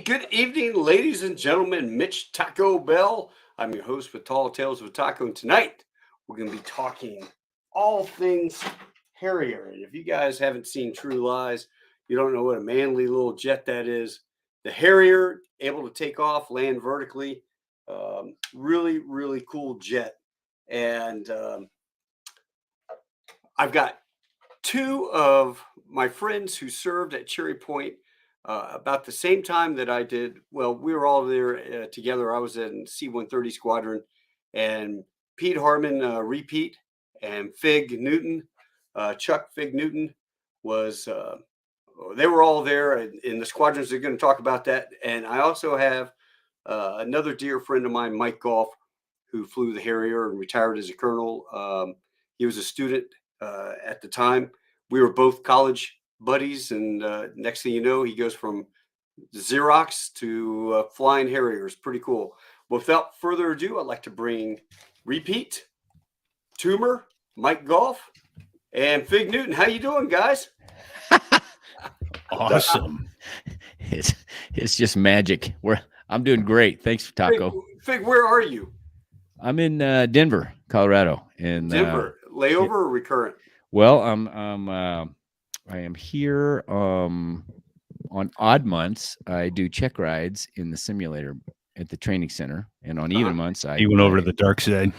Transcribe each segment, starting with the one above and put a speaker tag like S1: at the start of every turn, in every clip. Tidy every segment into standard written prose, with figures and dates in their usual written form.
S1: Good evening, ladies and gentlemen. Mitch Taco Bell. I'm your host with Tall Tales of Taco, and tonight we're going to be talking all things Harrier. And if you guys haven't seen True Lies, you don't know what a manly little jet that is. The Harrier, able to take off, land vertically. Really, really cool jet. And I've got two of my friends who served at Cherry Point about the same time that I did. Well, we were all there together. I was in C-130 Squadron, and Pete Harmon, Repete, and Fig Newton, Chuck Fig Newton was, they were all there in the squadrons. They're going to talk about that. And I also have another dear friend of mine, Mike Goff, who flew the Harrier and retired as a colonel. He was a student at the time. We were both college buddies, and next thing you know, he goes from Xerox to flying Harriers. Pretty cool. Without further ado, I'd like to bring Repete, Toomer, Mike Goff, and Fig Newton. How you doing, guys?
S2: Awesome.
S3: It's just magic. I'm doing great. Thanks, Taco.
S1: Fig, where are you?
S3: I'm in Denver, Colorado. In
S1: Denver, layover or recurrent?
S3: Well, I am here on odd months. I do check rides in the simulator at the training center, and on even months,
S2: he went over to the dark side.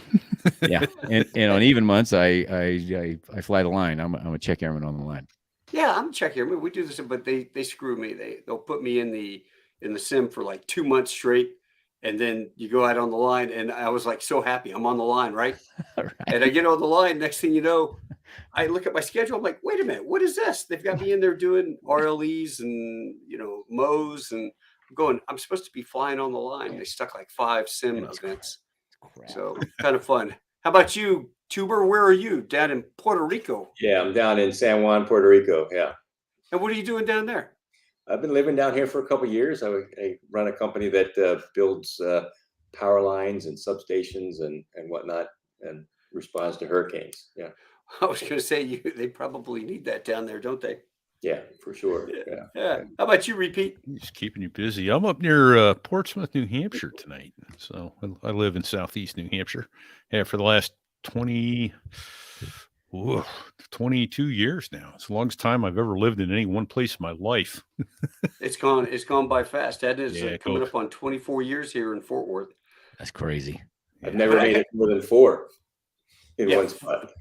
S3: Yeah, and on even months, I fly the line. I'm a check airman on the line.
S1: Yeah, I'm a check airman. We do this, but they screw me. They'll put me in the sim for like 2 months straight, and then you go out on the line, and I was like so happy I'm on the line, right?
S3: Right.
S1: And I get on the line. Next thing you know, I look at my schedule. I'm like, wait a minute, what is this? They've got me in there doing RLEs and MOs, and I'm going. I'm supposed to be flying on the line. They stuck like 5 sim events, so kind of fun. How about you, Tuber? Where are you? Down in Puerto Rico?
S4: Yeah, I'm down in San Juan, Puerto Rico. Yeah.
S1: And what are you doing down there?
S4: I've been living down here for a couple of years. I run a company that builds power lines and substations and whatnot, and responds to hurricanes. Yeah.
S1: I was going to say they probably need that down there, don't they?
S4: Yeah, for sure.
S1: Yeah. How about you, Repete?
S2: Just keeping you busy. I'm up near Portsmouth, New Hampshire tonight. So I live in southeast New Hampshire. Yeah, for the last 22 years now. It's the longest time I've ever lived in any one place in my life.
S1: It's gone by fast. That is coming up on 24 years here in Fort Worth.
S3: That's crazy.
S4: I've never made it more than 4 in one spot.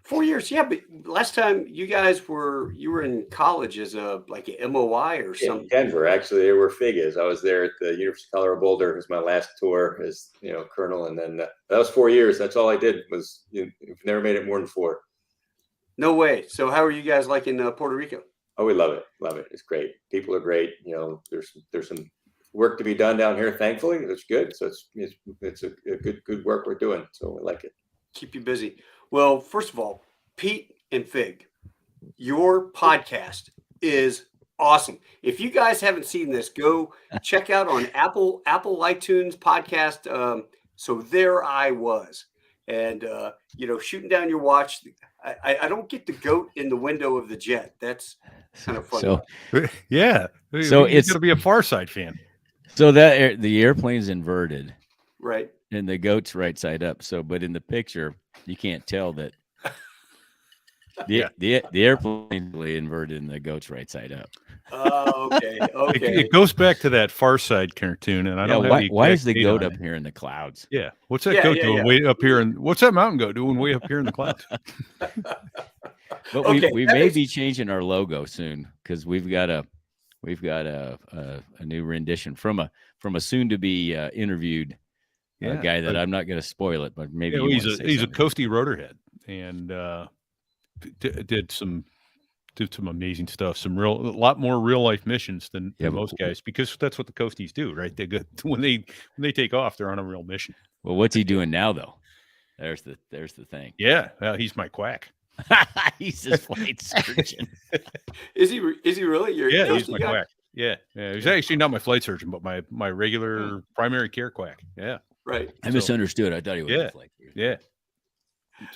S1: 4 years, yeah. But last time you were in college as a MOI or something.
S4: In Denver, actually, they were Figas. I was there at the University of Colorado Boulder. It was my last tour as colonel, and then that was 4 years. That's all I did was never made it more than 4.
S1: No way. So how are you guys liking Puerto Rico?
S4: Oh, we love it. Love it. It's great. People are great. There's some work to be done down here. Thankfully, it's good. So it's a good work we're doing. So we like it.
S1: Keep you busy. Well, first of all, Pete and Fig, your podcast is awesome. If you guys haven't seen this, go check out on Apple iTunes podcast. So there I was, and shooting down your watch. I don't get the goat in the window of the jet. That's kind of funny.
S2: So yeah, so it's gonna be a Far Side fan.
S3: So that the airplane's inverted,
S1: right?
S3: And the goat's right side up. So, but in the picture, you can't tell that the airplane's inverted and the goat's right side up.
S1: Oh, okay.
S2: It goes back to that Far Side cartoon, and I don't have
S3: why is the goat up here in the clouds?
S2: Yeah, what's that goat doing way up here? And what's that mountain goat doing way up here in the clouds?
S3: But we may be changing our logo soon because we've got a new rendition from a soon to be interviewed guy that I'm not going to spoil it, but maybe
S2: he's a coastie rotorhead and did some amazing stuff. A lot more real life missions than most guys, because that's what the coasties do, right? They go when they take off, they're on a real mission.
S3: Well, what's he doing now though? There's the thing.
S2: Yeah, he's my quack.
S3: He's his flight surgeon.
S1: Is he really?
S2: He's my quack. Yeah. He's actually not my flight surgeon, but my regular primary care quack. Yeah.
S1: Right.
S3: I misunderstood. I thought he was a flight surgeon.
S2: Yeah.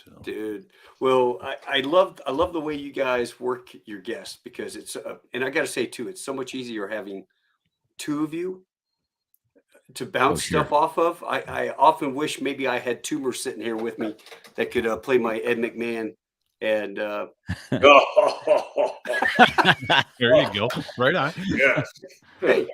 S1: So. Dude, well, I love the way you guys work your guests, because it's and I got to say too, it's so much easier having two of you to bounce
S3: sure.
S1: stuff off of. I often wish maybe I had Toomer sitting here with me that could play my Ed McMahon. And
S2: There you go. Right on.
S4: Yes.
S1: hey,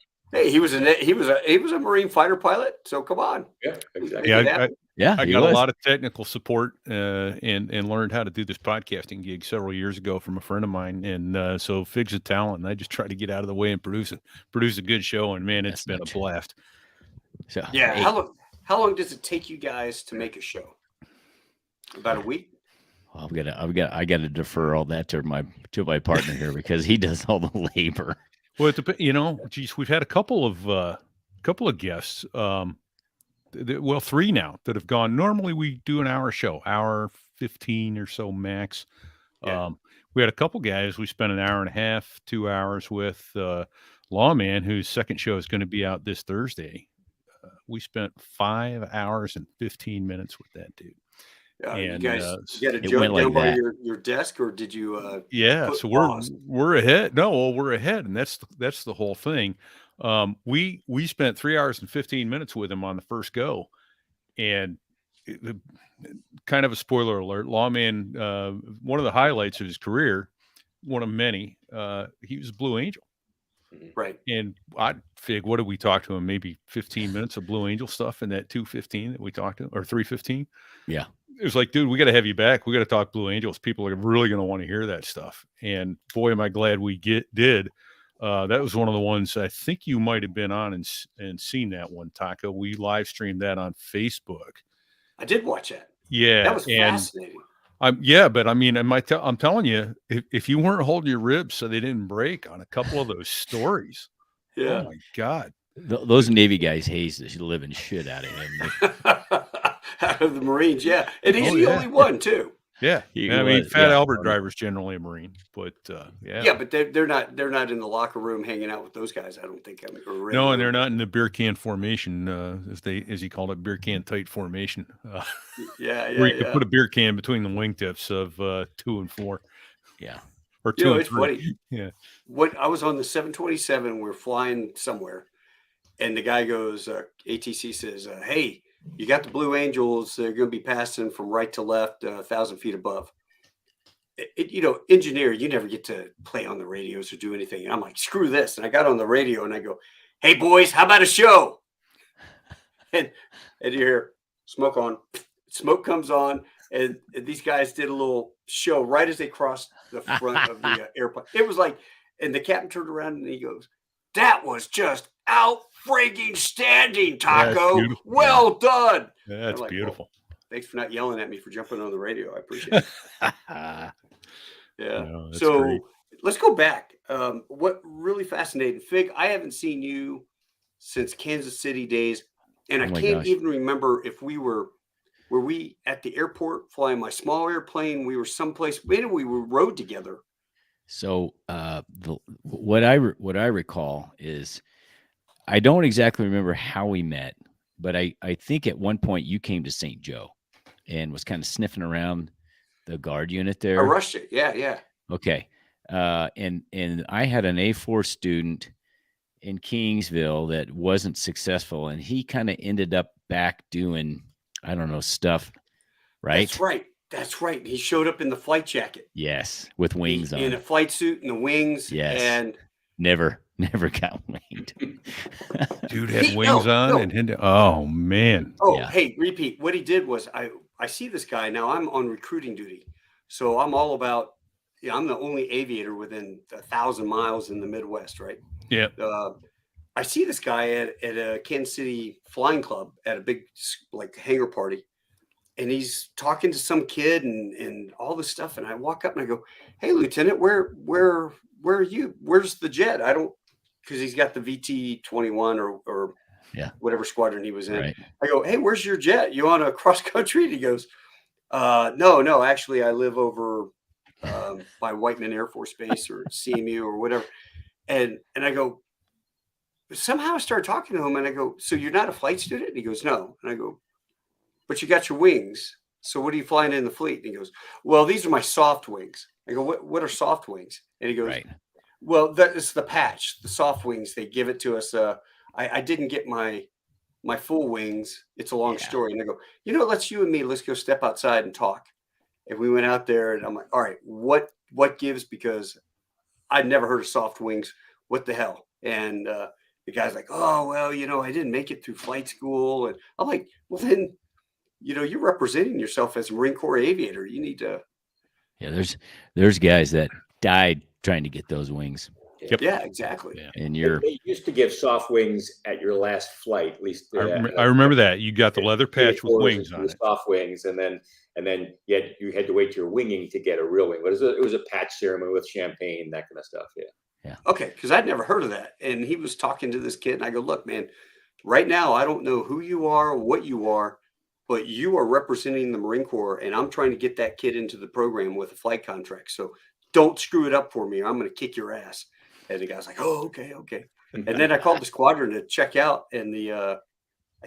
S1: he was a Marine fighter pilot. So come on.
S4: Yeah, exactly.
S2: Yeah,
S3: Yeah,
S2: I
S3: he
S2: got a
S3: was.
S2: lot of technical support and learned how to do this podcasting gig several years ago from a friend of mine. And so Fig's a talent, and I just try to get out of the way and produce a good show. And man, it's been a blast.
S3: So
S1: Yeah.
S3: hey,
S1: How long does it take you guys to make a show? About a week?
S3: I gotta defer all that to my partner here because he does all the labor.
S2: Well, geez, we've had a couple of guests. Well, 3 now that have gone. Normally we do an hour show, hour 15 or so max.
S1: Yeah.
S2: We had a couple guys we spent an hour and a half, 2 hours with Lawman, whose second show is going to be out this Thursday. We spent 5 hours and 15 minutes with that dude.
S1: You guys get a
S3: it
S1: joke
S3: went
S1: down
S3: like
S1: by
S3: that.
S1: your desk, or did you?
S2: Yeah,
S1: put
S2: so
S1: pause?
S2: we're ahead. No, well, we're ahead, and that's the whole thing. We spent 3 hours and 15 minutes with him on the first go, and kind of a spoiler alert. Lawman, one of the highlights of his career, one of many. He was a Blue Angel,
S1: Right.
S2: and I fig. What did we talk to him? Maybe 15 minutes of Blue Angel stuff in that 2:15 that we talked to him, or 3:15.
S3: Yeah.
S2: It was like, dude, we got to have you back. We got to talk Blue Angels. People are really going to want to hear that stuff. And boy, am I glad we did. That was one of the ones I think you might have been on and seen that one, Taco. We live streamed that on Facebook.
S1: I did watch that.
S2: Yeah,
S1: That was fascinating.
S2: But I mean, I'm telling you, if you weren't holding your ribs so they didn't break on a couple of those stories,
S1: Yeah.
S2: oh my God,
S3: Those Navy guys haze the living shit out of him.
S1: Out of the Marines, yeah, and he's
S2: Oh,
S1: the
S2: yeah.
S1: only one too.
S2: yeah.
S3: He
S2: I mean,
S3: was,
S2: Fat
S3: yeah.
S2: Albert driver's generally a Marine, but yeah.
S1: Yeah, but they're not in the locker room hanging out with those guys. I don't think.
S2: No, and they're not in the beer can formation, as he called it, beer can tight formation.
S1: Yeah,
S2: Where you could put a beer can between the wingtips of 2 and 4.
S3: Yeah.
S2: Or 2
S1: You know,
S2: and
S1: it's
S2: 3.
S1: funny.
S2: Yeah.
S1: What I was on the 727, we're flying somewhere, and the guy goes, ATC says, "Hey, you got the Blue Angels. They're going to be passing from right to left, 1,000 feet above." Engineer, you never get to play on the radios or do anything. And I'm like, screw this. And I got on the radio and I go, "Hey boys, how about a show?" And you hear smoke on. Smoke comes on, and these guys did a little show right as they crossed the front of the airplane. It was like, and the captain turned around and he goes, "That was just out frigging standing, Taco.
S2: beautiful.
S1: Well done."
S2: That's
S1: like,
S2: beautiful.
S1: "Well, thanks for not yelling at me for jumping on the radio. I appreciate it." Yeah.
S2: No, that's
S1: So
S2: great.
S1: let's go back. What really fascinating, Fig, I haven't seen you since Kansas City days. And I
S3: Oh my
S1: can't
S3: gosh.
S1: even remember if were we at the airport flying my small airplane? We were someplace, maybe we rode together.
S3: So what I recall is I don't exactly remember how we met, but I think at one point you came to St. Joe and was kind of sniffing around the guard unit there.
S1: I rushed it. Yeah.
S3: Okay. And I had an A4 student in Kingsville that wasn't successful, and he kind of ended up back doing, I don't know, stuff, right?
S1: That's right. He showed up in the flight jacket.
S3: Yes, with wings on.
S1: In a flight suit and the wings.
S3: Yes.
S1: And
S3: never got winged.
S2: Dude had wings on and oh man.
S1: Oh,
S3: Yeah.
S1: Hey, Repete. What he did was I see this guy now. I'm on recruiting duty, so I'm all about. I'm the only aviator within 1,000 miles in the Midwest, right?
S2: Yeah.
S1: I see this guy at a Kansas City flying club at a big hangar party, and he's talking to some kid and all this stuff. And I walk up and I go, "Hey, Lieutenant, where are you? Where's the jet?" I don't, because he's got the VT-21 or whatever squadron he was in.
S3: Right.
S1: I go, "Hey, where's your jet? You on a cross country?" And he goes, No, actually, I live over by Whiteman Air Force Base or CMU or whatever." And I go, somehow I started talking to him and I go, "So you're not a flight student?" And he goes, "No." And I go, "But you got your wings. So what are you flying in the fleet?" And he goes, "Well, these are my soft wings." I go, What are soft wings?" And he goes,
S3: Right.
S1: Well, that is the patch, the soft wings. They give it to us. I didn't get my full wings. It's a long
S3: Yeah.
S1: story. And they go, let's you and me, let's go step outside and talk. And we went out there, and I'm like, all right, what gives? Because I'd never heard of soft wings. What the hell? And the guy's like, oh, well, I didn't make it through flight school. And I'm like, well, then, you're representing yourself as a Marine Corps aviator. You need to.
S3: Yeah, there's guys that died trying to get those wings.
S2: Yep.
S1: Yeah, exactly.
S2: Yeah.
S3: And
S4: They used to give soft wings at your last flight, at least.
S2: I remember that. You got the leather patch with wings on it.
S4: Soft wings, and then you had to wait to your winging to get a real wing. But it was a patch ceremony with champagne, that kind of stuff. Yeah.
S3: Yeah.
S1: Okay, because I'd never heard of that. And he was talking to this kid, and I go, look, man, right now I don't know who you are, what you are, but you are representing the Marine Corps, and I'm trying to get that kid into the program with a flight contract. So don't screw it up for me, or I'm going to kick your ass. And the guy's like, oh, okay. And then I called the squadron to check out, and I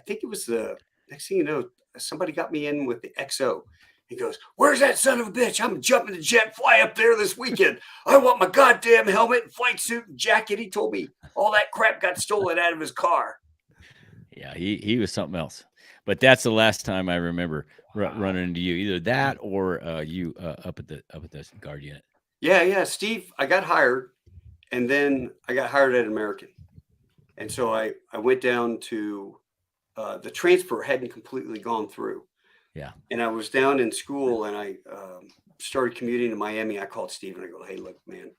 S1: think it was the next thing you know, somebody got me in with the XO. He goes, where's that son of a bitch? I'm jumping the jet, fly up there this weekend. I want my goddamn helmet and flight suit and jacket. He told me all that crap got stolen out of his car.
S3: Yeah, he was something else. But that's the last time I remember running into you. Either that or you up at the guard unit.
S1: Yeah, Steve. I got hired, and then I got hired at American, and so I went down to the transfer hadn't completely gone through.
S3: Yeah.
S1: And I was down in school, and I started commuting to Miami. I called Steve and I go, hey, look, man,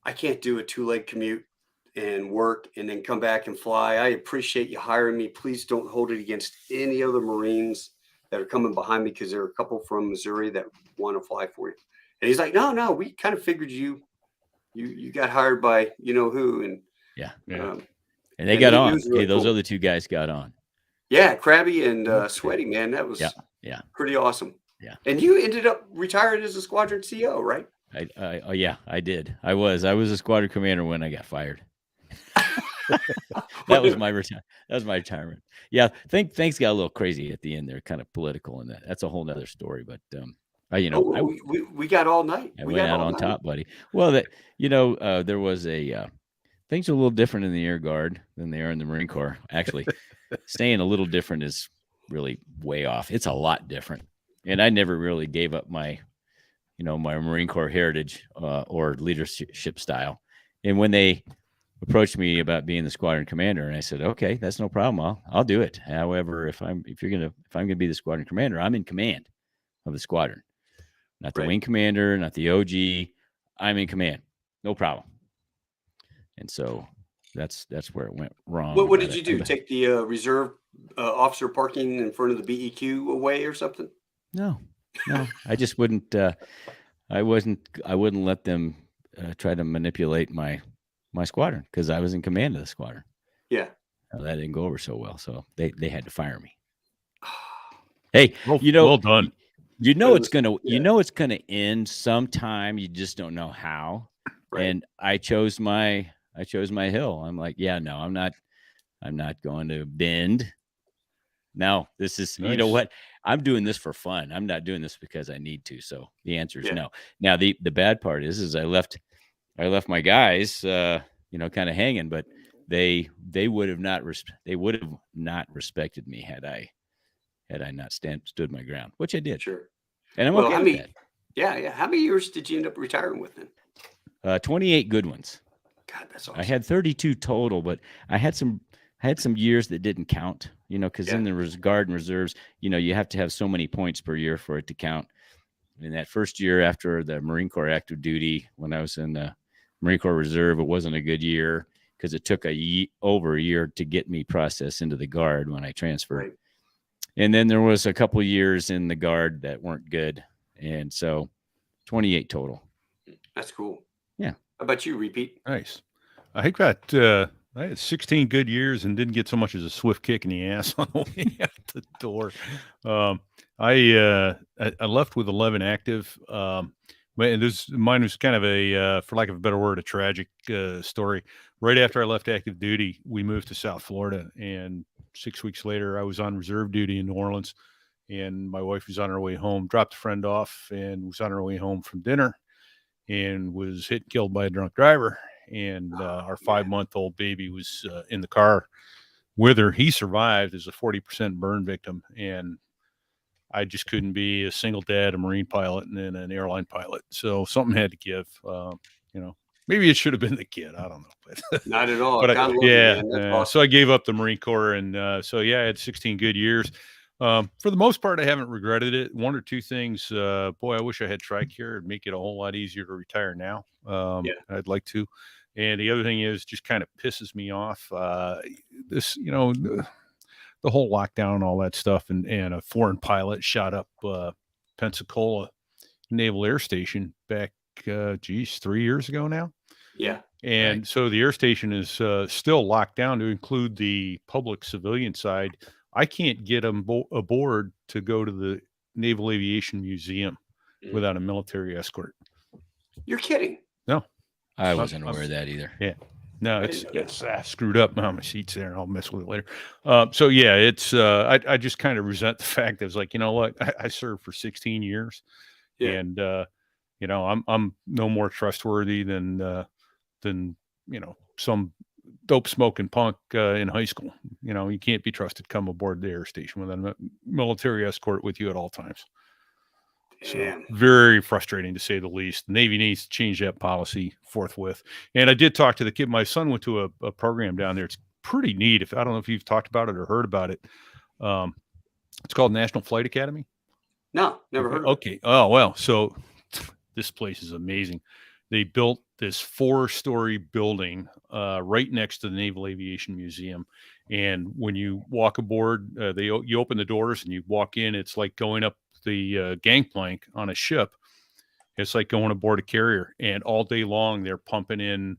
S1: I can't do a 2-leg commute and work and then come back and fly. I appreciate you hiring me. Please don't hold it against any other Marines that are coming behind me, because there are a couple from Missouri that want to fly for you. And he's like, no, we kind of figured you got hired by who. And
S3: yeah.
S1: And
S3: they got on.
S1: Really
S3: those
S1: cool.
S3: other two guys got on.
S1: Yeah, Krabby and Sweaty, man. That was pretty awesome.
S3: Yeah. And
S1: you ended up retired as a squadron CO, right?
S3: I did. I was a squadron commander when I got fired. That was my retirement. Yeah, things got a little crazy at the end. They're kind of political, and that's a whole nother story. But
S1: we got all night.
S3: I went out on top, buddy. Well, there was things are a little different in the Air Guard than they are in the Marine Corps. Actually, saying a little different is really way off. It's a lot different. And I never really gave up my Marine Corps heritage or leadership style. And when they approached me about being the squadron commander, and I said, okay, that's no problem. I'll do it. However, if I'm gonna be the squadron commander, I'm in command of the squadron, not the wing commander, not the OG. I'm in command. No problem. And so that's where it went wrong.
S1: What did you do? Take the reserve officer parking in front of the BEQ away or something?
S3: No, I just wouldn't. I wouldn't let them try to manipulate my squadron, because I was in command of the squadron.
S1: Yeah,
S3: that didn't go over so well, so they had to fire me. Hey,
S2: well done.
S3: It's gonna end sometime. You just don't know how. Right. And I chose my hill. I'm like, no, I'm not going to bend. No, this is nice. You know what? I'm doing this for fun. I'm not doing this because I need to. So the answer is no. Now the bad part is I left my guys kind of hanging, but they would have not respected me had I not stood my ground, which I did.
S1: Sure.
S3: And I'm okay with that.
S1: Yeah. How many years did you end up retiring with then?
S3: 28 good ones.
S1: God, that's awesome.
S3: I had 32 total, but I had some years that didn't count, because in the guard and reserves, you have to have so many points per year for it to count. In that first year after the Marine Corps active duty, when I was in the Marine Corps Reserve, it wasn't a good year because it took over a year to get me processed into the guard when I transferred. Right. And then there was a couple of years in the guard that weren't good. And so 28 total.
S1: That's cool.
S3: Yeah.
S1: How about you, Repete?
S2: Nice. I had 16 good years and didn't get so much as a swift kick in the ass on the way out the door. I left with 11 active. Mine was kind of a, for lack of a better word, a tragic story. Right after I left active duty, we moved to South Florida, and 6 weeks later, I was on reserve duty in New Orleans, and my wife was on her way home, dropped a friend off, and was on her way home from dinner. and was hit and killed by a drunk driver. And our 5-month-old baby was in the car with her. He survived as a 40% burn victim. And I just couldn't be a single dad, a Marine pilot, and then an airline pilot. So something had to give. Maybe it should have been the kid. I don't know. But
S1: Not at all.
S2: but
S1: God love you, man. That's awesome.
S2: so I gave up the Marine Corps, and so I had 16 good years. For the most part, I haven't regretted it. One or two things, boy, I wish I had TRICARE. It'd make it a whole lot easier to retire now. I'd like to. And the other thing is, just kind of pisses me off. This, the whole lockdown and all that stuff, and a foreign pilot shot up Pensacola Naval Air Station back, 3 years ago now.
S1: Yeah.
S2: And so the air station is still locked down to include the public civilian side. I can't get them aboard to go to the Naval Aviation Museum without a military escort.
S1: You're kidding.
S2: No.
S3: I wasn't aware of that either.
S2: Yeah. No, it's screwed up. Now my seat's there, and I'll mess with it later. It's I just kind of resent the fact that it's like, you know what, I served for 16 years, and I'm no more trustworthy than some dope smoking punk in high school. You can't be trusted come aboard the air station with a military escort with you at all times. So very frustrating, to say the least. The Navy needs to change that policy forthwith. And I did talk to the kid. My son went to a program down there. It's pretty neat. I don't know if you've talked about it or heard about it. It's called National Flight Academy.
S1: No, never heard of it.
S2: Okay. Oh, well, so this place is amazing. They built this 4-story building right next to the Naval Aviation Museum. And when you walk aboard, you open the doors and you walk in. It's like going up the gangplank on a ship. It's like going aboard a carrier, and all day long they're pumping in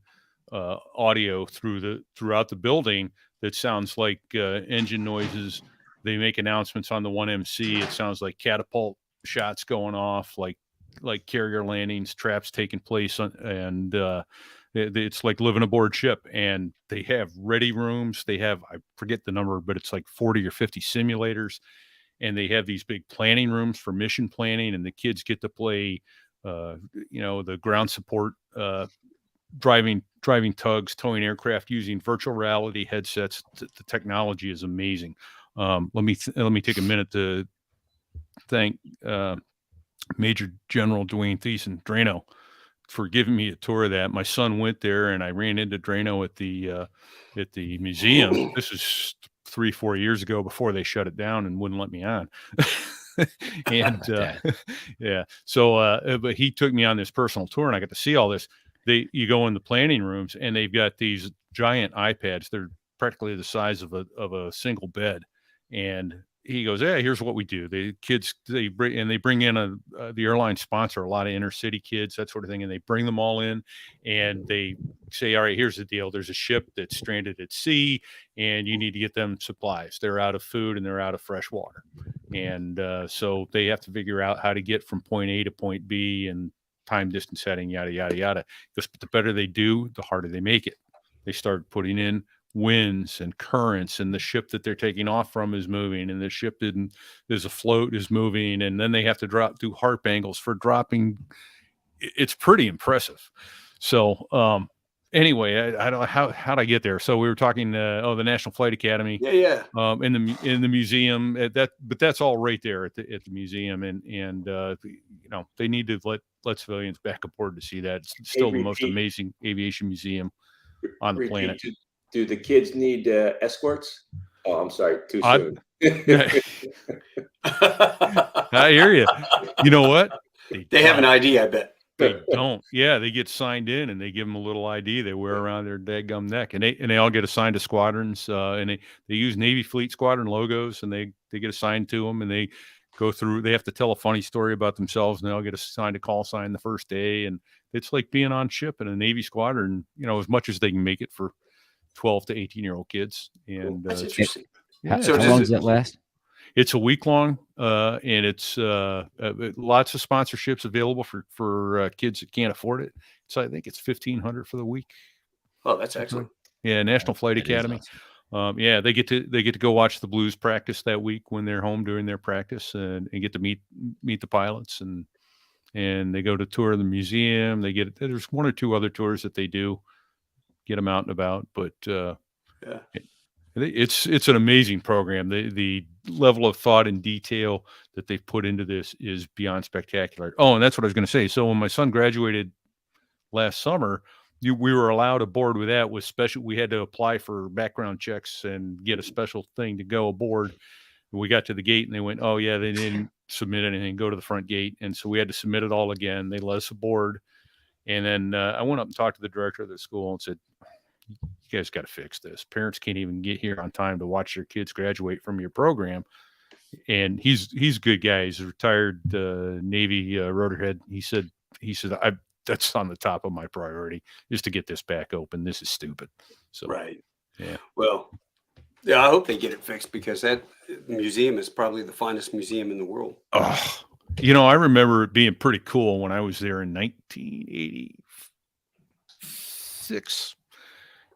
S2: audio throughout the building that sounds like engine noises. They make announcements on the 1MC. It sounds like catapult shots going off, like carrier landings, traps taking place, and it's like living aboard ship. And they have ready rooms. They have, I forget the number, but it's like 40 or 50 simulators. And they have these big planning rooms for mission planning, and the kids get to play, the ground support, driving tugs, towing aircraft using virtual reality headsets. The technology is amazing. Let me take a minute to thank Major General Dwayne Thiessen, Drano, for giving me a tour of that. My son went there, and I ran into Drano at the museum. This is 3-4 years ago, before they shut it down and wouldn't let me on. And but he took me on this personal tour, and I got to see all this. You go in the planning rooms, and they've got these giant iPads. They're practically the size of a single bed. And he goes, "Yeah, here's what we do." The kids, they bring in the airline sponsor a lot of inner city kids, that sort of thing, and they bring them all in, and they say, "All right, here's the deal. There's a ship that's stranded at sea, and you need to get them supplies. They're out of food and they're out of fresh water, and so they have to figure out how to get from point A to point B, and time, distance, setting, yada yada yada." Because the better they do, the harder they make it. They start putting in winds and currents, and the ship that they're taking off from is moving, and the ship is afloat is moving, and then they have to do harp angles for dropping. It's pretty impressive. So anyway, I don't know how'd I get there. So we were talking the National Flight Academy, in the museum, but that's all right there at the museum, and they need to let civilians back aboard to see that. It's still the most amazing aviation museum on the planet.
S4: Do the kids need escorts? Oh, I'm sorry, too soon.
S2: I hear you. You know what?
S1: They have an ID, I bet.
S2: They don't. Yeah, they get signed in, and they give them a little ID they wear around their daggum neck, and they all get assigned to squadrons, and they use Navy Fleet Squadron logos, and they get assigned to them, and they go through. They have to tell a funny story about themselves, and they'll get assigned a call sign the first day, and it's like being on ship in a Navy squadron. As much as they can make it for 12 to 18-year-old kids. And
S1: that's interesting.
S3: How long does that last?
S2: It's a week long, and it's lots of sponsorships available for kids that can't afford it. So I think it's $1,500 for the week.
S1: Oh, that's excellent.
S2: Yeah, National Flight Academy. Awesome. They get to go watch the Blues practice that week when they're home doing their practice, and get to meet the pilots, and and they go to tour the museum. There's one or two other tours that they do, get them out and about, but
S1: Yeah.
S2: it's an amazing program. The level of thought and detail that they've put into this is beyond spectacular. Oh, and that's what I was going to say. So when my son graduated last summer, we were allowed aboard with that with special. We had to apply for background checks and get a special thing to go aboard. We got to the gate and they went, "Oh yeah, they didn't submit anything. Go to the front gate." And so we had to submit it all again. They let us aboard, and then I went up and talked to the director of the school and said, "You guys got to fix this. Parents can't even get here on time to watch their kids graduate from your program." And he's a good guy. He's a retired Navy rotorhead. He said, that's on the top of my priority is to get this back open. This is stupid. So
S1: Right.
S2: yeah.
S1: Well, yeah, I hope they get it fixed because that museum is probably the finest museum in the world.
S2: Oh, I remember it being pretty cool when I was there in 1986.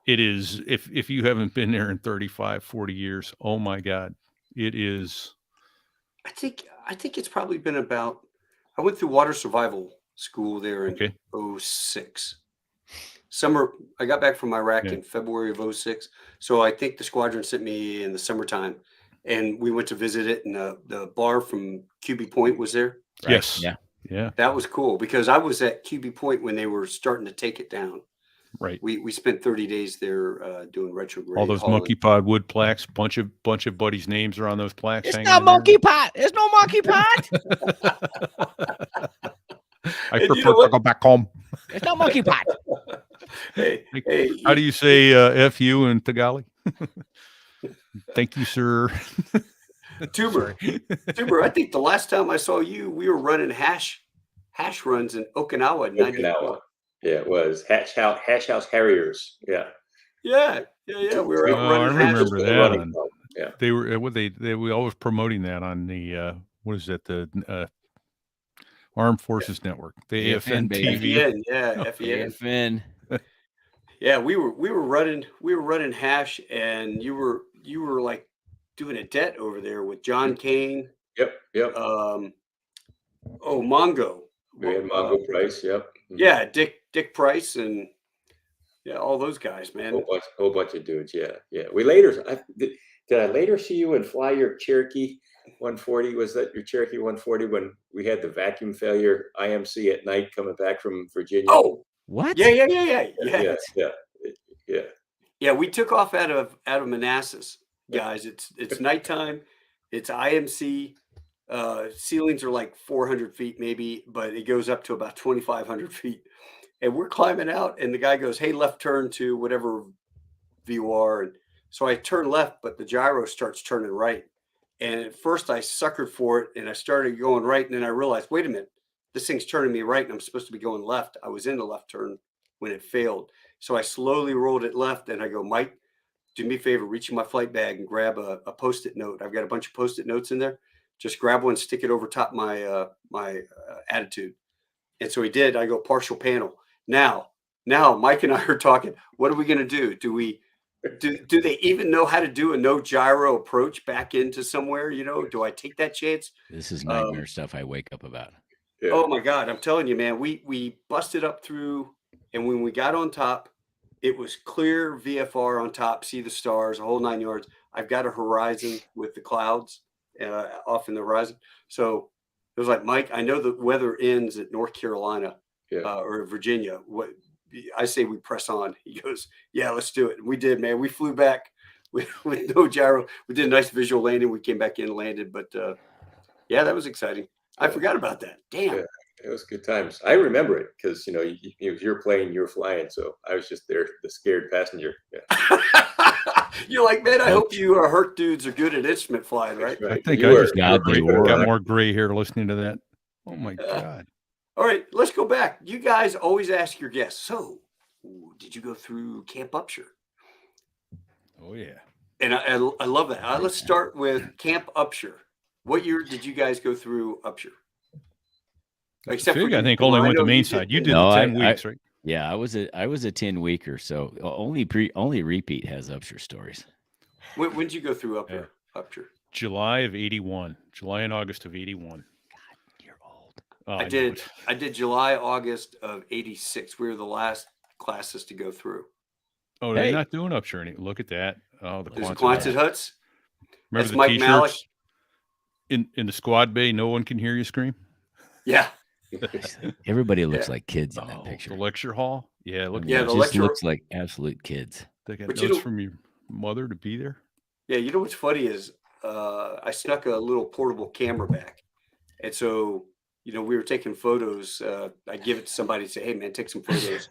S2: It is, if you haven't been there in 35, 40 years, oh my God, it is.
S1: I think it's probably been about. I went through water survival school there in
S2: Okay.
S1: 06. Summer. I got back from Iraq in February of 06. So I think the squadron sent me in the summertime, and we went to visit it. And the bar from QB Point was there.
S3: Right?
S2: Yes.
S3: Yeah.
S1: That was cool because I was at QB Point when they were starting to take it down.
S2: Right.
S1: We spent 30 days there doing retrograde.
S2: All those
S1: hauling.
S2: monkey pod wood plaques, bunch of buddies' names are on those plaques.
S3: It's
S2: hanging
S3: not
S2: in there.
S3: monkey pot. There's no monkey pot.
S2: I
S1: And
S2: prefer
S1: you know
S2: to
S1: what?
S2: go back home.
S3: There's no monkey pot.
S1: Hey,
S2: How do you say F you in Tagalog? Thank you, sir.
S1: Tuber? I think the last time I saw you, we were running hash runs in Okinawa in '94.
S4: Okinawa. Yeah, it was Hash House Harriers. Yeah.
S1: Yeah. We were out
S2: Oh, I
S1: running hash.
S2: remember that.
S4: Running club. Yeah.
S2: They were they were always promoting that on the what is that, the Armed Forces Network, the AFN
S3: baby.
S2: TV.
S1: FEN, yeah, FEN.
S3: AFN.
S1: Yeah, we were running hash, and you were like doing a debt over there with John Kane.
S4: Yep.
S1: Mongo.
S4: We had Mongo Price. Yep.
S1: Yeah, Dick Price, and all those guys, man.
S4: Whole bunch of dudes. Yeah. Did I later see you and fly your Cherokee 140? Was that your Cherokee 140 when we had the vacuum failure IMC at night coming back from Virginia?
S1: Oh,
S3: What?
S1: Yeah. Yeah, we took off out of Manassas, guys. It's nighttime. It's IMC. Ceilings are like 400 feet maybe, but it goes up to about 2,500 feet. And we're climbing out, and the guy goes, "Hey, left turn to whatever VOR." And so I turn left, but the gyro starts turning right. And at first I suckered for it, and I started going right, and then I realized, wait a minute, this thing's turning me right, and I'm supposed to be going left. I was in the left turn when it failed. So I slowly rolled it left, and I go, "Mike, do me a favor, reach in my flight bag and grab a Post-it note. I've got a bunch of Post-it notes in there. Just grab one, stick it over top my attitude." And so he did. I go, "Partial panel." Now Mike and I are talking. What are we going to do? Do they even know how to do a no gyro approach back into somewhere? Do I take that chance?
S3: This is nightmare stuff I wake up about.
S4: Yeah.
S1: Oh my God, I'm telling you, man, we busted up through, and when we got on top, it was clear VFR on top, see the stars, a whole 9 yards. I've got a horizon with the clouds off in the horizon. So it was like, "Mike, I know the weather ends at North Carolina or Virginia. What I say we press on." He goes, "Yeah, let's do it." And we did, man. We flew back with no gyro. We did a nice visual landing. We came back in and landed, but that was exciting. I forgot about that. Damn.
S4: Yeah, it was good times. I remember it because you're playing, you're flying, so I was just there, the scared passenger. Yeah.
S1: You're like, "Man, I hope you hurt dudes are good at instrument flying, right?"
S2: I think
S4: You
S2: I
S4: were.
S2: just got more gray hair listening to that. Oh my God.
S1: All right, let's go back. You guys always ask your guests, "So, did you go through Camp Upshur?"
S2: Oh yeah.
S1: And I love that. Let's start with Camp Upshur. What year did you guys go through Upshur? Except
S2: Fig,
S1: for
S2: I
S1: you,
S2: think
S1: Kumar.
S2: only
S1: I
S2: went
S1: know
S2: the main
S1: you
S2: side.
S1: did.
S2: You did
S3: No,
S2: the
S3: I-
S2: 10 weeks, right?
S3: Yeah, I was a 10-weeker. So only Repeat has Upshur stories.
S1: When did you go through Upshur?
S2: July of 81. July and August of 81.
S3: You're old.
S2: Oh,
S1: I
S2: know
S1: did.
S2: it.
S1: I did July, August of '86. We were the last classes to go through.
S2: Oh,
S3: Hey.
S2: they're not doing Upshur any. Look at that. Oh, the
S1: There's
S2: Quonset
S1: Quonset huts.
S2: Remember
S1: That's
S2: the
S1: Mike Malik.
S2: T-shirts in the squad bay? No one can hear you scream.
S1: Yeah.
S3: Everybody looks
S1: Yeah.
S3: like kids in that
S2: Oh,
S3: picture.
S2: the lecture hall. Yeah,
S3: I
S2: look.
S3: mean,
S1: Yeah,
S3: it
S2: at
S1: the
S2: that.
S3: just
S1: lecture-
S3: looks like absolute kids.
S2: They got
S1: But you
S2: notes
S1: know-
S2: from your mother to be there.
S1: Yeah, you know what's funny is I snuck a little portable camera back, and so we were taking photos. I give it to somebody and say, "Hey, man, take some photos."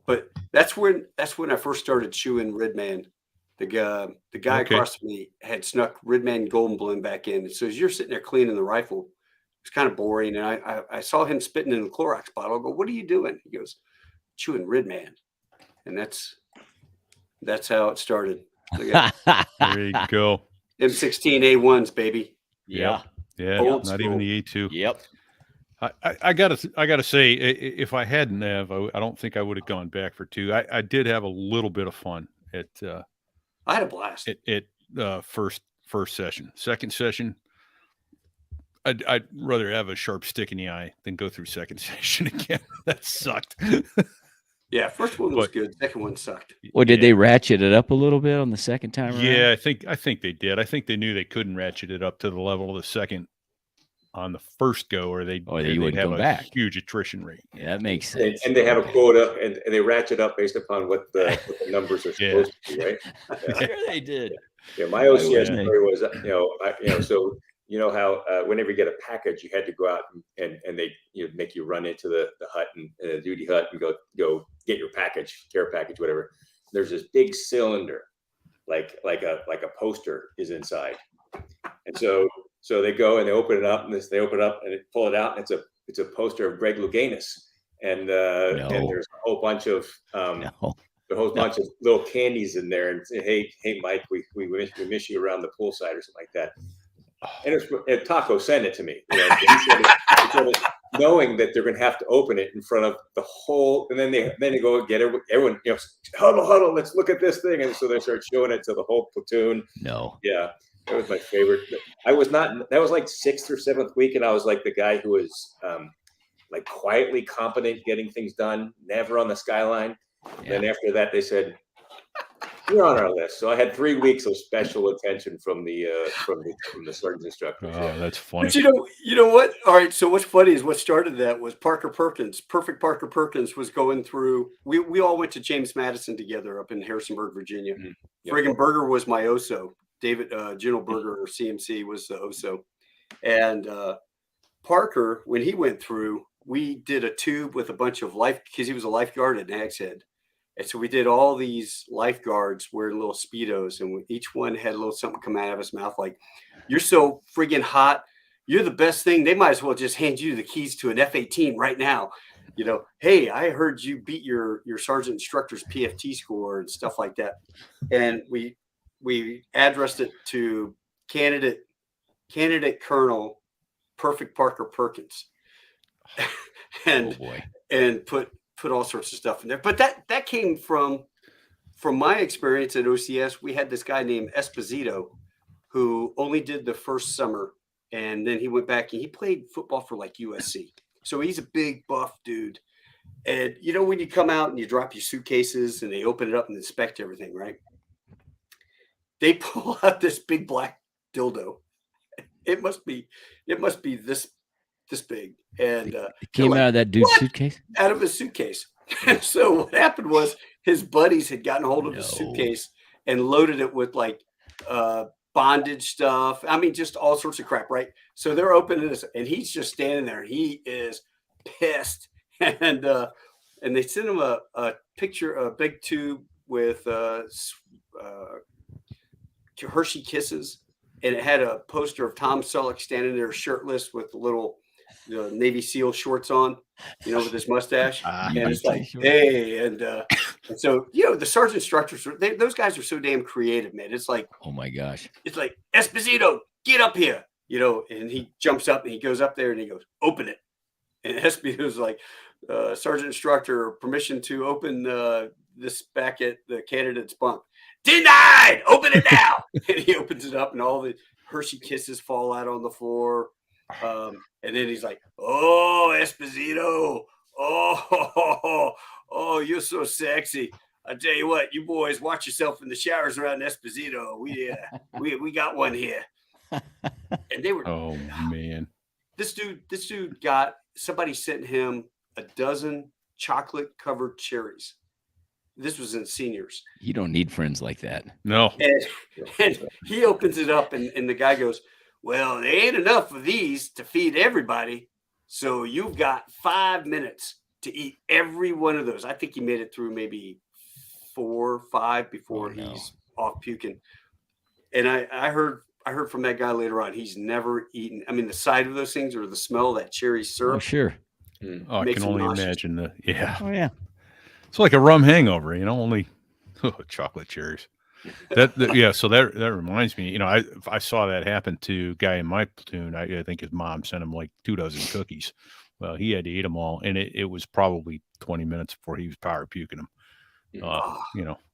S1: But that's when I first started chewing Redman. The guy
S2: Okay.
S1: across from me had snuck Redman Golden Balloon back in. So as you're sitting there cleaning the rifle, it's kind of boring, and I saw him spitting in the Clorox bottle. I go, "What are you doing?" He goes, "Chewing Redman," and that's how it started. Look at
S2: There you go.
S1: M16A1s, baby.
S3: Yeah.
S2: Yeah,
S1: Old
S2: not even
S1: school.
S2: the A2.
S3: Yep.
S2: I gotta say, if I hadn't have, I don't think I would have gone back for 2. I did have a little bit of fun at
S1: I had a blast.
S2: first session. Second session, I'd rather have a sharp stick in the eye than go through second session again. That sucked.
S1: Yeah, first one was
S2: But-
S1: good. Second one sucked.
S3: Well, did
S2: Yeah.
S3: they ratchet it up a little bit on the second time around?
S2: Yeah, I think they did. I think they knew they couldn't ratchet it up to the level of the second on the first go, or they'd
S3: wouldn't
S2: have
S3: go
S2: a
S3: back.
S2: huge attrition rate.
S3: Yeah, that makes
S4: And,
S3: sense.
S4: and they have a
S3: Okay.
S4: quota, and they ratchet up based upon what the numbers are
S2: Yeah.
S4: supposed to be, right?
S3: Sure they did.
S4: Yeah, my
S3: Why
S4: OCS
S3: wouldn't they?
S4: story was, so how whenever you get a package, you had to go out and they make you run into the hut and the duty hut and go get your package, care package, whatever. There's this big cylinder, like a poster is inside, and so they go and they open it up and they pull it out and it's a poster of Greg Louganis, and
S3: No.
S4: and there's a whole bunch of
S3: No.
S4: a whole bunch of little candies in there, and say, hey, Mike, we miss you around the poolside or something like that. And Taco sent it to me. He said it, knowing that they're going to have to open it in front of the whole, and then they go get everyone, huddle, let's look at this thing, and so they start showing it to the whole platoon.
S3: No.
S4: Yeah, that was my favorite. That was like 6th or 7th week, and I was like the guy who was like quietly competent, getting things done, never on the skyline.
S3: Yeah.
S4: Then after that, they said, "You're on our list." So I had 3 weeks of special attention from the sergeant instructors.
S2: Oh, that's funny.
S1: But you know what? All right. So what's funny is what started that was Parker Perkins. Perfect Parker Perkins was going through. We all went to James Madison together up in Harrisonburg, Virginia.
S4: Mhm. Yep.
S1: Friggin' Berger was my OSO. David General Berger or CMC was the OSO, and Parker, when he went through, we did a tube with a bunch of because he was a lifeguard at Nag's Head. And so we did all these lifeguards wearing little Speedos, and each one had a little something come out of his mouth like, "You're so friggin' hot. You're the best thing. They might as well just hand you the keys to an F-18 right now. Hey, I heard you beat your sergeant instructor's PFT score and stuff like that." And we addressed it to candidate Colonel Perfect Parker Perkins.
S3: Oh boy.
S1: and put all sorts of stuff in there. But that came from my experience at OCS. We had this guy named Esposito who only did the first summer, and then he went back and he played football for like USC. So he's a big buff dude. And when you come out and you drop your suitcases and they open it up and inspect everything, right? They pull out this big black dildo. It must be this big, and
S3: It came
S1: like,
S3: out of that dude's
S1: "What?"
S3: suitcase?
S1: out of his suitcase. And so what happened was his buddies had gotten hold of his
S3: No.
S1: suitcase and loaded it with like bondage stuff. I mean, just all sorts of crap, right? So they're opening this, and he's just standing there. And he is pissed, and they sent him a picture, a big tube with Hershey Kisses, and it had a poster of Tom Selleck standing there shirtless with the little Navy SEAL shorts on, with his mustache. And it's like, hey, and so the sergeant instructors, those guys are so damn creative, man. It's like,
S3: Oh my gosh.
S1: it's like, "Esposito, get up here," and he jumps up and he goes up there and he goes, "Open it." And Esposito's like, "Sergeant instructor, permission to open this back at the candidate's bunk." "Denied. Open it now." And he opens it up, and all the Hershey Kisses fall out on the floor. And then he's like, "Oh, Esposito, oh, you're so sexy. I tell you what, you boys watch yourself in the showers around Esposito. We got one here." And they were,
S2: Oh man.
S1: this dude got, somebody sent him a dozen chocolate covered cherries. This was in seniors.
S3: You don't need friends like that.
S2: No.
S1: And he opens it up, and the guy goes, "Well, there ain't enough of these to feed everybody. So you've got 5 minutes to eat every one of those." I think he made it through maybe 4 or 5 before he's off puking. And I heard from that guy later on, he's never eaten. I mean, the sight of those things or the smell of that cherry syrup.
S3: Oh, sure.
S2: Oh, I can only imagine the
S3: Oh, yeah.
S2: It's like a rum hangover, only chocolate cherries. So that reminds me, I saw that happen to a guy in my platoon. I think his mom sent him like 2 dozen cookies. Well, he had to eat them all, and it was probably 20 minutes before he was power puking them.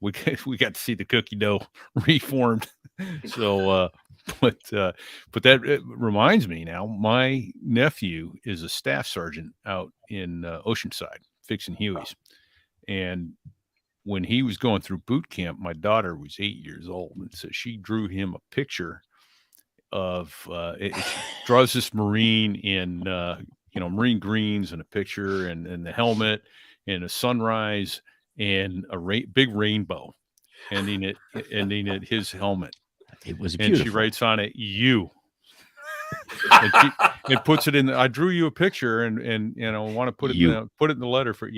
S2: We got to see the cookie dough reformed. So, but that reminds me now, my nephew is a staff sergeant out in Oceanside fixing Hueys. And when he was going through boot camp, my daughter was 8 years old. And so she drew him a picture of, it draws this Marine in, Marine greens and a picture and the helmet and a sunrise and a big rainbow ending at his helmet.
S3: It was beautiful.
S2: And she writes on it, "You." and puts it in. I drew you a picture, and want to put it in the letter for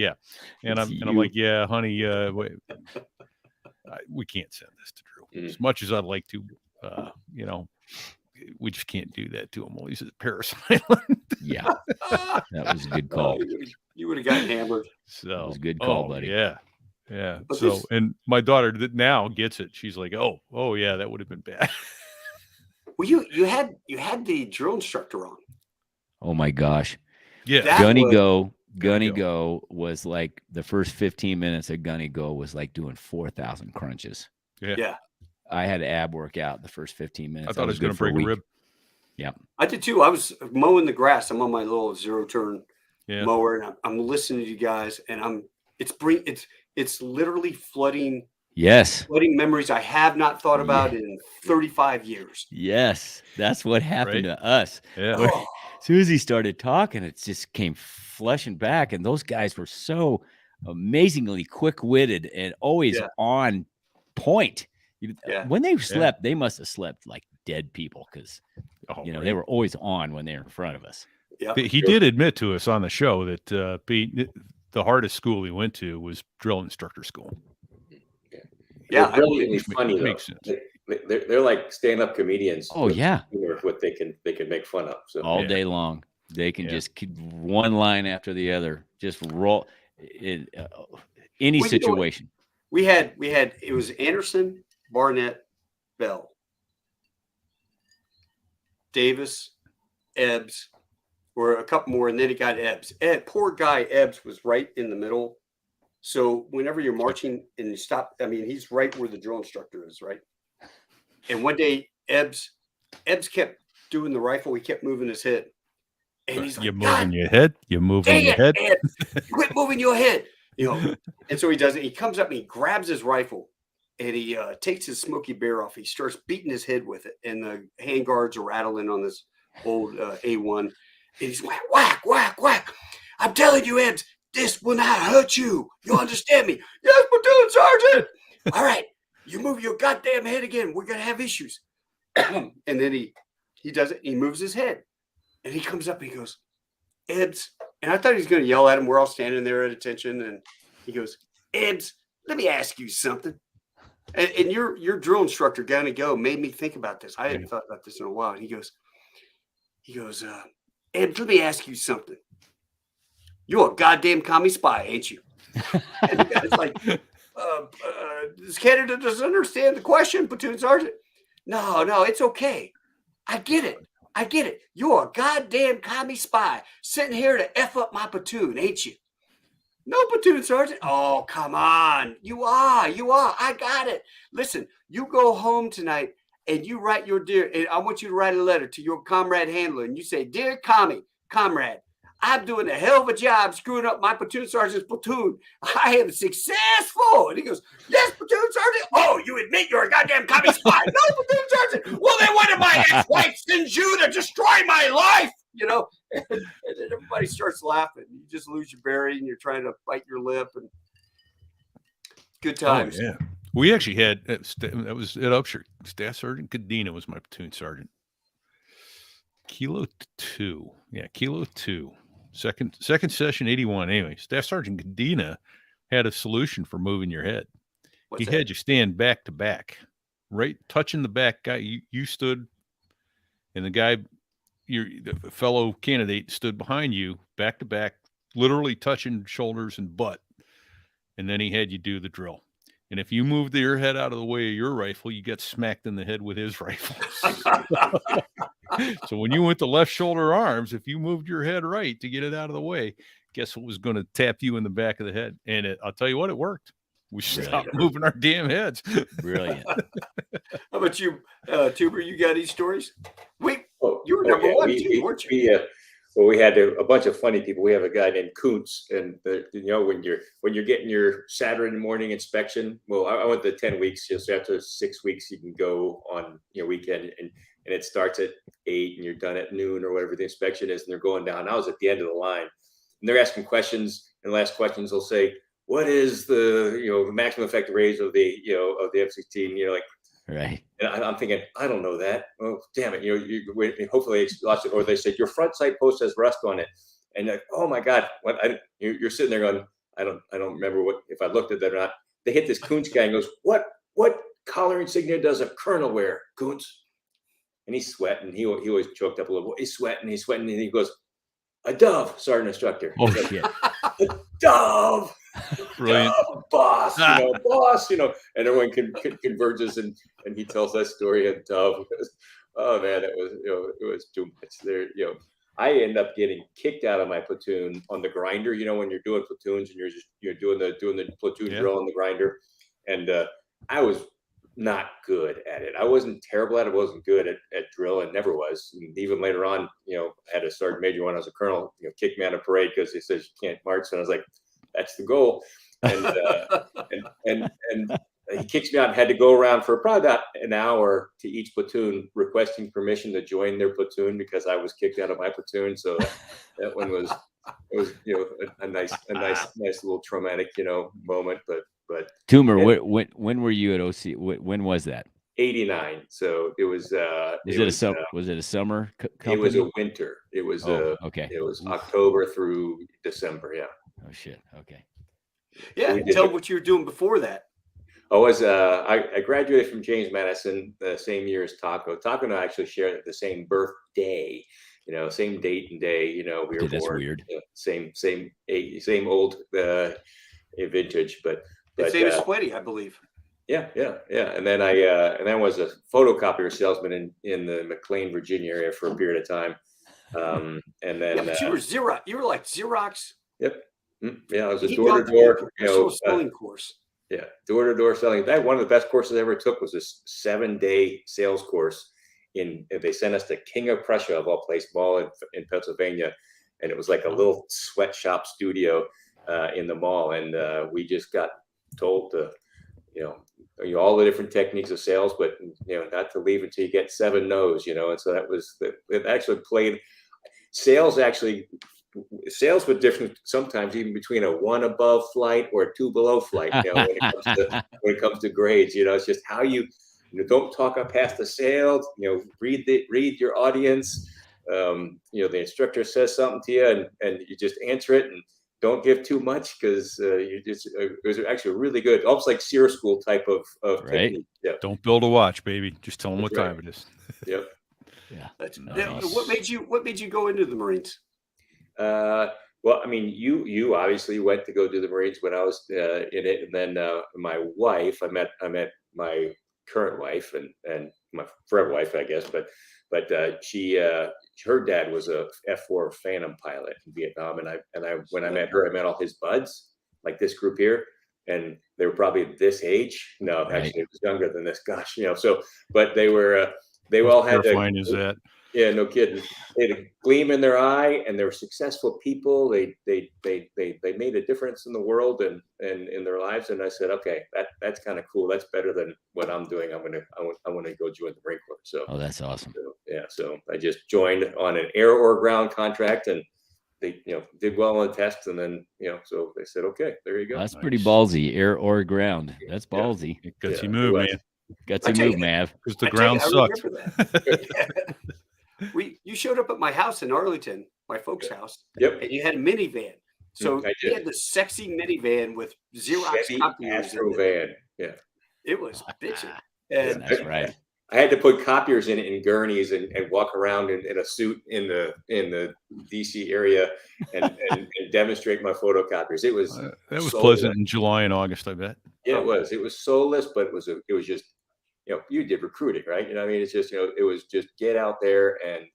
S2: And I'm like, "Yeah, honey, we can't send this to Drew. As much as I'd like to, we just can't do that to him while he's at Paris Island."
S3: Yeah, that was a good call.
S1: You would have gotten hammered.
S3: So that was a good call, buddy.
S2: Yeah. But and my daughter that now gets it. She's like, "Oh yeah, that would have been bad."
S1: Well, you had the drill instructor on.
S3: Oh my gosh.
S2: Yeah.
S3: Gunny Go was like the first 15 minutes of Gunny Go was like doing 4,000 crunches.
S1: Yeah.
S3: I had ab work out the first 15 minutes.
S2: I thought I was going to break a rib.
S3: Yeah.
S1: I did too. I was mowing the grass. I'm on my little zero turn mower, and I'm listening to you guys, and it's literally flooding.
S3: Yes.
S1: Flooding memories I have not thought about in 35 years.
S3: Yes. That's what happened to us.
S2: Yeah.
S3: As soon as he started talking, it just came flushing back. And those guys were so amazingly quick-witted and always on point. When they slept, they must have slept like dead people because, they were always on when they were in front of us.
S1: Yeah.
S2: He did admit to us on the show that Pete, the hardest school he went to was drill instructor school.
S4: Yeah, brilliantly funny.
S2: Makes sense.
S4: They're like stand-up comedians.
S3: Oh yeah,
S4: what they can make fun of. So
S3: all day long, they can just keep one line after the other, just roll in any situation.
S1: We had it was Anderson, Barnett, Bell, Davis, Ebbs, or a couple more, and then it got Ebbs. Poor guy Ebbs was right in the middle. So whenever you're marching and you stop, I mean, he's right where the drill instructor is, right? And one day, Ebbs kept doing the rifle. He kept moving his head. And he's like,
S2: "You're moving your head. You're moving your head.
S1: Quit moving your head." And so he does it. He comes up and he grabs his rifle and he takes his Smoky Bear off. He starts beating his head with it. And the hand guards are rattling on this old A1. And he's whack, whack, whack, whack. "I'm telling you, Ebbs, this will not hurt you. You understand me?" "Yes, platoon sergeant." "All right, you move your goddamn head again. We're gonna have issues." And then he does it. He moves his head, and he comes up and he goes, "Ebbs," and I thought he was gonna yell at him. We're all standing there at attention, and he goes, "Ebbs, let me ask you something." And your drill instructor, Gunny Go, made me think about this. I hadn't thought about this in a while. And he goes, "Ebbs, let me ask you something. You're a goddamn commie spy, ain't you?" And the guy's like, "This candidate doesn't understand the question, platoon sergeant." No, it's okay. I get it. You're a goddamn commie spy sitting here to F up my platoon, ain't you?" "No, platoon sergeant." "Oh, come on. You are. I got it. Listen, you go home tonight and you write your and I want you to write a letter to your comrade handler, and you say, "Dear comrade, I'm doing a hell of a job screwing up my platoon sergeant's platoon. I am successful." And he goes, "Yes, platoon sergeant. Oh, you admit you're a goddamn commie spy?" "No, platoon sergeant." "Well, then what did my ex-wife send you to destroy my life?" And then everybody starts laughing. You just lose your bearing, and you're trying to bite your lip, and good times.
S2: Oh, yeah. We actually had, that was at Upshur. Staff Sergeant Cadena was my platoon sergeant. Kilo 2. Yeah, Kilo 2. Second session, 81. Anyway, Staff Sergeant Cadena had a solution for moving your head.
S1: What's
S2: He
S1: that?
S2: had you stand back to back, right, touching the back guy. You stood, and the fellow candidate stood behind you, back to back, literally touching shoulders and butt. And then he had you do the drill. And if you moved your head out of the way of your rifle, you got smacked in the head with his rifle. So when you went to left shoulder arms, if you moved your head right to get it out of the way, guess what was going to tap you in the back of the head? And I'll tell you what, it worked. We stopped moving our damn heads.
S3: Brilliant.
S1: How about you, Tuber? You got any stories? You were number one too, weren't you?
S4: Well, we had a bunch of funny people. We have a guy named Kuntz, and when you're getting your Saturday morning inspection. Well, I went to 10 weeks. Just after 6 weeks, you can go on weekend, and it starts at 8, and you're done at noon or whatever the inspection is, and they're going down. I was at the end of the line, and they're asking questions. And the last questions they'll say, "What is the maximum effective range of the F-16?"
S3: Right.
S4: And I'm thinking, I don't know that. Oh, damn it. Hopefully it's lost it. Or they said, "Your front sight post has rust on it." And like, oh my God, you're sitting there going, I don't remember if I looked at that or not. They hit this Kuntz guy and goes, what collar insignia does a colonel wear, Kuntz? And he's sweating. He always choked up a little bit. He's sweating. And he goes, "A dove, sergeant instructor."
S3: Oh, shit.
S4: "A dove."
S2: Brilliant.
S4: Boss, boss, and everyone converges, and he tells that story of Dove. Oh man, it was too much there. I end up getting kicked out of my platoon on the grinder. When you're doing platoons and you're doing the platoon drill on the grinder, and I was not good at it. I wasn't terrible at it. I wasn't good at drill, and never was. And even later on, I had a sergeant major when I was a colonel, kick me out of parade because he says you can't march, and I was like, that's the goal. And and he kicks me out and had to go around for probably about an hour to each platoon requesting permission to join their platoon because I was kicked out of my platoon. So that one was a nice little traumatic moment. But
S3: Toomer, when were you at OC? When was that?
S4: 89. So it was.
S3: Was it a summer?
S4: It was a winter. It was
S3: okay.
S4: It was October through December. Yeah.
S3: Oh shit. Okay.
S1: Yeah. Tell them what you were doing before that.
S4: I graduated from James Madison the same year as Taco. Taco and I actually shared the same birthday. Same date and day. We were born.
S3: That's weird.
S4: Same old vintage, but
S1: same as Sweaty, I believe.
S4: Yeah. And then I was a photocopier salesman in the McLean, Virginia area for a period of time. And then
S1: but you were Xerox. You were like Xerox.
S4: Yep. Yeah, I was a door-to-door
S1: selling course.
S4: Yeah, door-to-door selling. One of the best courses I ever took was this 7-day sales course. They sent us to King of Prussia, of all places, mall in Pennsylvania, and it was like a little sweatshop studio in the mall, and we just got told to, all the different techniques of sales, but not to leave until you get 7 no's, and so that was it. Actually played sales. Sales were different sometimes, even between a 1 above flight or a 2 below flight. When it comes to grades, it's just how you don't talk up past the sales. Read your audience. The instructor says something to you, and you just answer it, and don't give too much because it was actually really good, almost like SEER school type of
S3: right.
S4: technique. Yeah.
S2: Don't build a watch, baby. Just tell them what time it is.
S4: Yep.
S3: Yeah.
S1: That's nice. What made you go into the Marines?
S4: Well, I mean, you obviously went to go do the Marines when I was in it, and then my wife, I met my current wife and my forever wife, I guess, but her dad was a F-4 Phantom pilot in Vietnam, and I when I met her, I met all his buds, like this group here. and they were probably this age. No,
S3: Right.
S4: actually, it was younger than this. Gosh, so, but they
S2: How
S4: all had
S2: terrifying is that?
S4: Yeah, no kidding. They had a gleam in their eye, and they were successful people. They made a difference in the world and in their lives. And I said, okay, that's kind of cool. That's better than what I'm doing. I want to go join the Marine Corps. So,
S3: Oh, that's awesome.
S4: yeah, so I just joined on an air or ground contract, and they did well on the test, and then so they said, okay, there you go.
S3: Well, that's pretty
S2: Nice.
S3: ballsy, air or ground. That's
S4: Yeah.
S3: ballsy.
S2: It gets
S4: Yeah,
S2: you
S4: it
S2: move,
S4: was.
S2: man.
S3: Got
S1: I
S3: to
S1: tell
S3: move,
S1: you-
S3: Mav.
S2: Because the
S1: I tell you,
S2: ground
S1: I
S2: sucked.
S1: remember that. You showed up at my house in Arlington, my folks' house,
S4: Yep.
S1: and you had a minivan. So
S4: I
S1: you
S4: did.
S1: had the sexy minivan with Xerox
S4: Chevy
S1: copiers in
S4: Astro
S1: it.
S4: van. Yeah.
S1: It was bitching.
S3: That's
S1: And
S3: nice, right?
S4: I had to put copiers in gurneys and walk around in a suit in the DC area and demonstrate my photocopiers. It was
S2: That was
S4: soulless.
S2: pleasant in July and August, I bet.
S4: Yeah, it was. It was soulless, but it was just you did recruiting, right? I mean, it's just it was just get out there and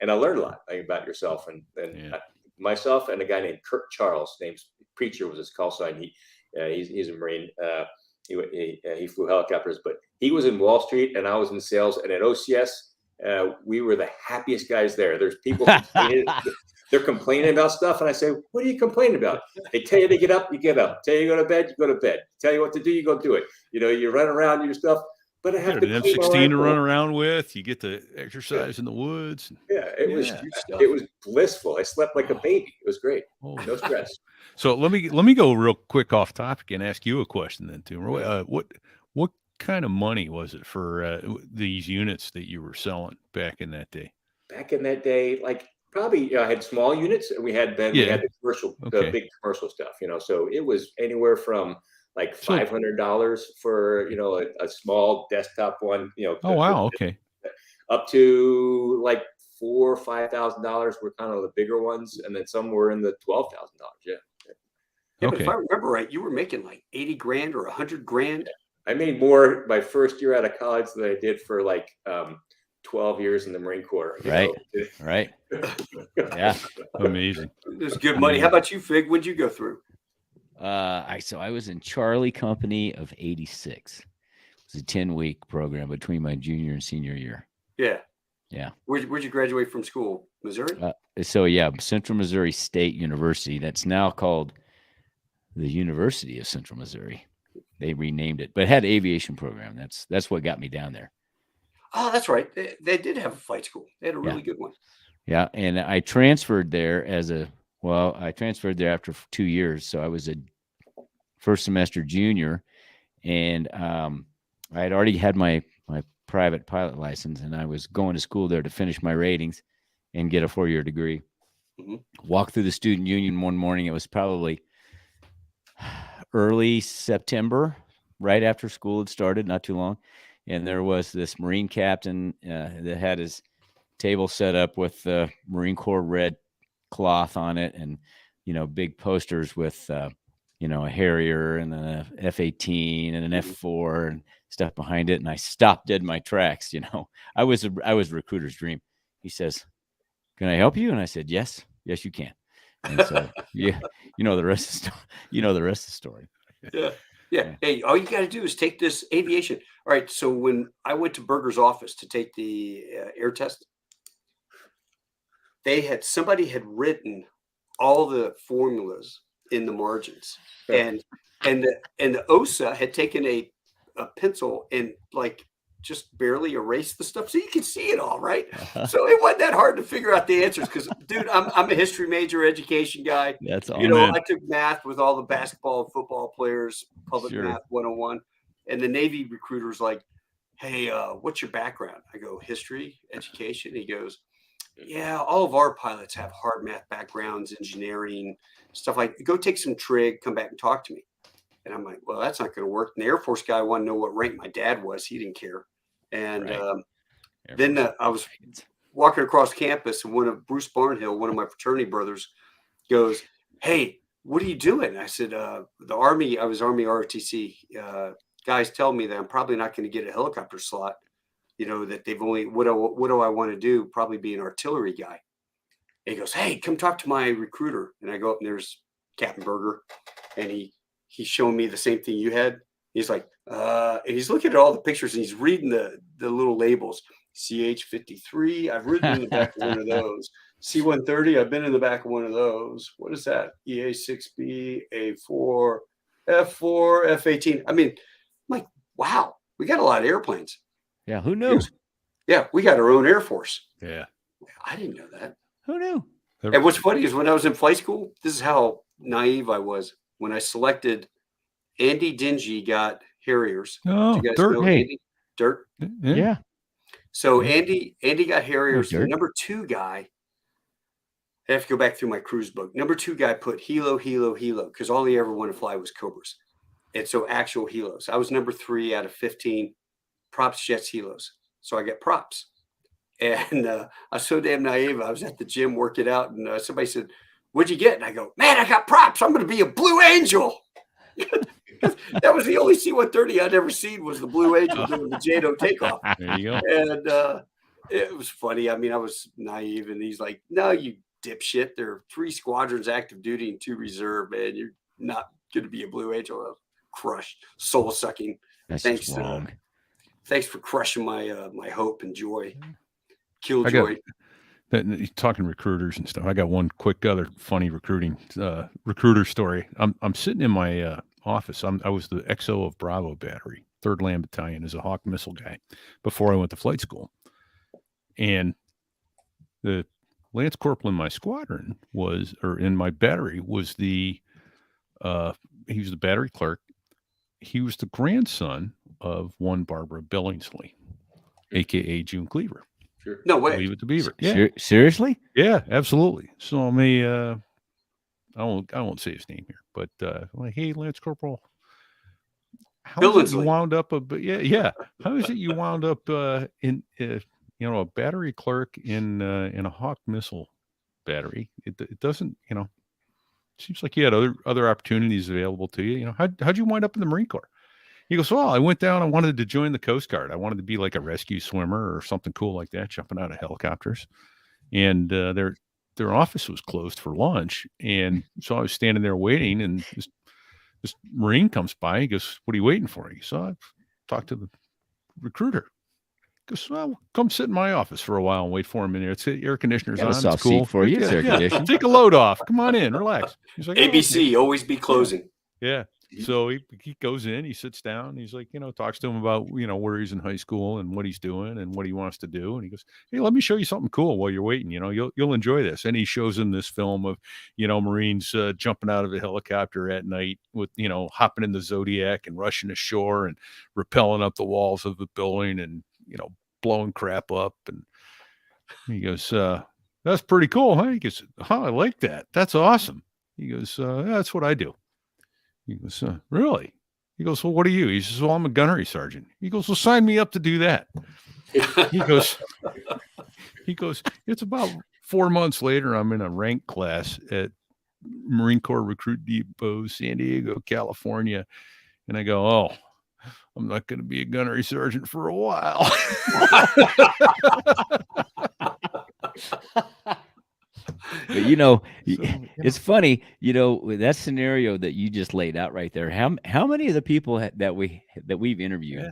S4: I learned a lot about yourself and
S2: Yeah.
S4: myself and a guy named Kirk Charles, named Preacher was his call sign. He's a Marine. He flew helicopters, but he was in Wall Street and I was in sales. And at OCS, we were the happiest guys there. There's people they're complaining about stuff, and I say, "What are you complaining about?" They tell you to get up, you get up. Tell you to go to bed, you go to bed. Tell you what to do, you go do it. You run around, your stuff. But I
S2: You
S4: have
S2: got
S4: to
S2: an
S4: clean my
S2: F-16 to
S4: rifle.
S2: run around with. You get to exercise in the woods.
S4: Yeah, it
S2: Yeah.
S4: was blissful. I slept like a baby. It was great.
S2: Oh.
S4: No stress.
S2: So let me go real quick off topic and ask you a question then, too. What kind of money was it for these units that you were selling back in that day?
S4: Back in that day, like probably I had small units, and we had the commercial, the big commercial stuff. So it was anywhere from like $500 for a small desktop one.
S2: Oh wow, okay.
S4: Up to like $4,000 or $5,000 were kind of the bigger ones, and then some were in the $12,000. Yeah.
S1: Yeah, but
S2: Okay.
S1: if I remember right, you were making like 80 grand or 100 grand.
S4: I made more my first year out of college than I did for like 12 years in the Marine Corps.
S3: Right. Right. Yeah.
S2: Amazing.
S1: It was good money. How about you, Fig? What'd you go through?
S3: So I was in Charlie Company of 86. It was a 10-week program between my junior and senior year.
S1: Yeah.
S3: Yeah.
S1: Where'd you graduate from school? Missouri?
S3: Central Missouri State University. That's now called the University of Central Missouri. They renamed it, but it had an aviation program. That's what got me down there.
S1: Oh, that's right. They did have a flight school. They had a really good one.
S3: Yeah, and I transferred there I transferred there after 2 years. So I was a first semester junior, and I had already had my private pilot license, and I was going to school there to finish my ratings and get a 4-year degree.
S1: Mm-hmm.
S3: Walked through the student union one morning. It was probably early September, right after school had started, not too long. And there was this Marine captain that had his table set up with the Marine Corps red cloth on it, and big posters with a Harrier and an F-18 and an F-4 and stuff behind it. And I stopped dead in my tracks. I was a recruiter's dream. He says, "Can I help you?" And I said, yes, you can. And so the rest of the story.
S1: Yeah. Hey, all you got to do is take this aviation. All right. So when I went to Berger's office to take the air test, somebody had written all the formulas in the margins, and the OSA had taken a pencil and like just barely erased the stuff so you could see it all, right? So it wasn't that hard to figure out the answers because, dude, I'm a history major, education guy.
S3: That's all.
S1: I took math with all the basketball and football players, public
S3: Sure.
S1: math 101, and the Navy recruiter's like, "Hey, what's your background?" I go, "History, education." He goes, "Yeah, all of our pilots have hard math backgrounds, engineering, stuff like that. Go take some trig, come back and talk to me." And I'm like, well, that's not going to work. And the Air Force guy wanted to know what rank my dad was. He didn't care. And then I was walking across campus, and Bruce Barnhill, one of my fraternity brothers, goes, "Hey, what are you doing?" I said, I was Army ROTC. Guys tell me that I'm probably not going to get a helicopter slot. That they've only, what do I want to do? Probably be an artillery guy. And he goes, "Hey, come talk to my recruiter." And I go up, and there's Captain Berger, and he he's showing me the same thing you had. He's like, and he's looking at all the pictures and he's reading the little labels. CH-53, I've ridden in the back of one of those. C-130, I've been in the back of one of those. What is that? EA-6B, A-4, F-4, F-18. I mean, I'm like, wow, we got a lot of airplanes.
S3: Yeah, who knew?
S1: Yeah, we got our own Air Force.
S2: Yeah.
S1: I didn't know that.
S3: Who knew?
S1: And what's funny is when I was in flight school, this is how naive I was. When I selected, Andy Dingy got Harriers.
S2: Oh,
S1: Do you guys
S2: Dirt.
S1: know
S3: Hey.
S1: Andy? Dirt.
S3: Yeah.
S1: So Andy got Harriers.
S3: Dirt.
S1: The number 2 guy, I have to go back through my cruise book. Number 2 guy put Hilo, because all he ever wanted to fly was Cobras. And so actual Hilos. I was number 3 out of 15 props, jets, Hilos. So I get props. And I was so damn naive. I was at the gym working out, and somebody said, "What'd you get?" And I go, "Man, I got props. I'm going to be a Blue Angel." That was the only C-130 I'd ever seen, was the Blue Angel doing the JATO takeoff.
S2: There you go.
S1: And it was funny. I mean, I was naive, and he's like, "No, you dipshit. There are 3 squadrons active duty and 2 reserve, man. You're not going to be a Blue Angel." I was crushed, soul sucking.
S3: That's
S1: Thanks,
S3: just wrong.
S1: Thanks for crushing my my hope and joy.
S2: I got
S1: Killjoy.
S2: talking recruiters and stuff. I got one quick other funny recruiter story. I'm sitting in my office. I was the XO of Bravo Battery, 3rd Land Battalion, as a Hawk missile guy before I went to flight school. And the Lance Corporal in my squadron in my battery was he was the battery clerk. He was the grandson of one Barbara Billingsley, aka June Cleaver.
S4: Sure.
S1: No way.
S2: Leave it to Beaver. Yeah.
S3: Seriously?
S2: Yeah, absolutely. So I won't say his name here, but like, hey, Lance Corporal, how is it you wound up how is it you wound up in a battery clerk in a Hawk missile battery? It doesn't, seems like you had other opportunities available to you. How'd you wind up in the Marine Corps? He goes, well, I went down. I wanted to join the Coast Guard. I wanted to be like a rescue swimmer or something cool like that, jumping out of helicopters. And their office was closed for lunch. And so I was standing there waiting, and this Marine comes by. He goes, what are you waiting for? He goes, I talked to the recruiter. He goes, well, come sit in my office for a while and wait for him in there. It's air conditioner's on.
S3: A soft
S2: it's cool
S3: seat for you. It's air conditioned.
S2: Take a load off. Come on in. Relax. He's like,
S1: ABC, always be closing.
S2: Yeah. So he goes in, he sits down, he's like, talks to him about, where he's in high school and what he's doing and what he wants to do. And he goes, hey, let me show you something cool while you're waiting. You'll enjoy this. And he shows him this film of, Marines jumping out of a helicopter at night with, hopping in the Zodiac and rushing ashore and rappelling up the walls of the building and, blowing crap up. And he goes, that's pretty cool, huh? He goes, I like that. That's awesome. He goes, that's what I do. He goes, really? He goes, well, what are you? He says, well, I'm a gunnery sergeant. He goes, well, sign me up to do that. He goes, it's about 4 months later. I'm in a rank class at Marine Corps Recruit Depot, San Diego, California. And I go, oh, I'm not going to be a gunnery sergeant for a while.
S3: But it's funny, that scenario that you just laid out right there. How many of the people that we've interviewed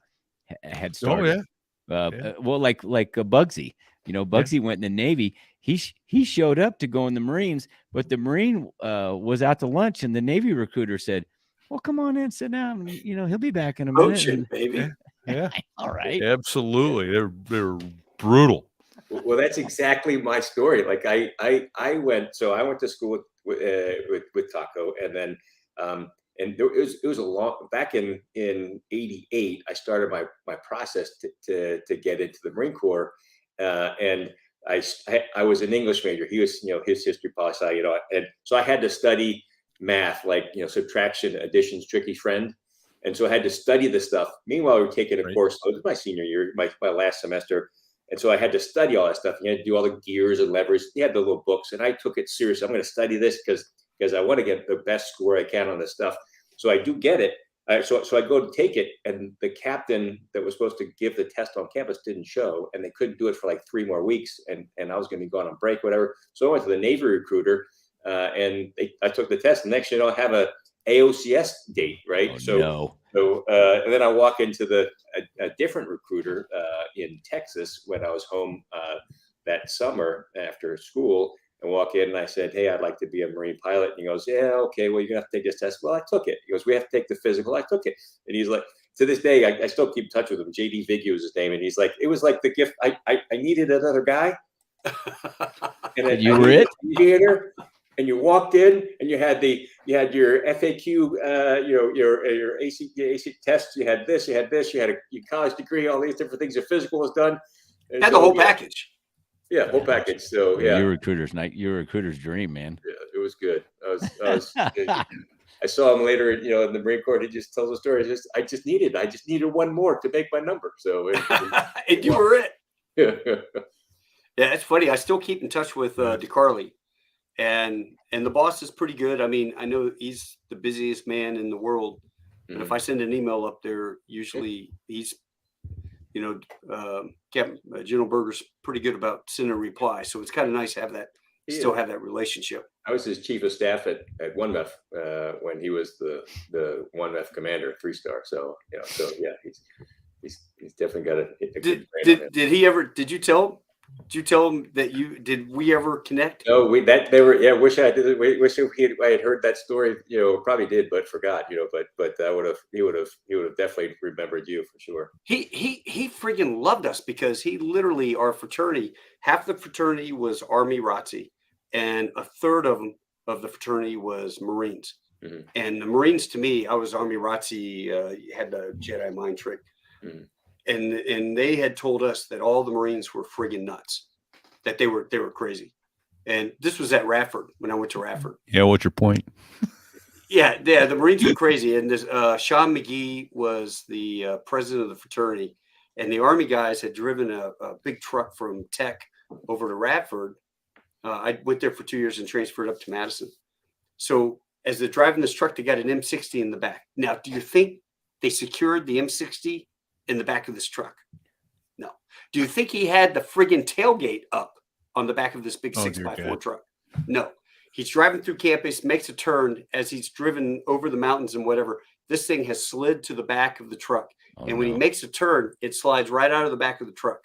S3: had started? Well, like Bugsy. Bugsy went in the Navy. He showed up to go in the Marines, but the Marine was out to lunch, and the Navy recruiter said, "Well, come on in, sit down. He'll be back in a minute."
S1: Coaching, baby.
S2: Yeah.
S3: All right.
S2: Absolutely. They're brutal.
S4: Well, that's exactly my story. Like I went to school with Taco, and then and it was a long back in '88. I started my process to get into the Marine Corps, and I was an English major. He was his history poli sci, and so I had to study math, like subtraction, additions, tricky friend. And so I had to study the stuff. Meanwhile, we were taking a course. So it was my senior year, my last semester. And so I had to study all that stuff. You had to do all the gears and levers. You had the little books, and I took it seriously. I'm going to study this because I want to get the best score I can on this stuff. So I do get it. So I go to take it, and the captain that was supposed to give the test on campus didn't show, and they couldn't do it for like 3 more weeks. And I was going to be gone on break, whatever. So I went to the Navy recruiter, and I took the test. And next, I have a AOCS date, right?
S3: Oh, no.
S4: So and then I walk into a different recruiter in Texas when I was home that summer after school, and walk in and I said, "Hey, I'd like to be a Marine pilot." And he goes, "Yeah, okay, well, you're gonna have to take this test." Well, I took it. He goes, "We have to take the physical." I took it. And he's like, to this day, I still keep in touch with him. JD Viggy was his name. And he's like, it was like the gift. I needed another guy. And
S3: you were it?
S4: Theater, and you walked in and you had your FAQ, your AC test. You had this, you had your college degree, all these different things. Your physical was done. And
S1: Had the whole package.
S4: Yeah, whole package. So yeah,
S3: your recruiter's dream, man.
S4: Yeah, it was good. I saw him later, in the Marine Corps. He just tells a story. I just needed one more to make my number. So
S1: and you were it.
S4: Yeah.
S1: Yeah, it's funny. I still keep in touch with DeCarly, and the boss is pretty good. I mean, I know he's the busiest man in the world, but if I send an email up there, usually he's, General Berger's pretty good about sending a reply. So it's kind of nice to have that, still have that relationship.
S4: I was his chief of staff at 1MEF when he was the 1MEF commander, 3-star. So he's definitely got a good brain on him.
S1: Did you tell him that did we ever connect?
S4: No, wish I did. Wish I had heard that story. Probably did, but forgot. But he would have definitely remembered you for sure.
S1: He freaking loved us because he literally, our fraternity, half the fraternity was Army ROTC, and a third of the fraternity was Marines. Mm-hmm. And the Marines, to me, I was Army ROTC, had the Jedi mind trick. Mm-hmm. And they had told us that all the Marines were friggin' nuts, that they were crazy. And this was at Radford when I went to Radford.
S2: Yeah, what's your point?
S1: Yeah, the Marines were crazy. And this Sean McGee was the president of the fraternity, and the Army guys had driven a big truck from Tech over to Radford. I went there for 2 years and transferred up to Madison. So as they're driving this truck, they got an M60 in the back. Now, do you think they secured the M60 in the back of this truck? No. Do you think he had the friggin' tailgate up on the back of this big 6x4 truck? No. He's driving through campus, makes a turn. As he's driven over the mountains and whatever, this thing has slid to the back of the truck. And when he makes a turn, it slides right out of the back of the truck.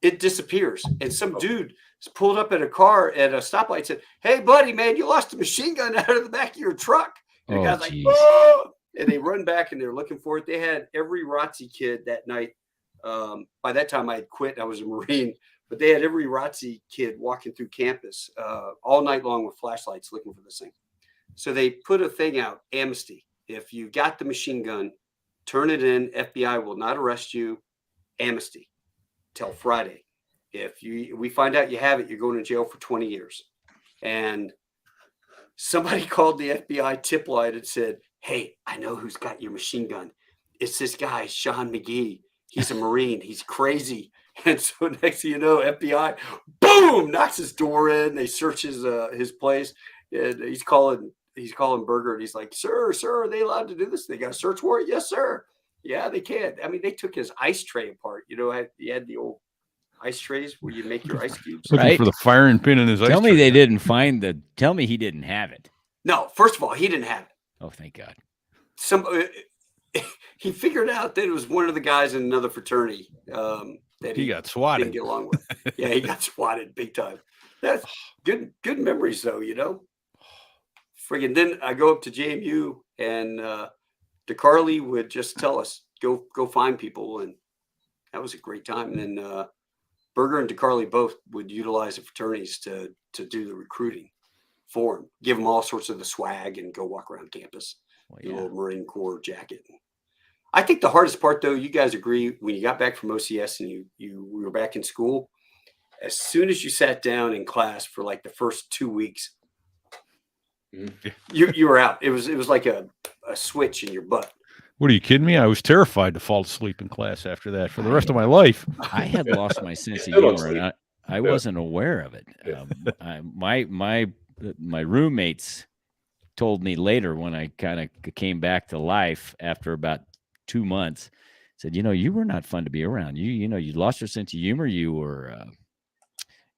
S1: It disappears. And some dude pulled up at a car at a stoplight and said, "Hey, buddy, man, you lost a machine gun out of the back of your truck." And the guy's like, "Oh!" And they run back and they're looking for it. They had every ROTC kid that night. By that time I had quit. I was a Marine, but they had every ROTC kid walking through campus all night long with flashlights looking for this thing. So they put a thing out, amnesty. If you got the machine gun, turn it in. FBI will not arrest you. Amnesty till Friday. If we find out you have it, you're going to jail for 20 years. And somebody called the FBI tip line and said, "Hey, I know who's got your machine gun. It's this guy, Sean McGee. He's a Marine. He's crazy." And so next thing you know, FBI, boom, knocks his door in. They search his place. And he's calling Berger, and he's like, Sir, are they allowed to do this? They got a search warrant? Yes, sir. Yeah, they can. I mean, they took his ice tray apart. He had the old ice trays where you make your ice cubes.
S2: Looking for the firing pin in his ice
S3: Tell me
S2: tray.
S3: they didn't find tell me he didn't have it.
S1: No, first of all, he didn't have it.
S3: Oh, thank God.
S1: He figured out that it was one of the guys in another fraternity that
S2: he got swatted.
S1: Didn't get along with. Yeah, he got swatted big time. That's good memories, though, Friggin' then I go up to JMU, and DeCarly would just tell us, go find people, and that was a great time. And then Berger and DeCarly both would utilize the fraternities to do the recruiting for him, give them all sorts of the swag, and go walk around campus. The little Marine Corps jacket. I think the hardest part, though, you guys agree, when you got back from OCS and we were back in school, as soon as you sat down in class for like the first 2 weeks, you were out. It was like a switch in your butt.
S2: What, are you kidding me? I was terrified to fall asleep in class after that for the rest of my life.
S3: I had lost my sense of humor, and I wasn't aware of it. My roommates told me later, when I kind of came back to life after about 2 months, said, you were not fun to be around. You lost your sense of humor. You were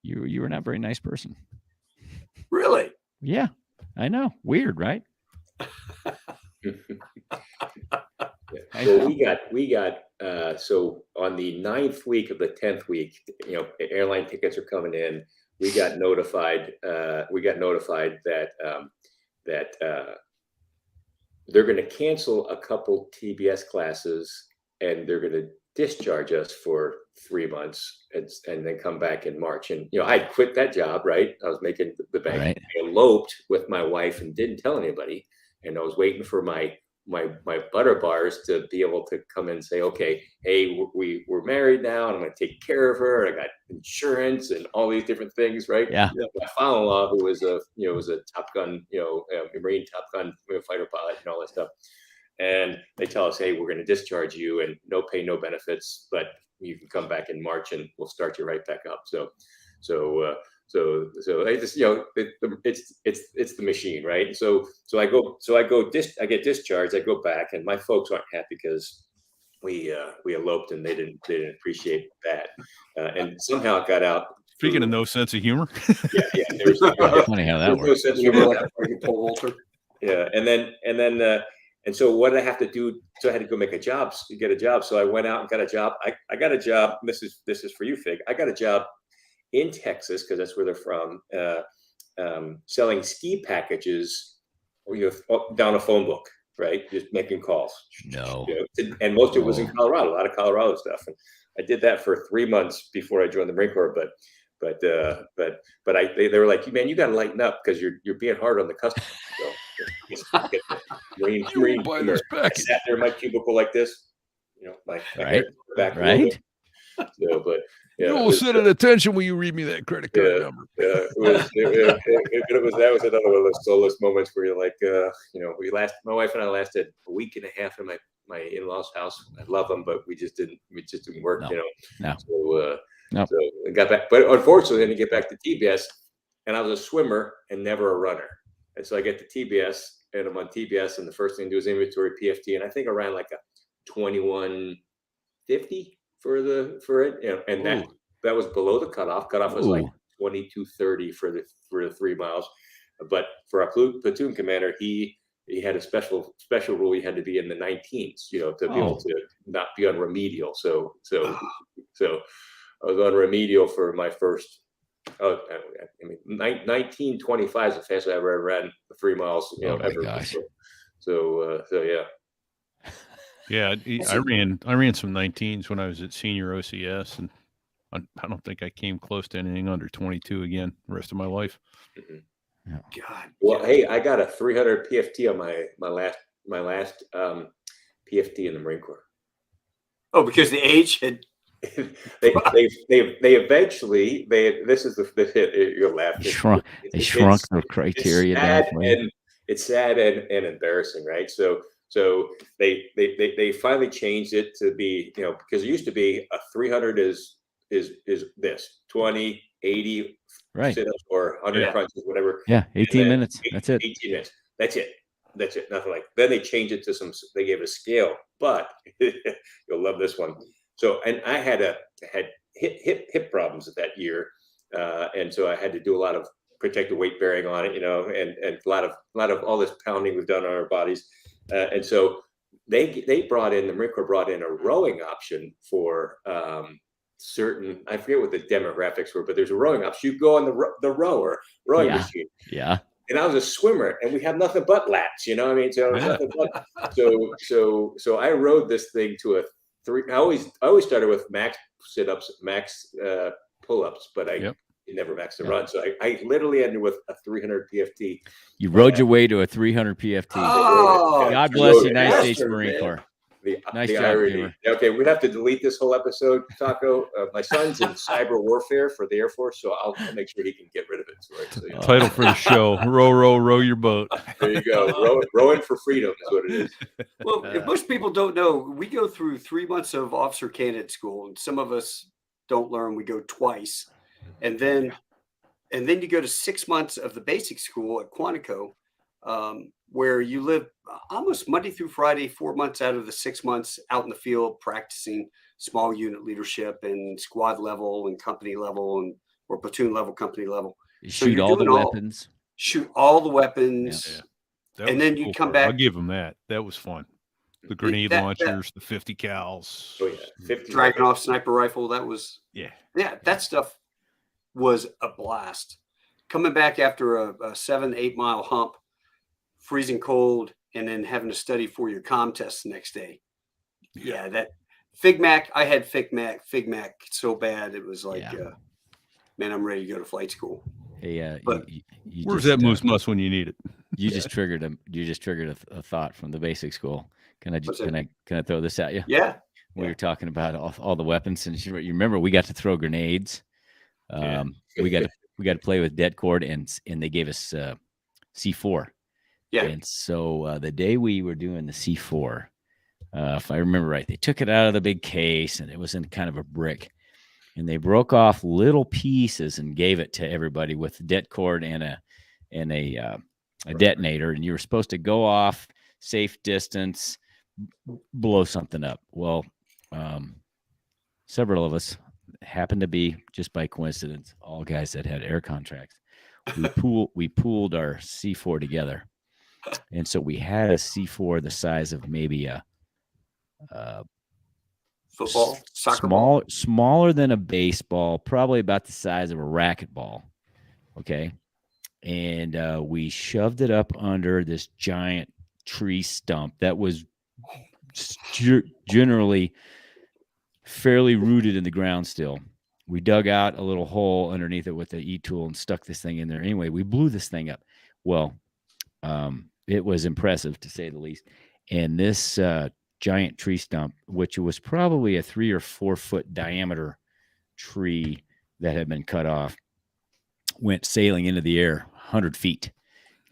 S3: not a very nice person.
S1: Really?
S3: Yeah, I know. Weird, right?
S4: Well, we got so on the 9th week of the 10th week, airline tickets are coming in. We got notified that they're going to cancel a couple TBS classes and they're going to discharge us for 3 months and then come back in March. And I'd quit that job, right? I was making the bank.
S3: Right.
S4: I eloped with my wife and didn't tell anybody. And I was waiting for my butter bars to be able to come in and say, okay, hey, we're married now, and I'm going to take care of her. I got insurance and all these different things, right?
S3: Yeah.
S4: My father-in-law, who was a Top Gun, a Marine Top Gun fighter pilot and all that stuff. And they tell us, hey, we're going to discharge you and no pay, no benefits, but you can come back in March and we'll start you right back up. So I just, it's the machine, right? So I get discharged. I go back, and my folks aren't happy because we eloped, and they didn't appreciate that, and somehow it got out.
S2: Speaking of no sense of humor.
S4: Yeah. There's
S3: funny how that
S4: no
S3: works.
S4: sense of humor. Yeah, and so what did I have to do? So I had to go get a job. So I went out and got a job. I got a job. This is for you, Fig. I got a job in Texas, because that's where they're from, selling ski packages down a phone book, right? Just making calls.
S3: No.
S4: And most of it was in Colorado, a lot of Colorado stuff. And I did that for 3 months before I joined the Marine Corps. But they were like, man, you got to lighten up because you're being hard on the customer. So Marine humor. I sat there in my cubicle like this, my
S3: right,
S4: back
S3: right.
S4: So, but
S2: you will sit at attention when you read me that credit card number.
S4: That was another one of those solace moments where you're like, my wife and I lasted a week and a half in my in-laws' house. I love them, but we just didn't work,
S3: No.
S4: So I got back, but unfortunately, I didn't get back to TBS, and I was a swimmer and never a runner. And so I get to TBS, and I'm on TBS, and the first thing to do is inventory PFT, and I think I ran like a 2150 for it, and that was below the cutoff. Cutoff was like 2230 for the 3 miles, but for our platoon commander, he had a special rule. You had to be in the 19s, to be able to not be on remedial. So I was on remedial for my first. 1925 is the fastest I ever ran 3 miles. Ever.
S3: Gosh.
S4: So yeah.
S2: Yeah, I ran some 19s when I was at senior OCS, and I don't think I came close to anything under 22 again the rest of my life.
S4: Mm-hmm. God. Well, hey, I got a 300 PFT on my last PFT in the Marine Corps.
S1: Oh, because the age had.
S4: they eventually this is the hit. You'll laugh.
S3: They shrunk the criteria down.
S4: It's sad and embarrassing, right? So they finally changed it to be, because it used to be a 300 is this 20, 80
S3: right,
S4: sit-ups or 100 crunches, whatever.
S3: Yeah, 18 minutes. That's it.
S4: 18 minutes. That's it. Nothing like. Then they changed it to they gave a scale, but you'll love this one. So, and I had hip problems that year, and so I had to do a lot of protective weight bearing on it, and a lot of all this pounding we've done on our bodies, and so the Marine Corps brought in a rowing option for certain. I forget what the demographics were, but there's a rowing option. You go on the rowing machine. Yeah. And I was a swimmer, and we have nothing but lats. So I rode this thing to a 3. I always started with max sit-ups, max pull-ups, but I never maxed the run. So I literally ended with a 300 PFT.
S3: You rode your way to a 300 PFT.
S4: Oh,
S3: God bless the United States Marine Corps. Nice job,
S4: irony. Okay, we'd have to delete this whole episode, Taco. My son's in cyber warfare for the Air Force, so I'll make sure he can get rid of it. So,
S2: Title for the show: row your boat.
S4: There you go. Rowing for freedom is what it is.
S1: Well, if most people don't know, we go through 3 months of officer candidate school, and some of us don't learn. We go twice, and then you go to 6 months of the basic school at Quantico, where you live almost Monday through Friday, 4 months out of the 6 months out in the field, practicing small unit leadership and squad level and company level or platoon level, company level.
S3: Shoot all the weapons.
S1: Shoot all the weapons.
S2: That
S1: And
S2: was
S1: then you
S2: cool
S1: come
S2: part. I'll
S1: back,
S2: give them that. That was fun. The grenade
S1: that
S2: launchers, the 50 cals.
S4: Oh yeah, 50.
S1: Dragunov sniper rifle, that was,
S2: Yeah.
S1: that stuff was a blast. Coming back after a 7-8 mile hump, freezing cold, and then having to study for your comm test the next day. Yeah, that FigMac, I had FigMac so bad it was like, man, I'm ready to go to flight school.
S3: Hey,
S1: But
S2: where's that moose muss when you need it?
S3: You just triggered a thought from the basic school. Can I throw this at you?
S1: Yeah.
S3: We were talking about all the weapons, and you remember we got to throw grenades. We got to play with det cord, and they gave us C4.
S1: Yeah.
S3: And so the day we were doing the C4, if I remember right, they took it out of the big case, and it was in kind of a brick, and they broke off little pieces and gave it to everybody with the det cord and a detonator, and you were supposed to go off safe distance, blow something up. Well, several of us happened to be, just by coincidence, all guys that had air contracts. We pooled our C4 together, and so we had a C4 the size of maybe a
S1: football, soccer ball,
S3: smaller than a baseball, probably about the size of a racquetball. Okay. And we shoved it up under this giant tree stump that was generally fairly rooted in the ground still. We dug out a little hole underneath it with the E-tool and stuck this thing in there. Anyway, we blew this thing up. Well, it was impressive, to say the least. And this giant tree stump, which was probably a 3 or 4 foot diameter tree that had been cut off, went sailing into the air 100 feet.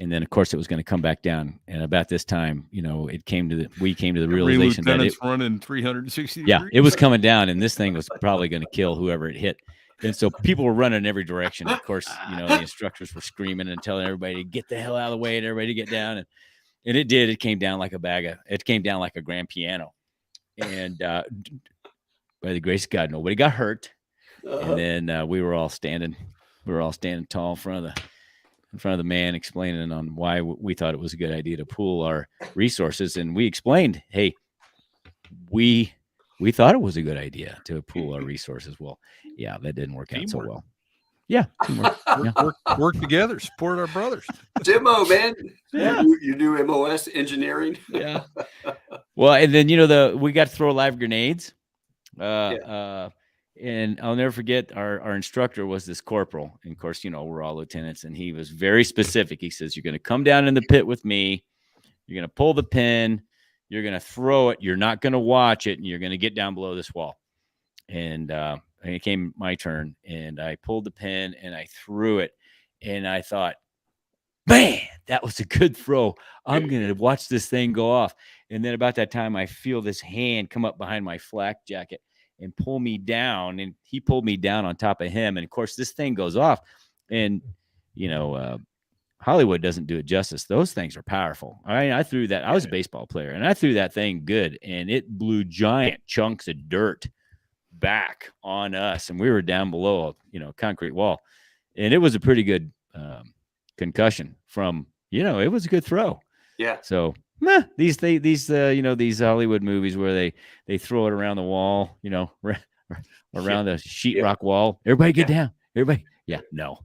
S3: And then, of course, it was going to come back down. And about this time, we came to the realization that it's
S2: running 360
S3: yeah,
S2: degrees.
S3: it was coming down, and this thing was probably going to kill whoever it hit. And so people were running in every direction. Of course, the instructors were screaming and telling everybody to get the hell out of the way and everybody to get down. And it did. It came down like it came down like a grand piano. And by the grace of God, nobody got hurt. And then we were all standing tall in front of the man, explaining on why we thought it was a good idea to pool our resources. And we explained, hey, we thought it was a good idea to pool our resources. Well, yeah, that didn't work out so well. Yeah,
S2: work together, support our brothers.
S1: Demo, man.
S3: Yeah.
S1: You do MOS engineering.
S3: Yeah. Well, and then we got to throw live grenades. And I'll never forget our instructor was this corporal. And of course, we're all lieutenants, and he was very specific. He says, you're going to come down in the pit with me. You're going to pull the pin. You're going to throw it. You're not going to watch it. And you're going to get down below this wall. And it came my turn, and I pulled the pin and I threw it. And I thought, man, that was a good throw. I'm going to watch this thing go off. And then about that time, I feel this hand come up behind my flak jacket and pull me down, and he pulled me down on top of him. And of course, this thing goes off, and Hollywood doesn't do it justice. Those things are powerful. I threw that. I was a baseball player, and I threw that thing good, and it blew giant chunks of dirt back on us, and we were down below a concrete wall, and it was a pretty good concussion from it was a good throw.
S1: Yeah.
S3: So these Hollywood movies where they throw it around the wall, around the sheetrock wall. Everybody get down. Everybody. Yeah. No.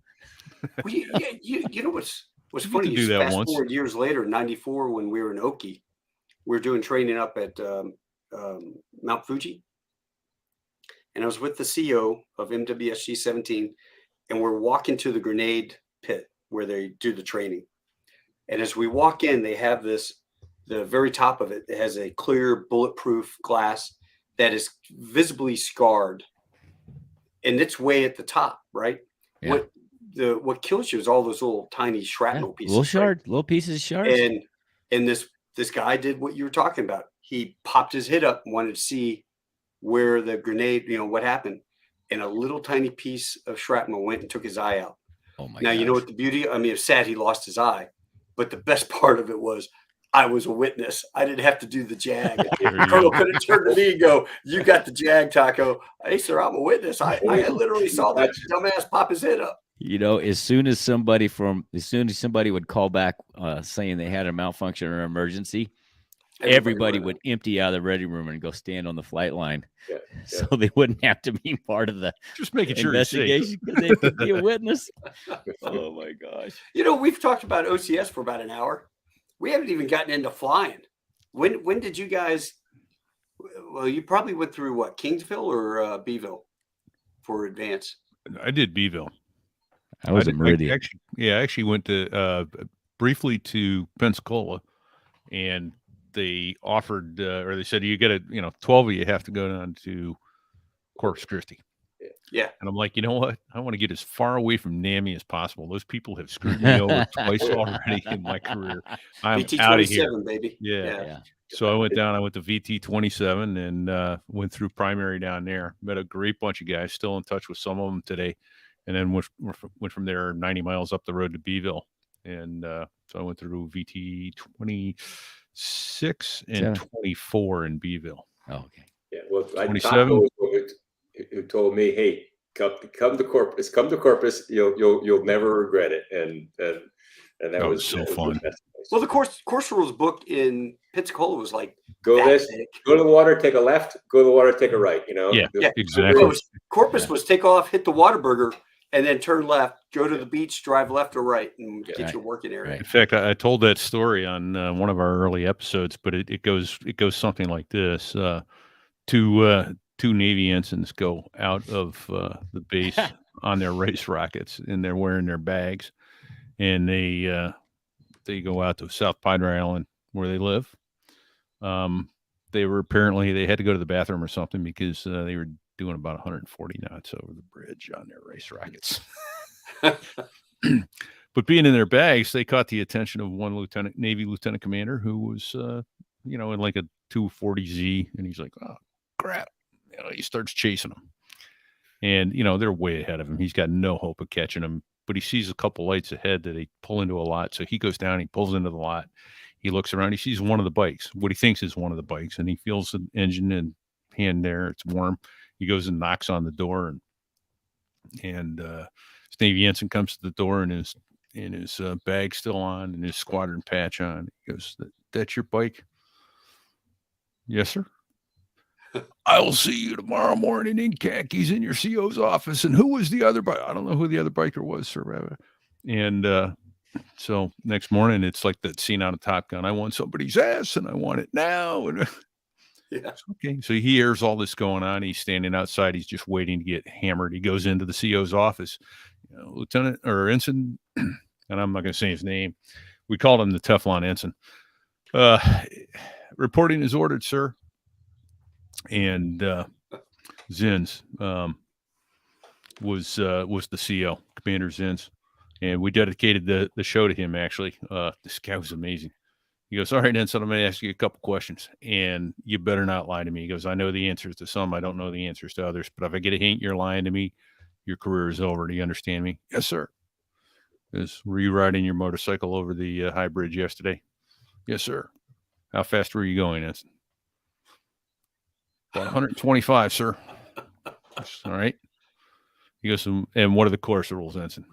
S1: Well, you know what's funny?
S2: do that
S1: fast
S2: once.
S1: forward years later, '94, when we were in Oki, we were doing training up at Mount Fuji, and I was with the CO of MWSG 17, and we're walking to the grenade pit where they do the training. And as we walk in, they have the very top of it has a clear bulletproof glass that is visibly scarred, and it's way at the top, right?
S3: Yeah.
S1: What kills you is all those little tiny shrapnel pieces,
S3: little pieces of shards.
S1: And this guy did what you were talking about. He popped his head up and wanted to see where the grenade, what happened, and a little tiny piece of shrapnel went and took his eye out.
S3: Oh my!
S1: Now you know what the beauty? I mean, it's sad he lost his eye, but the best part of it was I was a witness. I didn't have to do the jag. Colonel could have turned to me and go, "You got the jag, Taco." Hey, sir, I'm a witness. I literally saw that dumbass pop his head up.
S3: You know, as soon as somebody would call back saying they had a malfunction or emergency, everybody would empty out of the ready room and go stand on the flight line,
S4: Yeah,
S3: so they wouldn't have to be part of the
S2: Just making sure you're safe.
S3: investigation because they could be a witness. Oh my gosh!
S1: You know, we've talked about OCS for about an hour. We haven't even gotten into flying. When did you guys? Well, you probably went through what, Kingsville or Beeville for advance?
S2: I did Beeville.
S3: I was at Meridian.
S2: I actually went to briefly to Pensacola, and they offered or they said you got to 12 of you have to go down to Corpus Christi.
S1: Yeah.
S2: And I'm like, you know what? I want to get as far away from NAMI as possible. Those people have screwed me over twice already in my career. I'm out of here,
S1: baby.
S2: Yeah. So I went down. I went to VT-27 and went through primary down there. Met a great bunch of guys. Still in touch with some of them today. And then went from there 90 miles up the road to Beeville. And so I went through VT-26 and 24 in Beeville.
S3: Oh, okay.
S4: Yeah. Well,
S2: 27.
S4: Who told me, "Hey, come to Corpus. Come to Corpus. You'll never regret it." And that was
S2: so fun.
S1: Well, the course rules book in Pensacola was like,
S4: go to the water, take a left. Go to the water, take a right.
S2: Yeah, exactly.
S1: Corpus was take off, hit the Whataburger, and then turn left. Go to the beach, drive left or right, and get your working area.
S3: Right.
S2: In fact, I told that story on one of our early episodes, but it goes something like this: two Navy ensigns go out of the base on their race rockets, and they're wearing their bags, and they go out to South Padre Island where they live. They had to go to the bathroom or something because they were doing about 140 knots over the bridge on their race rockets. But being in their bags, they caught the attention of one Navy lieutenant commander who was, in like a 240Z, and he's like, "Oh crap!" He starts chasing them, and they're way ahead of him. He's got no hope of catching them, but he sees a couple lights ahead that they pull into a lot. So he goes down, he pulls into the lot. He looks around, he sees one of the bikes, what he thinks is one of the bikes, and he feels the engine and hand there. It's warm. He goes and knocks on the door, and his Navy ensign comes to the door, and his bag still on and his squadron patch on. He goes, "That's your bike?" "Yes, sir." "I will see you tomorrow morning in khakis in your CO's office." "And who was the other bike?" "I don't know who the other biker was, sir." And so next morning, it's like that scene out of Top Gun. "I want somebody's ass, and I want it now." And okay. So he hears all this going on. He's standing outside. He's just waiting to get hammered. He goes into the CO's office. Lieutenant or ensign, and I'm not going to say his name. We called him the Teflon ensign. "Reporting is ordered, sir." And Zins was the CO, Commander Zins, and we dedicated the show to him. Actually, this guy was amazing. He goes, "All right, ensign, I'm going to ask you a couple questions, and you better not lie to me." He goes, "I know the answers to some, I don't know the answers to others, but if I get a hint you're lying to me, your career is over. Do you understand me?" "Yes, sir." "Were you riding your motorcycle over the high bridge yesterday?" "Yes, sir." "How fast were you going, ensign?" "About 125, sir." "All right." He goes, "And what are the course rules, ensign?"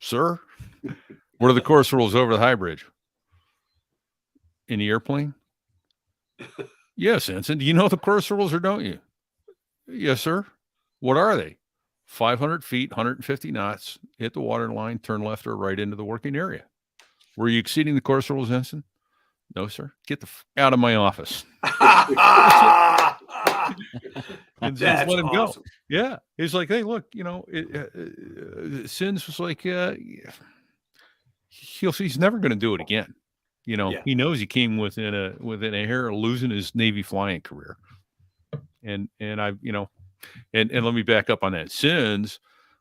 S2: "Sir, what are the course rules over the high bridge?" "In the airplane?" "Yes, ensign. Do you know the course rules or don't you?" "Yes, sir." "What are they?" 500 feet, 150 knots, hit the water line, turn left or right into the working area. "Were you exceeding the course rules, ensign?" "No, sir." "Get the out of my office." And Zins let him go. Yeah. He's like, "Hey, look, Zins was like, he's never going to do it again. He knows he came within a hair of losing his Navy flying career. And let me back up on that. Zins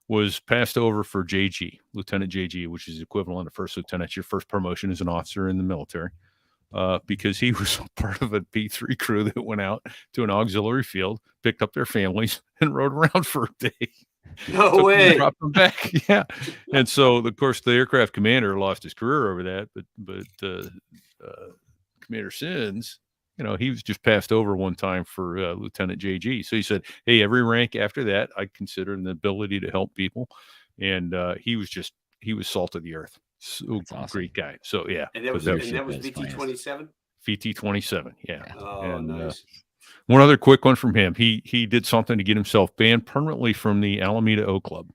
S2: was passed over for JG, Lieutenant JG, which is equivalent to first lieutenant. Your first promotion as an officer in the military. Because he was part of a P3 crew that went out to an auxiliary field, picked up their families, and rode around for a day.
S1: No way.
S2: Dropped them back. Yeah. And so, of course, the aircraft commander lost his career over that. But Commander Zins, he was just passed over one time for Lieutenant JG. So he said, "Hey, every rank after that, I consider an ability to help people. and he was salt of the earth. So
S3: That's awesome.
S2: great guy. So yeah,
S1: And that was
S3: leadership
S1: VT
S3: at its finest.
S1: 27.
S2: VT-27. Yeah.
S1: Oh,
S2: And,
S1: nice.
S2: one other quick one from him. He did something to get himself banned permanently from the Alameda O Club,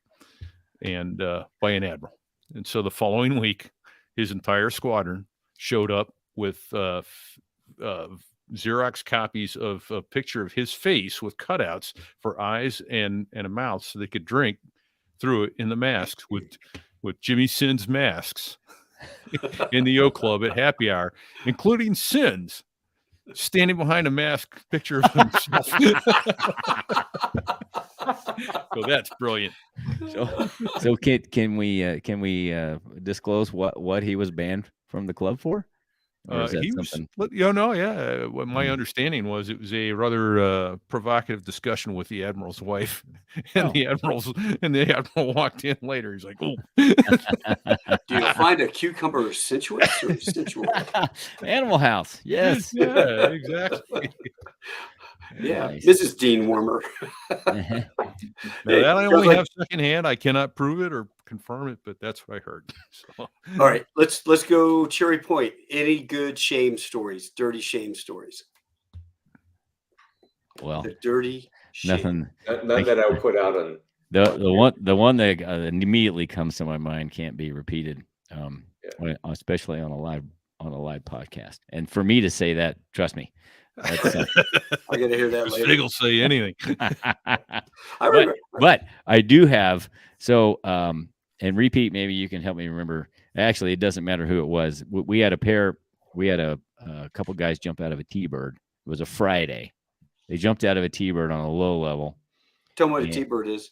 S2: and by an admiral. And so the following week, his entire squadron showed up with Xerox copies of a picture of his face with cutouts for eyes and a mouth, so they could drink through it in the masks with Jimmy Sins masks in the O Club at happy hour, including Sins standing behind a mask picture of himself. So that's brilliant.
S3: So can we disclose what he was banned from the club for? Or is that
S2: He
S3: something?
S2: What my understanding was, it was a rather provocative discussion with the admiral's wife, and the admiral walked in later. He's like, "Oh,
S1: Do you find a cucumber sensuous or sensual?
S3: Animal House, yes.
S2: yeah, exactly."
S1: Yeah,
S3: Nice.
S1: Mrs. Dean Warmer.
S2: Now,
S1: Hey,
S2: that I
S1: sounds
S2: only
S1: like-
S2: have secondhand. I cannot prove it or confirm it, but that's what I heard. So,
S1: All right, let's go Cherry Point. Any good shame stories, dirty shame stories?
S3: Well,
S1: The dirty shame.
S3: nothing.
S4: None that I would put out on.
S3: The one that immediately comes to my mind can't be repeated, especially on a live podcast. And for me to say that, trust me, that's,
S1: I got to hear that
S2: Chris
S1: later.
S2: Figel say anything.
S1: I remember.
S3: but I do have and Repeat, maybe you can help me remember. Actually, it doesn't matter who it was. We had a couple guys jump out of a T-bird. It was a Friday. They jumped out of a T-bird on a low level.
S1: Tell me what a T-bird is.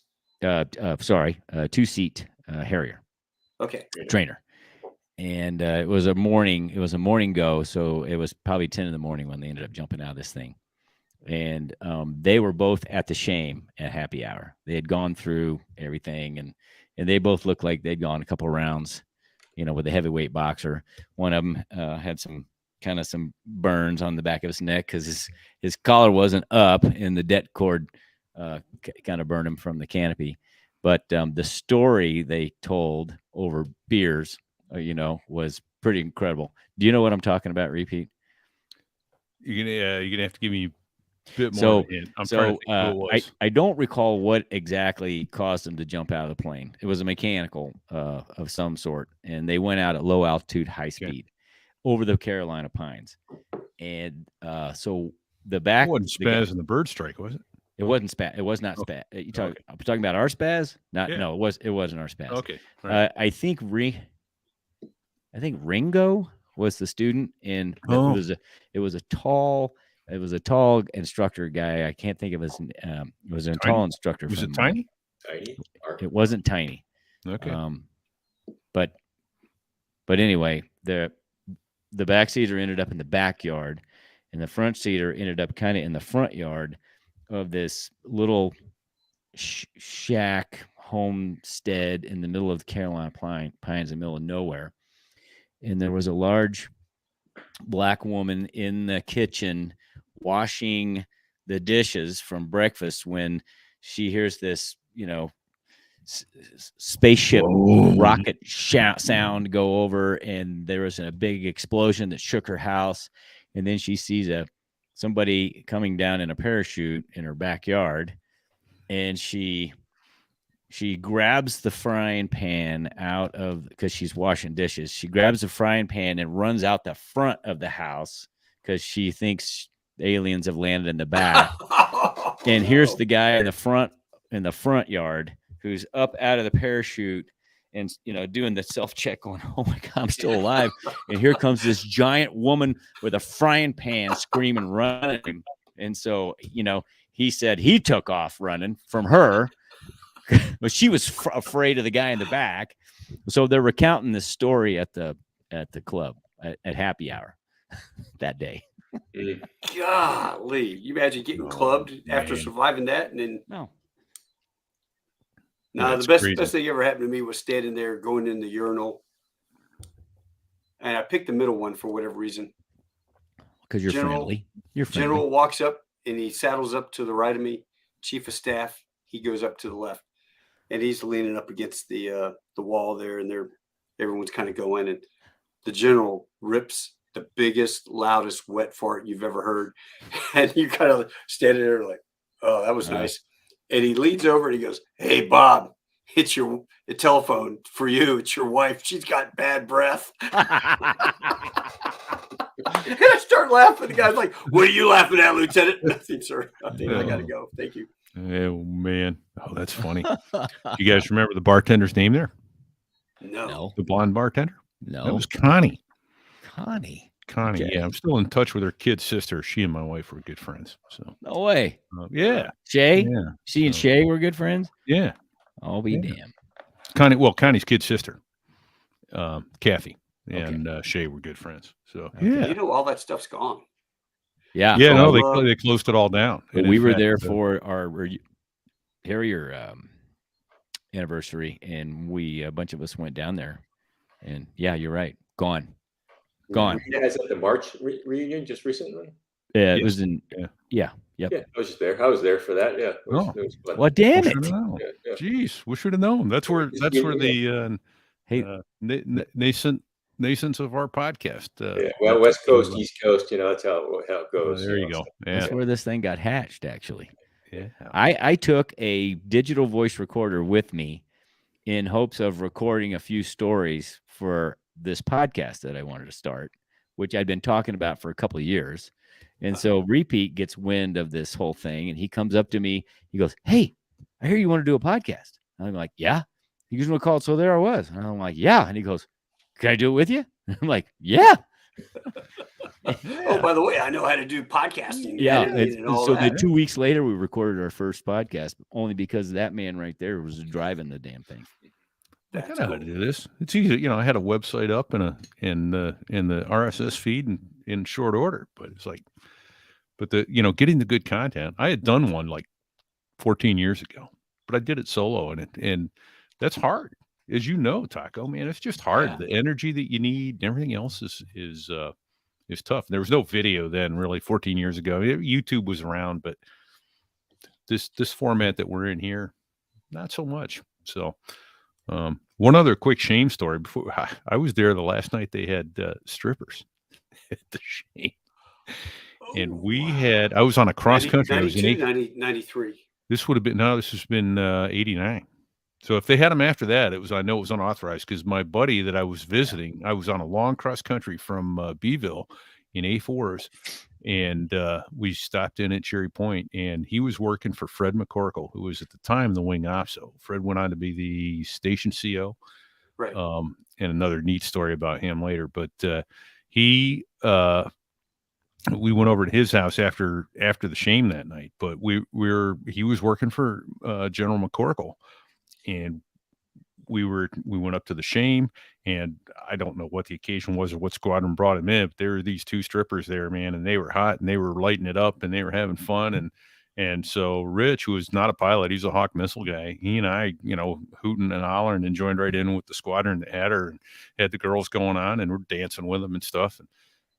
S3: Two-seat Harrier.
S1: Okay.
S3: Trainer. And it was a morning go, so it was probably 10 in the morning when they ended up jumping out of this thing. And they were both at the shame at happy hour. They had gone through everything, and they both looked like they'd gone a couple of rounds, with a heavyweight boxer. One of them had some burns on the back of his neck because his collar wasn't up, and the det cord kind of burned him from the canopy. But the story they told over beers, was pretty incredible. Do you know what I'm talking about, Repeat?
S2: You're gonna have to give me a bit more. I'm trying to think who it was.
S3: I don't recall what exactly caused them to jump out of the plane. It was a mechanical of some sort, and they went out at low altitude, high speed over the Carolina Pines. And so the back
S2: It wasn't Spaz and the Bird Strike, was it?
S3: It wasn't Spaz. It was not Spaz. I'm talking about our Spaz? No, it wasn't our Spaz.
S2: Okay. Right.
S3: I think Ringo was the student, and it was a tall instructor guy. I can't think of his. It was a tall instructor.
S2: Was it Tiny?
S4: Tiny.
S3: It wasn't Tiny.
S2: Okay.
S3: But anyway, the backseater ended up in the backyard, and the front seater ended up kind of in the front yard of this little shack homestead in the middle of the Carolina Pines, in the middle of nowhere. And there was a large black woman in the kitchen washing the dishes from breakfast when she hears this, spaceship rocket sound go over, and there was a big explosion that shook her house. And then she sees somebody coming down in a parachute in her backyard, and she grabs the frying pan out of, because she's washing dishes. She grabs the frying pan and runs out the front of the house because she thinks aliens have landed in the back. And here's the guy in the front yard who's up out of the parachute and doing the self-check, going, "Oh my God, I'm still alive." And here comes this giant woman with a frying pan screaming, running. And so, he said he took off running from her, but she was afraid of the guy in the back. So they're recounting this story at the club at happy hour that day.
S1: Golly, you imagine getting clubbed after surviving that, and then
S3: No,
S1: the best thing ever happened to me was standing there going in the urinal, and I picked the middle one for whatever reason.
S3: because you're friendly. You're friendly.
S1: General walks up and he saddles up to the right of me. Chief of staff, he goes up to the left. and he's leaning up against the wall there, and everyone's kind of going, and the general rips the biggest, loudest wet fart you've ever heard, and you kind of standing there like, oh, that was nice. And he leans over and he goes, "Hey, Bob, it's your telephone for you. It's your wife. She's got bad breath." And I start laughing. The guy's like, "What are you laughing at, Lieutenant?" "Nothing, sir. Nothing. I gotta go. Thank you."
S2: Oh man, oh that's funny. You guys remember the bartender's name there?
S1: No.
S2: The blonde bartender?
S3: No.
S2: That was Connie.
S3: Connie.
S2: Okay. Yeah, I'm still in touch with her kid sister. She and my wife were good friends. So
S3: No way.
S2: yeah.
S3: Shay?
S2: Yeah.
S3: She and Shay were good friends?
S2: Yeah.
S3: I'll be damned.
S2: Connie's kid sister, Kathy, and Shay were good friends. So yeah.
S1: You know, all that stuff's gone.
S3: Yeah.
S2: Yeah, no, they closed it all down. And
S3: we
S2: in
S3: were
S2: fact,
S3: there for our Harrier anniversary, and a bunch of us went down there. And yeah, you're right. Gone.
S4: You guys at the March reunion just recently?
S3: Yeah, it was in.
S2: Yeah.
S3: Yeah. Yep.
S4: Yeah, I was just there. I was there for that. Yeah. It was fun.
S3: Well, damn it.
S4: Yeah.
S2: Jeez, we should have known. That's where the nascence of our podcast.
S4: Well, West Coast, East Coast, that's how it goes.
S2: There you go. Yeah.
S3: That's where this thing got hatched, actually.
S2: Yeah.
S3: I took a digital voice recorder with me in hopes of recording a few stories for this podcast that I wanted to start, which I'd been talking about for a couple of years. And so Repete gets wind of this whole thing, and he comes up to me. He goes, "Hey, I hear you want to do a podcast." And I'm like, "Yeah." He goes, "Want to call it So There I Was?" And I'm like, "Yeah." And he goes, "Can I do it with you?" And I'm like, "Yeah."
S1: Oh, by the way, I know how to do podcasting.
S3: Yeah.
S1: And all
S3: so
S1: that.
S3: 2 weeks later, we recorded our first podcast, only because that man right there was driving the damn thing.
S2: I know how to do this. It's easy. I had a website up in the RSS feed in short order, but it's like, getting the good content. I had done one like 14 years ago, but I did it solo, and that's hard, as you know, Taco. Man, it's just hard. Yeah. The energy that you need and everything else is tough. There was no video then, really, 14 years ago. YouTube was around, but this format that we're in here, not so much. So. One other quick shame story. Before I was there the last night, they had strippers at the shame, and I was on a cross country.
S1: 92, 93.
S2: This would have been this has been 89. So if they had them after that, I know it was unauthorized, because my buddy that I was visiting, I was on a long cross country from Beeville in A4s. And we stopped in at Cherry Point, and he was working for Fred McCorkle, who was at the time the wing officer. Fred went on to be the station CO.
S1: Right.
S2: And another neat story about him later. But we went over to his house after the shame that night. But he was working for General McCorkle, and we went up to the shame, and I don't know what the occasion was or what squadron brought him in, but there were these two strippers there, man, and they were hot, and they were lighting it up, and they were having fun. And so Rich, who was not a pilot, he's a Hawk missile guy, he and I, hooting and hollering, and joined right in with the squadron that had her, and had the girls going on, and we're dancing with them and stuff.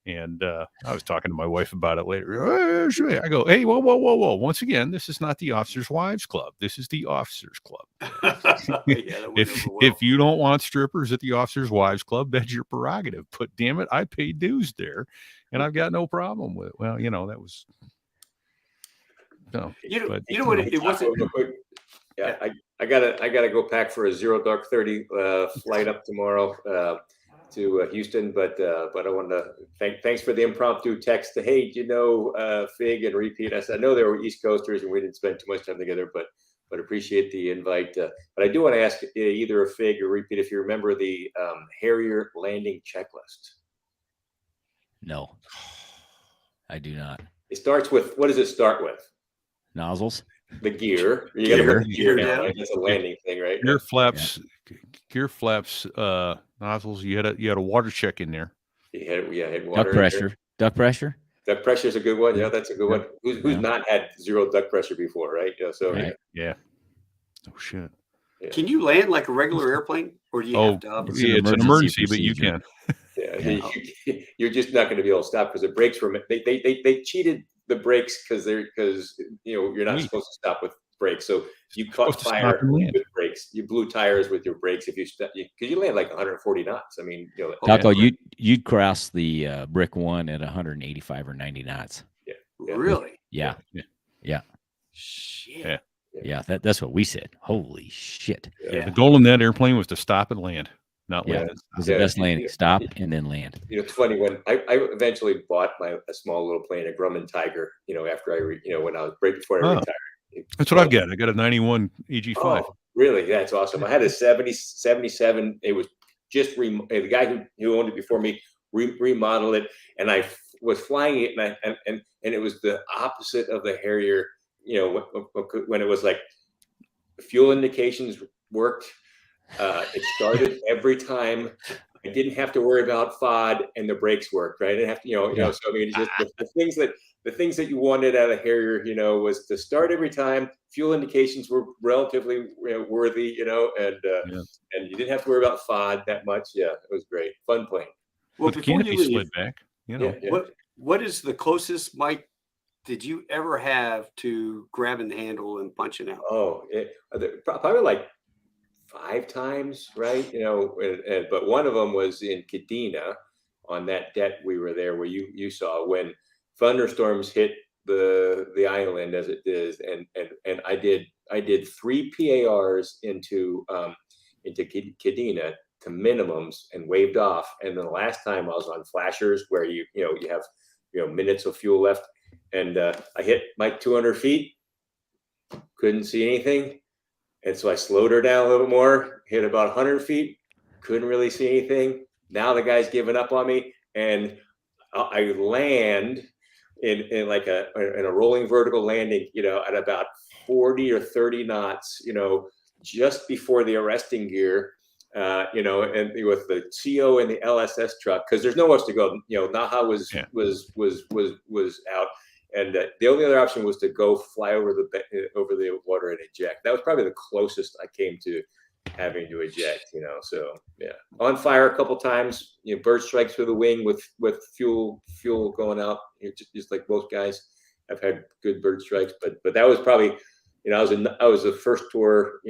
S2: And I was talking to my wife about it later. I go, "Hey, whoa. Once again, this is not the Officers' Wives Club. This is the Officers Club." If you don't want strippers at the Officers' Wives Club, that's your prerogative. But damn it, I paid dues there, and I've got no problem with it. Well, that was no.
S1: What it wasn't.
S4: Yeah, I gotta go pack for a 0 dark 30 flight up tomorrow. To Houston, but I want to thanks for the impromptu text. Hey, Fig and Repete? I said, I know they were East Coasters and we didn't spend too much time together, but appreciate the invite. But I do want to ask either a Fig or Repete if you remember the Harrier landing checklist.
S3: No, I do not.
S4: It starts with, what does it start with?
S3: Nozzles.
S4: The gear. You got to put the gear down. Right? That's a landing thing, right?
S2: Gear flaps, nozzles. You had a water check in there.
S4: Yeah, had water.
S3: Duct pressure. Duct pressure.
S4: Duct pressure is a good one. Yeah, that's a good one. Who's not had 0 duct pressure before, right?
S2: Right. Yeah. Oh shit.
S1: Yeah. Can you land like a regular airplane, or do you have to?
S2: It's an emergency, but you can.
S4: Yeah. You're just not going to be able to stop, because the brakes were. They cheated the brakes because you're not supposed to stop with brakes. So you caught
S2: Supposed to stop
S4: fire
S2: and land.
S4: with brakes. You blew tires with your brakes if because you land like 140 knots. I mean, you know,
S3: Taco, you'd cross the brick one at 185 or 90 knots.
S4: yeah.
S1: Really?
S3: Yeah.
S1: Shit.
S3: Yeah. That's what we said. Holy shit.
S2: Yeah, the goal in that airplane was to stop and land, not
S3: Yeah.
S2: land.
S3: It was the best landing. Stop and then land.
S4: You know, it's funny when I eventually bought a small little plane, a Grumman Tiger. You know, after when I was right before I retired.
S2: That's what I've got. I got a 91 AG5.
S4: Oh, really? That's awesome. I had a 77. It was just the guy who owned it before me remodeled it, and I was flying it, and it was the opposite of the Harrier. You know, when it was like fuel indications worked, it started every time. I didn't have to worry about FOD, and the brakes worked. Right? I didn't have to, So I mean, it's just the things that you wanted out of Harrier, was to start every time. Fuel indications were relatively worthy, and you didn't have to worry about FOD that much. Yeah, it was great, fun plane.
S2: Well, the canopy slid back.
S1: What is the closest, Mike, did you ever have to grabbing the handle and punching out?
S4: Oh, probably like 5 times, right? But one of them was in Kadena on that deck we were there where you saw when thunderstorms hit the island as it is, and I did 3 PARs into Kadena to minimums and waved off, and then the last time I was on flashers where you have minutes of fuel left, and I hit my 200 feet, couldn't see anything, and so I slowed her down a little bit more, hit about 100 feet, couldn't really see anything. Now the guy's giving up on me, and I land in a rolling vertical landing, at about 40 or 30 knots, just before the arresting gear, and with the CO and the LSS truck, because there's nowhere else to go. Naha was out, and the only other option was to go fly over the water and eject. That was probably the closest I came to having to eject. So yeah, on fire a couple times. Bird strikes through the wing with fuel going out. Just like most guys, I've had good bird strikes, but that was probably, I was the first tour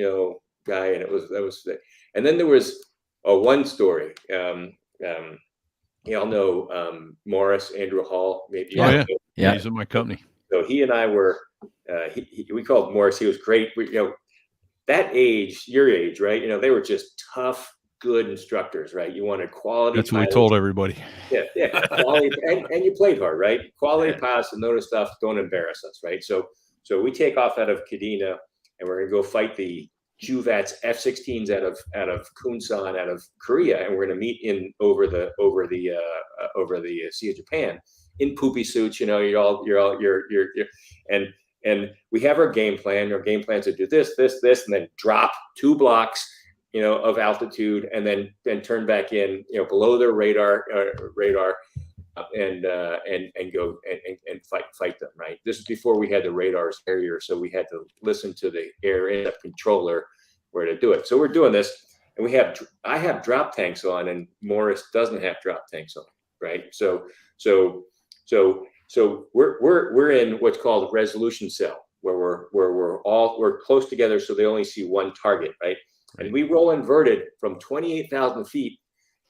S4: guy, and that was. And then there was one story. Y'all know Morris, Andrew Hall, maybe.
S2: Yeah. He's in my company.
S4: So he and I were. We called Morris. He was great. That age, your age, right? They were just tough, good instructors, right? You wanted quality.
S2: That's what we told everybody.
S4: Yeah, quality, and you played hard, right? Quality pilots and notice stuff. Don't embarrass us, right? So we take off out of Kadena, and we're gonna go fight the Juvat's F-16s out of Kunsan, out of Korea, and we're gonna meet over the Sea of Japan in poopy suits. And we have our game plan. Our game plan is to do this, and then drop 2 blocks, of altitude, and then turn back in, below their radar, and go and fight them. Right. This is before we had the radars Harrier, so we had to listen to the air in-depth controller where to do it. So we're doing this, and I have drop tanks on, and Morris doesn't have drop tanks on. Right. So we're in what's called resolution cell, where we're close together, so they only see one target, right? And we roll inverted from 28,000 feet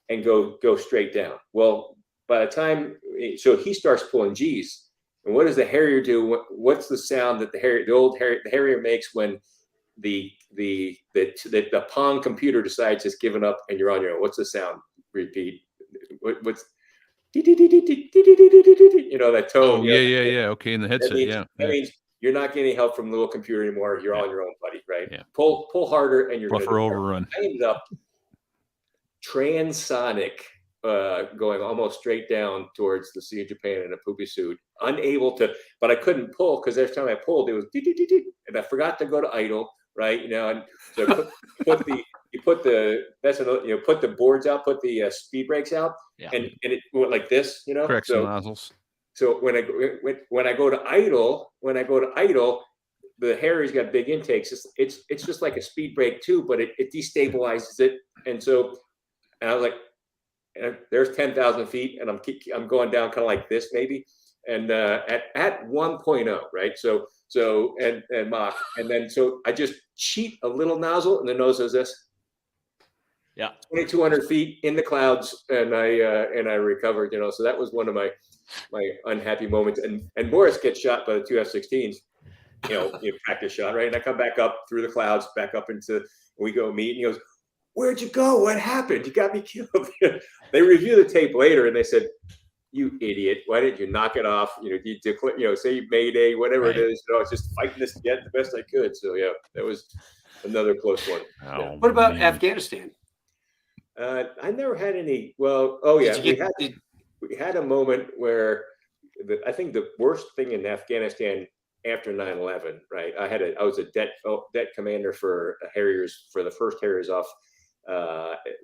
S4: and go straight down. Well, by the time, so he starts pulling G's, and what does the Harrier do? What's the sound that the Harrier makes when the Pong computer decides it's given up and you're on your own? What's the sound? Repeat. What's that tone.
S2: Oh, yeah. Okay, in the headset.
S4: That means you're not getting help from the little computer anymore. You're on your own, buddy. Right?
S2: Yeah.
S4: Pull harder, and you're
S2: buffer overrun.
S4: I ended up transonic, going almost straight down towards the Sea of Japan in a poopy suit, unable to, but I couldn't pull because every time I pulled, it was and I forgot to go to idle. Right? And so put the boards out, put the speed brakes out, and it went like this,
S2: Correct some nozzles.
S4: So when I go to idle, the Harrier's got big intakes. It's just like a speed brake too, but it destabilizes it, and I was like, there's 10,000 feet, and I'm going down kind of like this maybe, and at 1.0, right? So and Mach, and then so I just cheat a little nozzle, and the nose does this.
S5: Yeah,
S4: 2,200 feet in the clouds, and I recovered. So that was one of my unhappy moments. And Boris gets shot by the two F-16s. Practice shot, right? And I come back up through the clouds, back up into. We go meet, and he goes, "Where'd you go? What happened? You got me killed." They review the tape later, and they said, "You idiot! Why didn't you knock it off? You declare, say Mayday, whatever
S3: Right.
S4: it is. I was just fighting this jet the best I could." So yeah, that was another close one.
S2: Oh,
S1: What about
S2: man.
S1: Afghanistan?
S4: I never had any. Well, oh yeah, we had a moment where I think the worst thing in Afghanistan after 9/11, right? I was a debt commander for Harriers, for the first Harriers off,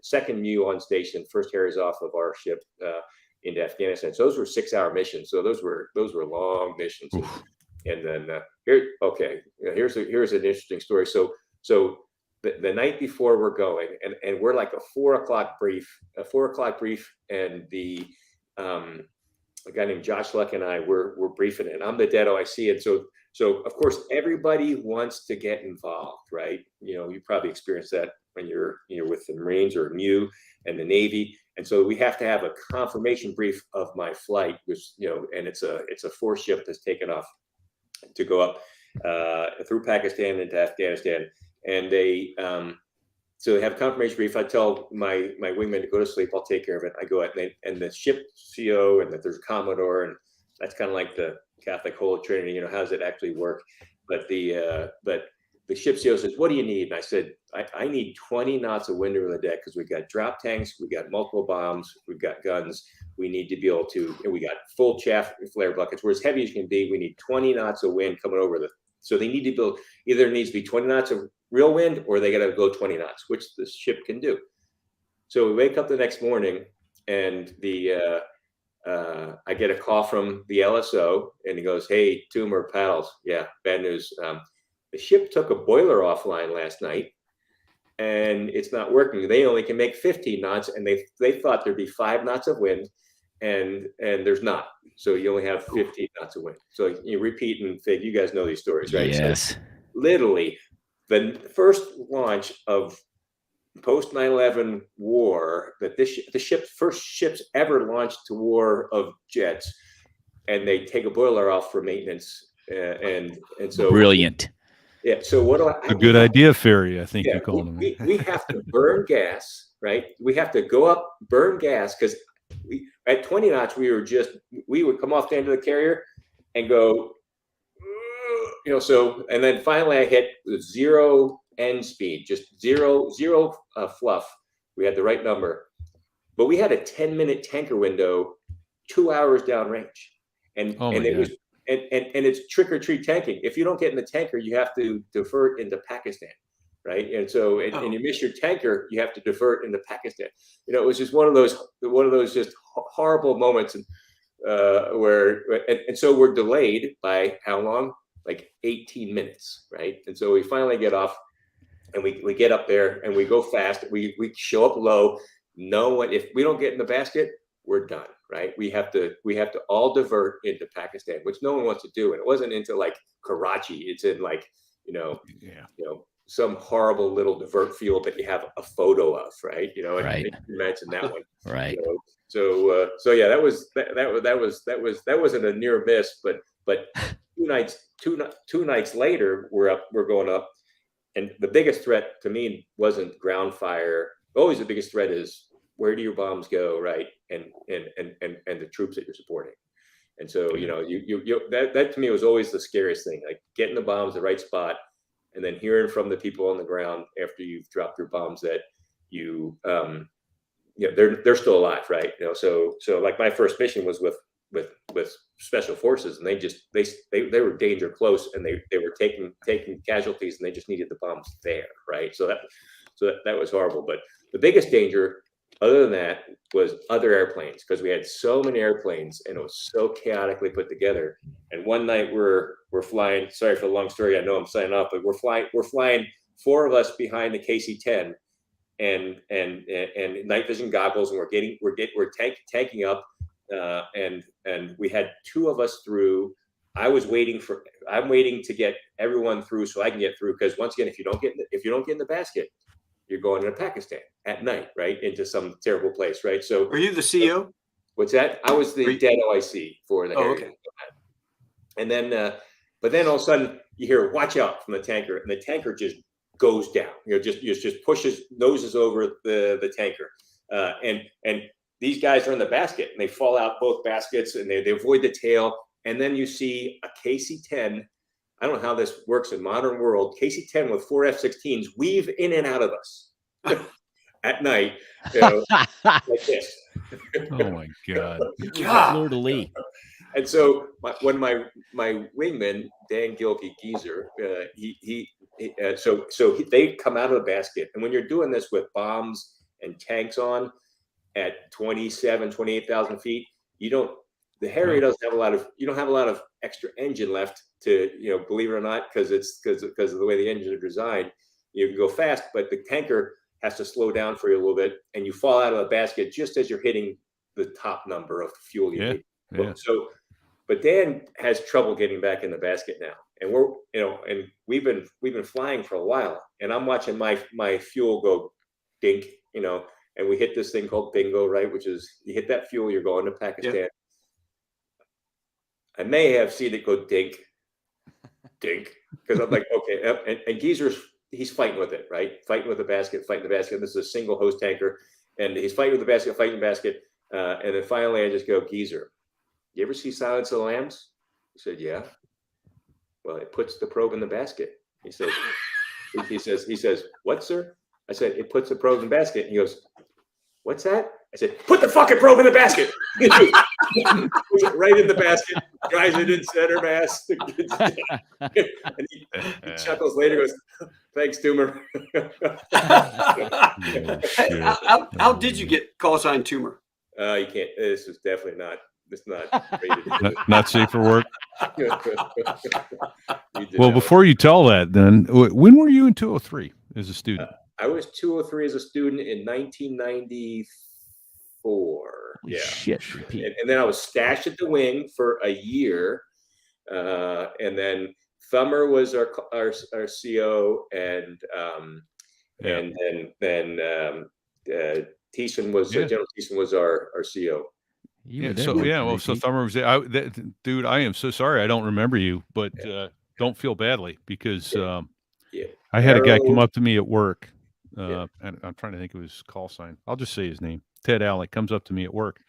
S4: second MEU on station, first Harriers off of our ship into Afghanistan. So those were 6-hour missions. So those were long missions. And then here's an interesting story. So the night before we're going, and we're like a 4 o'clock brief, and the a guy named Josh Luck and I we're briefing it. I'm the dead OIC, and so of course everybody wants to get involved, right? You probably experienced that when you're with the Marines or MEU and the Navy, and so we have to have a confirmation brief of my flight, which and it's a 4 ship that's taken off to go up through Pakistan into Afghanistan. And they so they have a confirmation brief. I tell my wingman to go to sleep. I'll take care of it. I go out, and the ship CO, and that there's a Commodore, and that's kind of like the Catholic Holy Trinity. How does it actually work? But the ship CO says, "What do you need?" And I said, I need 20 knots of wind over the deck, because we got drop tanks, we got multiple bombs, we've got guns. We need to be able to, and we got full chaff flare buckets. We're as heavy as can be. We need 20 knots of wind coming over so they need to build, either it needs to be 20 knots of real wind, or they got to go 20 knots, which the ship can do. So we wake up the next morning, and I get a call from the LSO, and he goes, "Hey, Toomer, paddles. Yeah, bad news. The ship took a boiler offline last night, and it's not working. They only can make 15 knots, and they thought there'd be 5 knots of wind, and there's not. So you only have 15 knots of wind." So you Repete and Fig, you guys know these stories, right?
S3: Yes.
S4: So literally, the first launch of post 9/11 war, that the first ships ever launched to war of jets, and they take a boiler off for maintenance, and so
S3: Brilliant.
S4: Yeah. So what do
S2: A good idea, Ferry. I think you called him.
S4: We have to burn gas, right? We have to go up, burn gas, because at 20 knots we would come off the end of the carrier and go, so, and then finally I hit 0 end speed, just zero fluff. We had the right number, but we had a 10-minute tanker window, 2 hours downrange, and it's trick or treat tanking. If you don't get in the tanker, you have to divert into Pakistan, right? And so, and you miss your tanker, you have to divert into Pakistan. It was just one of those just horrible moments, and so we're delayed by how long? Like 18 minutes, right? And so we finally get off, and we get up there, and we go fast. We show up low. If we don't get in the basket, we're done, right? We have to all divert into Pakistan, which no one wants to do. And it wasn't into like Karachi. It's in like, some horrible little divert field that you have a photo of, right?
S3: Right.
S4: Imagine that one.
S3: Right.
S4: So yeah, that wasn't a near miss, but two nights later, we're going up, and the biggest threat to me wasn't ground fire. Always the biggest threat is, where do your bombs go, right? And the troops that you're supporting. And so that to me was always the scariest thing, like getting the bombs the right spot, and then hearing from the people on the ground after you've dropped your bombs that they're still alive, right? So like my first mission was with special forces, and they were danger close, and they were taking casualties, and they just needed the bombs there, right? So that was horrible. But the biggest danger, other than that, was other airplanes, because we had so many airplanes, and it was so chaotically put together. And one night we're flying. Sorry for the long story. I know I'm signing off, but we're flying 4 of us behind the KC-10, and night vision goggles, and we're tanking up. and we had 2 of us through. I'm waiting to get everyone through so I can get through, because once again, if you don't get in the basket, you're going to Pakistan at night, right, into some terrible place, right? So,
S1: Are you the CEO?
S4: What's that? I was the dead OIC for the Harrier.
S1: Okay.
S4: And then, but then all of a sudden you hear "watch out" from the tanker, and the tanker just goes down. Just pushes, noses over the tanker, and these guys are in the basket, and they fall out both baskets, and they avoid the tail. And then you see a KC-10. I don't know how this works in modern world. KC-10 with 4 F-16s weave in and out of us at night, like this.
S2: Oh my God.
S3: Fleur de lis.
S4: And so when my wingman, Dan Gilkey Geezer, they come out of the basket, and when you're doing this with bombs and tanks on at 28,000 feet, the Harrier doesn't have you don't have a lot of extra engine left to, believe it or not, because of the way the engines are designed. You can go fast, but the tanker has to slow down for you a little bit, and you fall out of the basket just as you're hitting the top number of fuel you need.
S2: Yeah.
S4: So, but Dan has trouble getting back in the basket now, and and we've been flying for a while, and I'm watching my fuel go dink, and we hit this thing called bingo, right? Which is, you hit that fuel, you're going to Pakistan. Yep. I may have seen it go dink, because I'm like, okay, and Geezer's, he's fighting with it, right? Fighting with the basket. This is a single hose tanker, and he's fighting with the basket, and then finally I just go, Geezer, you ever see Silence of the Lambs? He said, yeah. Well, it puts the probe in the basket. He says, what, sir? I said, it puts the probe in the basket. And he goes, what's that? I said, put the fucking probe in the basket. Puts it right in the basket, drives it in center mass. And he chuckles later, goes, thanks, Toomer.
S1: How did you get call sign Toomer?
S4: You can't. This is definitely not. It's not rated.
S2: Not safe for work. Well, before you tell that, then when were you in 203 as a student?
S4: I was 203 as a student in 1994. Yeah.
S3: Shit. Repete.
S4: And then I was stashed at the wing for a year, and then Thummer was our CO, and then Thiessen was General Thiessen was our CO.
S2: So Thummer was there. Dude, I am so sorry I don't remember you, but don't feel badly, because I had a guy come up to me at work, and I'm trying to think of his call sign. I'll just say his name. Ted Alley comes up to me at work.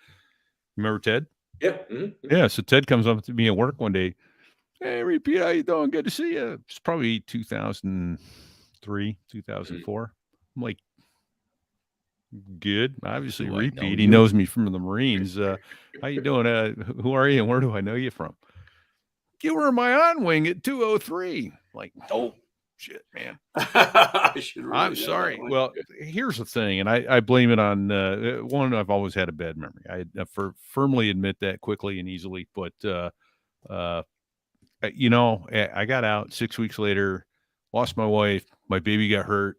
S2: Remember Ted?
S4: Yeah. Mm-hmm.
S2: Yeah. So Ted comes up to me at work one day. Hey, Repete, how you doing? Good to see you. It's probably 2003, 2004. I'm like, good. Obviously, Repete. He knows me from the Marines. How you doing? Who are you, and where do I know you from? You were my on wing at 203. Like, oh shit, man. I'm sorry. Well, here's the thing, and I blame it on one. I've always had a bad memory. I firmly admit that quickly and easily. But I got out 6 weeks later, lost my wife, my baby got hurt.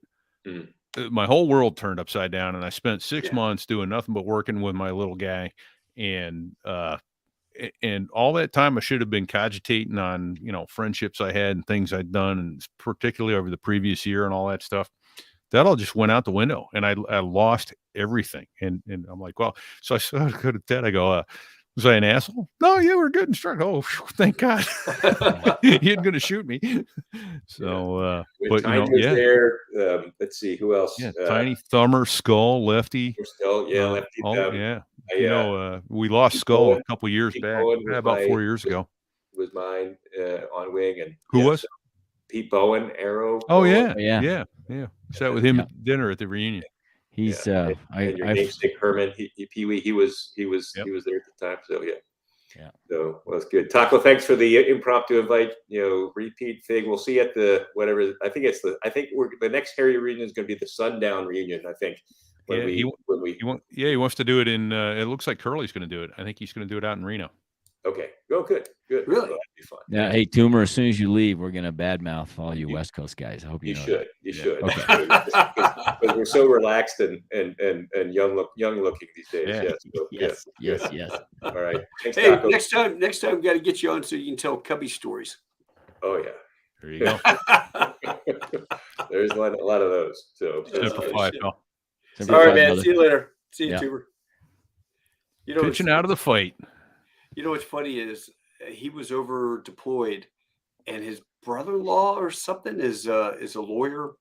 S2: My whole world turned upside down, and I spent 6 months doing nothing but working with my little guy, and all that time I should have been cogitating on, friendships I had and things I'd done, and particularly over the previous year and all that stuff. That all just went out the window, and I lost everything. And I'm like, well, so I go to Ted. I go, was I an asshole? No, yeah, we're good instructor. Oh, thank God. He ain't going to shoot me. So, but
S4: Tiny was there. Let's see, who else?
S2: Yeah, Tiny, Thummer, Skull, Lefty.
S4: Lefty.
S2: We lost Skull a couple years back, about 4 years ago.
S4: Was mine on wing, and
S2: who was?
S4: Pete Bowen, Arrow.
S2: Oh
S3: yeah.
S2: Sat with him at dinner at the reunion.
S3: He's
S4: and your namesake Herman, Pee Wee. He was there at the time. So yeah. So well, that's good. Taco, thanks for the impromptu invite. Repete Fig. We'll see at the whatever. I think the next Harrier reunion is going to be the sundown reunion. I think. He wants
S2: to do it in. It looks like Curly's going to do it. I think he's going to do it out in Reno.
S4: Okay. Oh, good. Good.
S1: Really?
S4: Well, that'd be fun.
S3: Now, hey, Toomer, as soon as you leave, we're gonna badmouth all you West Coast guys. I hope you
S4: You
S3: know
S4: should.
S3: that.
S4: You
S2: Yeah.
S4: should.
S3: Okay.
S4: Because we're so relaxed and young looking these days.
S2: Yeah.
S4: Yes. So,
S3: Yes,
S4: yeah,
S3: yes,
S4: good.
S3: yes.
S4: All right. Thanks,
S1: Hey,
S4: Taco.
S1: next time we got to get you on so you can tell Cubby stories.
S4: Oh yeah.
S2: There you go.
S4: There's a lot of those. So
S2: Semper
S1: Oh,
S2: Fi,
S1: shit.
S2: pal.
S3: Semper
S1: All
S3: Fi,
S1: right, man.
S3: brother.
S1: See you later. See you,
S3: Yeah.
S1: Tuber. You know,
S2: Pitching out of the fight.
S1: You know what's funny is he was over deployed, and his brother-in-law or something is a lawyer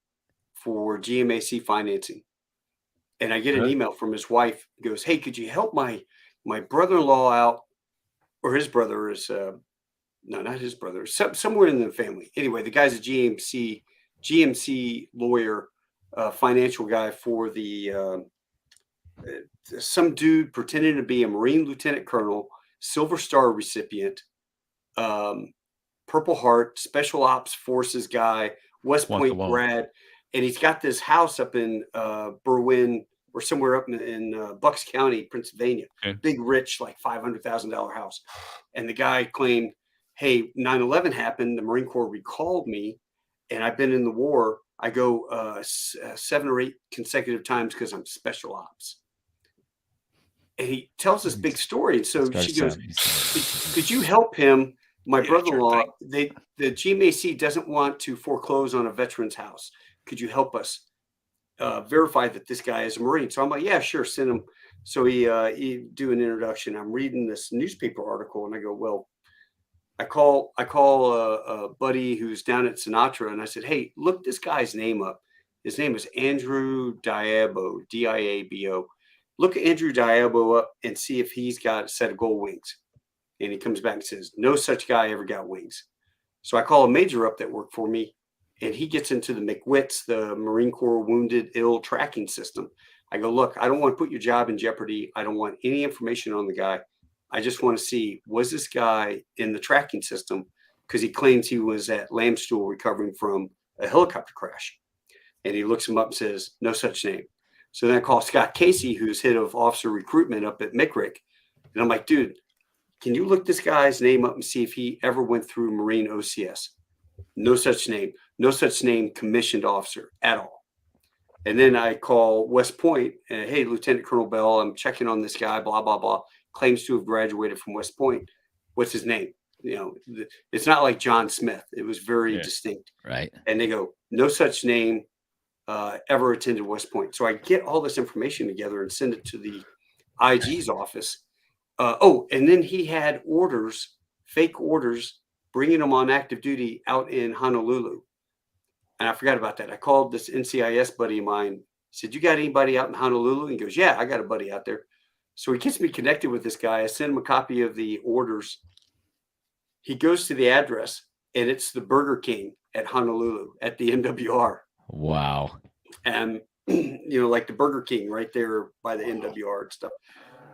S1: for GMAC financing. And I get an
S2: Huh?
S1: email from his wife. He goes, "Hey, could you help my brother-in-law out?" Or his brother is no, not his brother. Somewhere in the family. Anyway, the guy's a GMC lawyer, financial guy for the some dude pretending to be a Marine lieutenant colonel, Silver Star recipient, Purple Heart, Special Ops Forces guy, West
S2: Wants a
S1: Point
S2: loan.
S1: grad, and he's got this house up in Berwyn or somewhere up in Bucks County, Pennsylvania.
S2: Okay.
S1: Big, rich, like $500,000 house. And the guy claimed, "Hey, 9/11 happened. The Marine Corps recalled me, and I've been in the war. I go 7 or 8 consecutive times because I'm special ops." And he tells this big story. And so she goes, "Could you help him? My
S2: Yeah,
S1: brother-in-law,
S2: sure
S1: the GMAC doesn't want to foreclose on a veteran's house. Could you help us verify that this guy is a Marine?" So I'm like, "Yeah, sure, send him." So he do an introduction. I'm reading this newspaper article, and I go, "Well," I call a buddy who's down at Sinatra, and I said, "Hey, look this guy's name up. His name is Andrew Diabo, Diabo. Look Andrew Diabo up and see if he's got a set of gold wings." And he comes back and says, "No such guy ever got wings." So I call a major up that worked for me, and he gets into the McWITS, the Marine Corps Wounded Ill Tracking System. I go, "Look, I don't want to put your job in jeopardy. I don't want any information on the guy. I just want to see, was this guy in the tracking system?" Because he claims he was at Lambstool recovering from a helicopter crash. And he looks him up and says, "No such name." So then I call Scott Casey, who's head of officer recruitment up at MCRIC. And I'm like, "Dude, can you look this guy's name up and see if he ever went through Marine OCS?" No such name. No such name commissioned officer at all. And then I call West Point. "Hey, Lieutenant Colonel Bell, I'm checking on this guy, blah, blah, blah. Claims to have graduated from West Point. What's his name?" It's not like John Smith. It was very distinct.
S3: Right.
S1: And they go, "No such name ever attended West Point." So I get all this information together and send it to the IG's office. And then he had orders, fake orders, bringing him on active duty out in Honolulu. And I forgot about that. I called this NCIS buddy of mine, said, "You got anybody out in Honolulu?" And he goes, "Yeah, I got a buddy out there." So he gets me connected with this guy. I send him a copy of the orders. He goes to the address, and it's the Burger King at Honolulu at the MWR.
S3: Wow.
S1: And, like the Burger King right there by the MWR and stuff.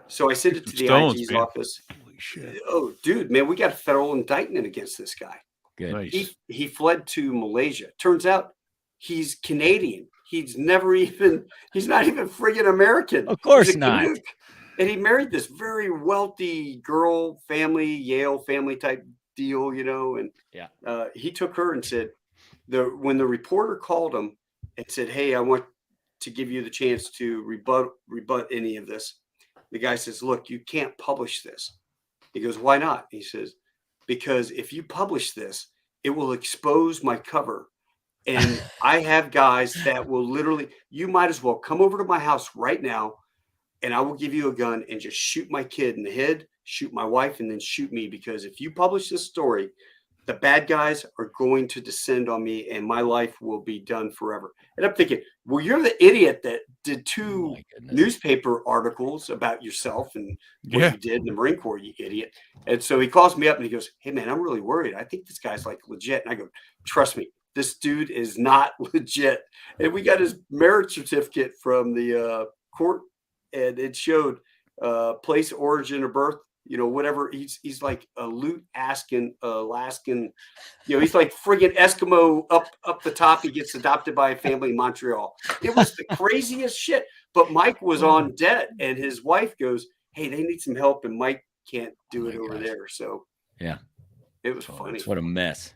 S1: So I sent it to the
S2: Stones,
S1: IG's
S2: man.
S1: office.
S2: Holy shit.
S1: "Oh, dude, man, we got a federal indictment against this guy.
S3: Good.
S2: Nice.
S1: He fled to Malaysia. Turns out he's Canadian. He's not even friggin' American.
S3: Of course
S1: He's a
S3: not.
S1: Canuck. And he married this very wealthy girl, Yale family type deal, and
S3: Yeah.
S1: he took her and said, when the reporter called him and said, "Hey, I want to give you the chance to rebut any of this," the guy says, "Look, you can't publish this." He goes, "Why not?" He says, "Because if you publish this, it will expose my cover. And I have guys that will literally, you might as well come over to my house right now, and I will give you a gun and just shoot my kid in the head, shoot my wife, and then shoot me. Because if you publish this story, the bad guys are going to descend on me and my life will be done forever." And I'm thinking, well, you're the idiot that did 2
S3: My goodness.
S1: newspaper articles about yourself and what
S2: Yeah.
S1: you did in the Marine Corps, you idiot. And so he calls me up and he goes, "Hey, man, I'm really worried. I think this guy's like legit." And I go, "Trust me, this dude is not legit." And we got his marriage certificate from the court, and it showed place, origin of birth, whatever. He's like a Alaskan, he's like friggin' Eskimo up the top. He gets adopted by a family in Montreal. It was the craziest shit. But Mike was on debt, and his wife goes, "Hey, they need some help." And Mike can't do
S3: Oh
S1: it
S3: my
S1: over
S3: gosh.
S1: there. So
S3: Yeah.
S1: it was
S2: Oh,
S1: funny.
S3: What a mess.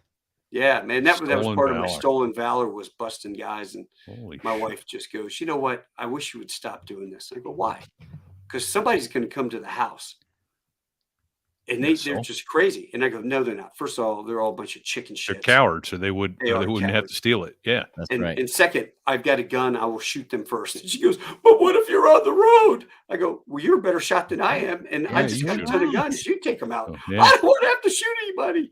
S1: Yeah, man, that was
S2: Stolen
S1: part of my
S2: valor.
S1: stolen valor was busting guys. And
S2: Holy
S1: my
S2: shit.
S1: wife just goes, you know what? I wish you would stop doing this. I go, why? Because somebody's going to come to the house. And they're
S2: So?
S1: just crazy. And I go, no, they're not. First of all, they're all a bunch of chicken
S2: They're
S1: shits.
S2: cowards, so they wouldn't
S1: They are
S2: have to
S1: cowards.
S2: steal it. Yeah.
S3: That's
S1: And,
S3: right.
S1: and second, I've got a gun. I will shoot them first. And she goes, but what if you're on the road? I go, well, you're a better shot than I am. And I
S3: Yeah,
S1: just
S3: you
S1: got a
S2: should.
S1: ton of guns. You take them out.
S2: Oh, yeah.
S1: I don't have to shoot anybody.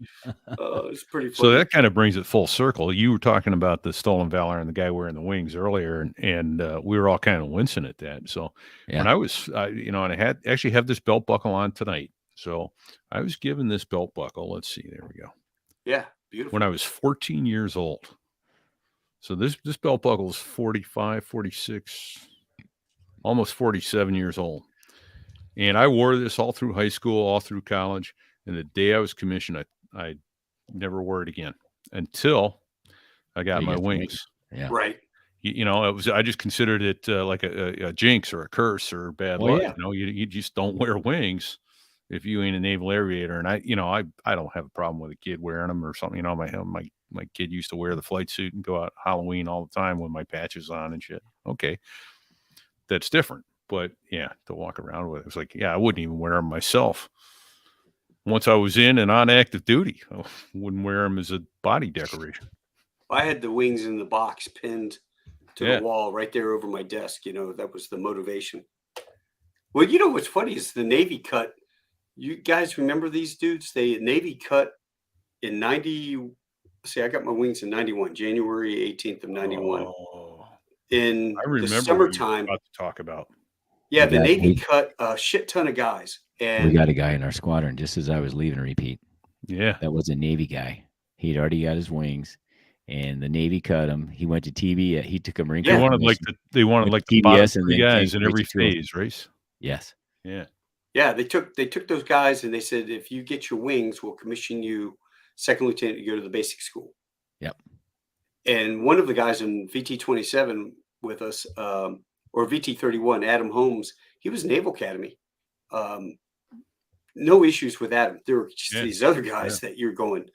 S1: It's pretty funny.
S2: So that kind of brings it full circle. You were talking about the stolen valor and the guy wearing the wings earlier, and we were all kind of wincing at that. So when I was, and I actually have this belt buckle on tonight. So I was given this belt buckle. Let's see. There we go.
S1: Yeah, beautiful.
S2: When I was 14 years old. So this belt buckle is 45, 46, almost 47 years old. And I wore this all through high school, all through college. And the day I was commissioned, I never wore it again until I got my wings.
S3: Yeah.
S1: Right.
S2: I just considered it like a jinx or a curse or bad luck.
S3: Yeah.
S2: You just don't wear wings if you ain't a naval aviator. And I don't have a problem with a kid wearing them or something. My kid used to wear the flight suit and go out Halloween all the time with my patches on and shit. Okay, that's different. But yeah, to walk around with it was like, I wouldn't even wear them myself. Once I was in and on active duty, I wouldn't wear them as a body decoration.
S1: I had the wings in the box pinned to the wall right there over my desk. That was the motivation. Well, what's funny is the Navy cut. You guys remember these dudes? Navy cut in 90. See, I got my wings in 91, January 18th of 91.
S2: Oh,
S1: in
S2: I remember
S1: the summertime.
S2: About to talk about.
S1: Yeah, the Navy cut a shit ton of guys. And
S3: we got a guy in our squadron just as I was leaving Repete.
S2: Yeah.
S3: That was a Navy guy. He'd already got his wings, and the Navy cut him. He went to TB. He took a Marine Corps.
S2: They wanted like the bottom three guys in every phase race.
S3: Yes.
S2: Yeah.
S1: Yeah, they took those guys and they said, if you get your wings, we'll commission you second lieutenant to go to the basic school.
S3: Yep.
S1: And one of the guys in VT-27 with us, or VT-31, Adam Holmes, he was Naval Academy. No issues with Adam. There were just these other guys that you're going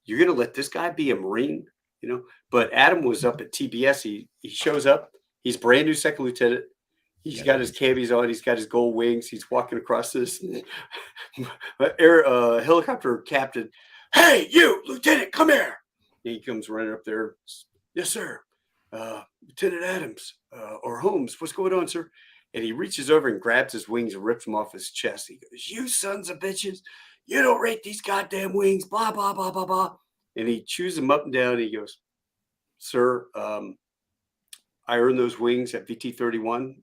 S1: to let this guy be a Marine, But Adam was up at TBS. He shows up. He's brand new second lieutenant. He's got his camis on. He's got his gold wings. He's walking across this helicopter captain. Hey, you, Lieutenant, come here. And he comes running up there. Yes, sir. Lieutenant Adams or Holmes, what's going on, sir? And he reaches over and grabs his wings and rips them off his chest. He goes, you sons of bitches. You don't rate these goddamn wings, blah, blah, blah, blah, blah. And he chews them up and down. And he goes, sir, I earned those wings at VT-31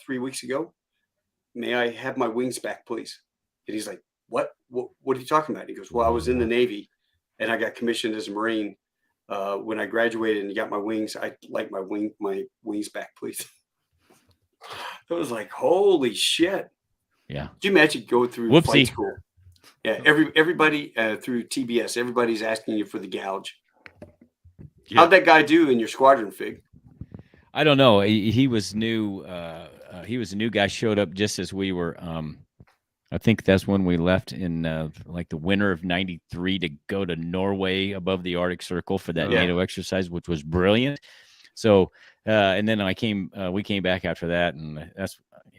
S1: 3 weeks ago. May I have my wings back, please? And he's like, what are you talking about? And he goes, well, I was in the Navy and I got commissioned as a Marine. When I graduated and got my wings, I'd like my wings back, please. It was like, holy shit.
S3: Yeah.
S1: Could you imagine going through flight school? Yeah. Everybody through TBS, everybody's asking you for the gouge. Yeah. How'd that guy do in your squadron, Fig?
S3: I don't know. He was new. He was a new guy, showed up just as we were. I think that's when we left in like the winter of '93 to go to Norway above the Arctic Circle for that NATO exercise, which was brilliant. So, and then we came back after that, and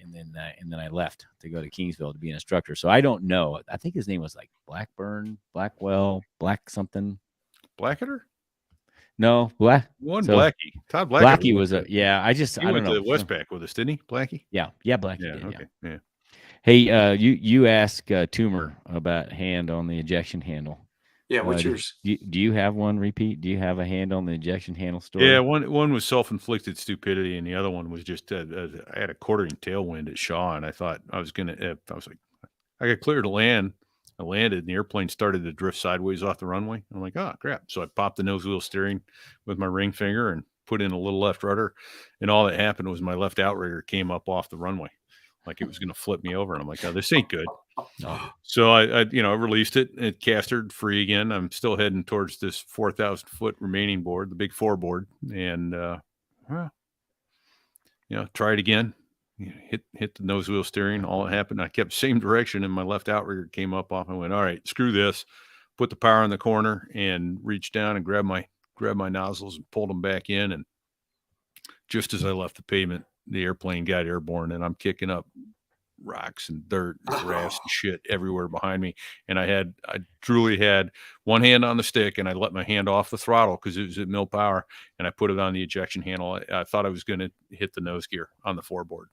S3: then I left to go to Kingsville to be an instructor. So I don't know. I think his name was like Blackburn, Blackwell, Black something.
S2: Blacketer?
S3: No, Blackie.
S2: Todd Blackie.
S3: Blackie was I
S2: went to Westpac with us, didn't he? Blackie?
S3: Yeah, Blackie.
S2: Yeah,
S3: did,
S2: okay. Yeah.
S3: Hey, you ask Toomer about hand on the ejection handle.
S1: Yeah, what's yours?
S3: Do you have one? Repete. Do you have a hand on the ejection handle story?
S2: Yeah, one was self-inflicted stupidity, and the other one was just I had a quartering tailwind at Shaw, and I thought I was like, I got clear to land. I landed, and the airplane started to drift sideways off the runway. I'm like, oh crap! So I popped the nose wheel steering with my ring finger and put in a little left rudder, and all that happened was my left outrigger came up off the runway, like it was going to flip me over. And I'm like, oh, this ain't good. No. So I released it. It castered free again. I'm still heading towards this 4,000 foot remaining board, the big 4 board, and try it again. hit the nose wheel steering. All that happened, I kept the same direction, and my left outrigger came up off. I went, all right, screw this. Put the power in the corner and reached down and grabbed my nozzles and pulled them back in. And just as I left the pavement, the airplane got airborne, and I'm kicking up rocks and dirt and grass and shit everywhere behind me. And I truly had one hand on the stick, and I let my hand off the throttle because it was at mill power, and I put it on the ejection handle. I thought I was going to hit the nose gear on the foreboard,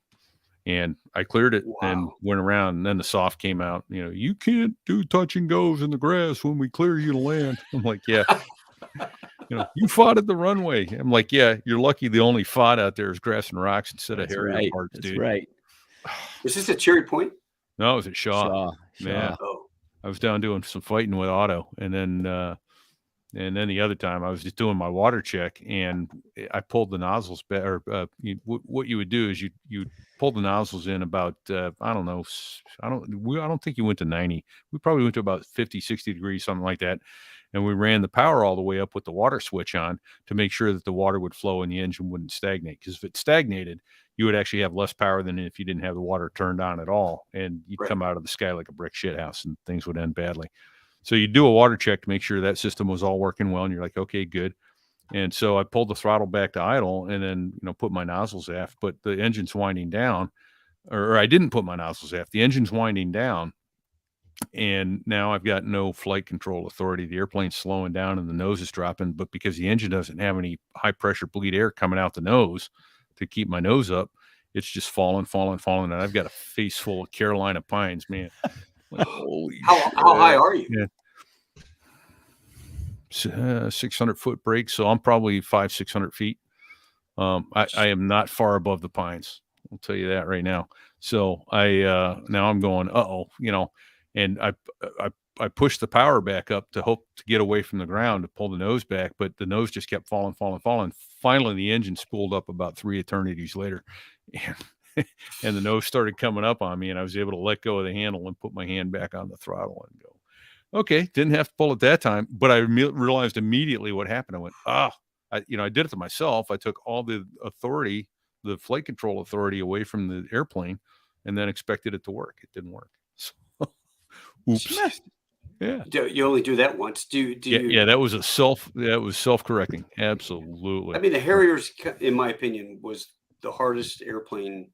S2: and I cleared it and went around. And then the soft came out. You can't do touch and goes in the grass when we clear you to land. I'm like, yeah. You fought at the runway. I'm like, yeah, you're lucky the only fought out there is grass and rocks instead of Harrier parts,
S3: That's
S2: dude.
S3: right.
S1: Was this at Cherry Point?
S2: No, it was at Shaw. Yeah.
S1: Oh.
S2: I was down doing some fighting with Otto, and then the other time I was just doing my water check, and I pulled the nozzles back. Or what you would do is you pull the nozzles in about I don't know. I don't think you went to 90. We probably went to about 50, 60 degrees, something like that. And we ran the power all the way up with the water switch on to make sure that the water would flow and the engine wouldn't stagnate. Because if it stagnated, you would actually have less power than if you didn't have the water turned on at all. And you'd come out of the sky like a brick shit house, and things would end badly. So you do a water check to make sure that system was all working well. And you're like, okay, good. And so I pulled the throttle back to idle, and then, put my nozzles aft, but the engine's winding down, or I didn't put my nozzles aft. The engine's winding down. And now I've got no flight control authority. The airplane's slowing down and the nose is dropping, but because the engine doesn't have any high pressure bleed air coming out the nose to keep my nose up, it's just falling. And I've got a face full of Carolina pines, man. Like, holy
S1: how high are you?
S2: Yeah. 600 foot break. So I'm probably 500-600 feet. I am not far above the pines. I'll tell you that right now. So now I'm going, and I pushed the power back up to hope to get away from the ground to pull the nose back, but the nose just kept falling. Finally, the engine spooled up about 3 eternities later, and the nose started coming up on me, and I was able to let go of the handle and put my hand back on the throttle and go, okay, didn't have to pull at that time, but I realized immediately what happened. I went, I did it to myself. I took all the authority, the flight control authority away from the airplane, and then expected it to work. It didn't work. So, oops. Yeah.
S1: You only do that once.
S2: That was self-correcting. Absolutely.
S1: I mean, the Harriers, in my opinion, was the hardest airplane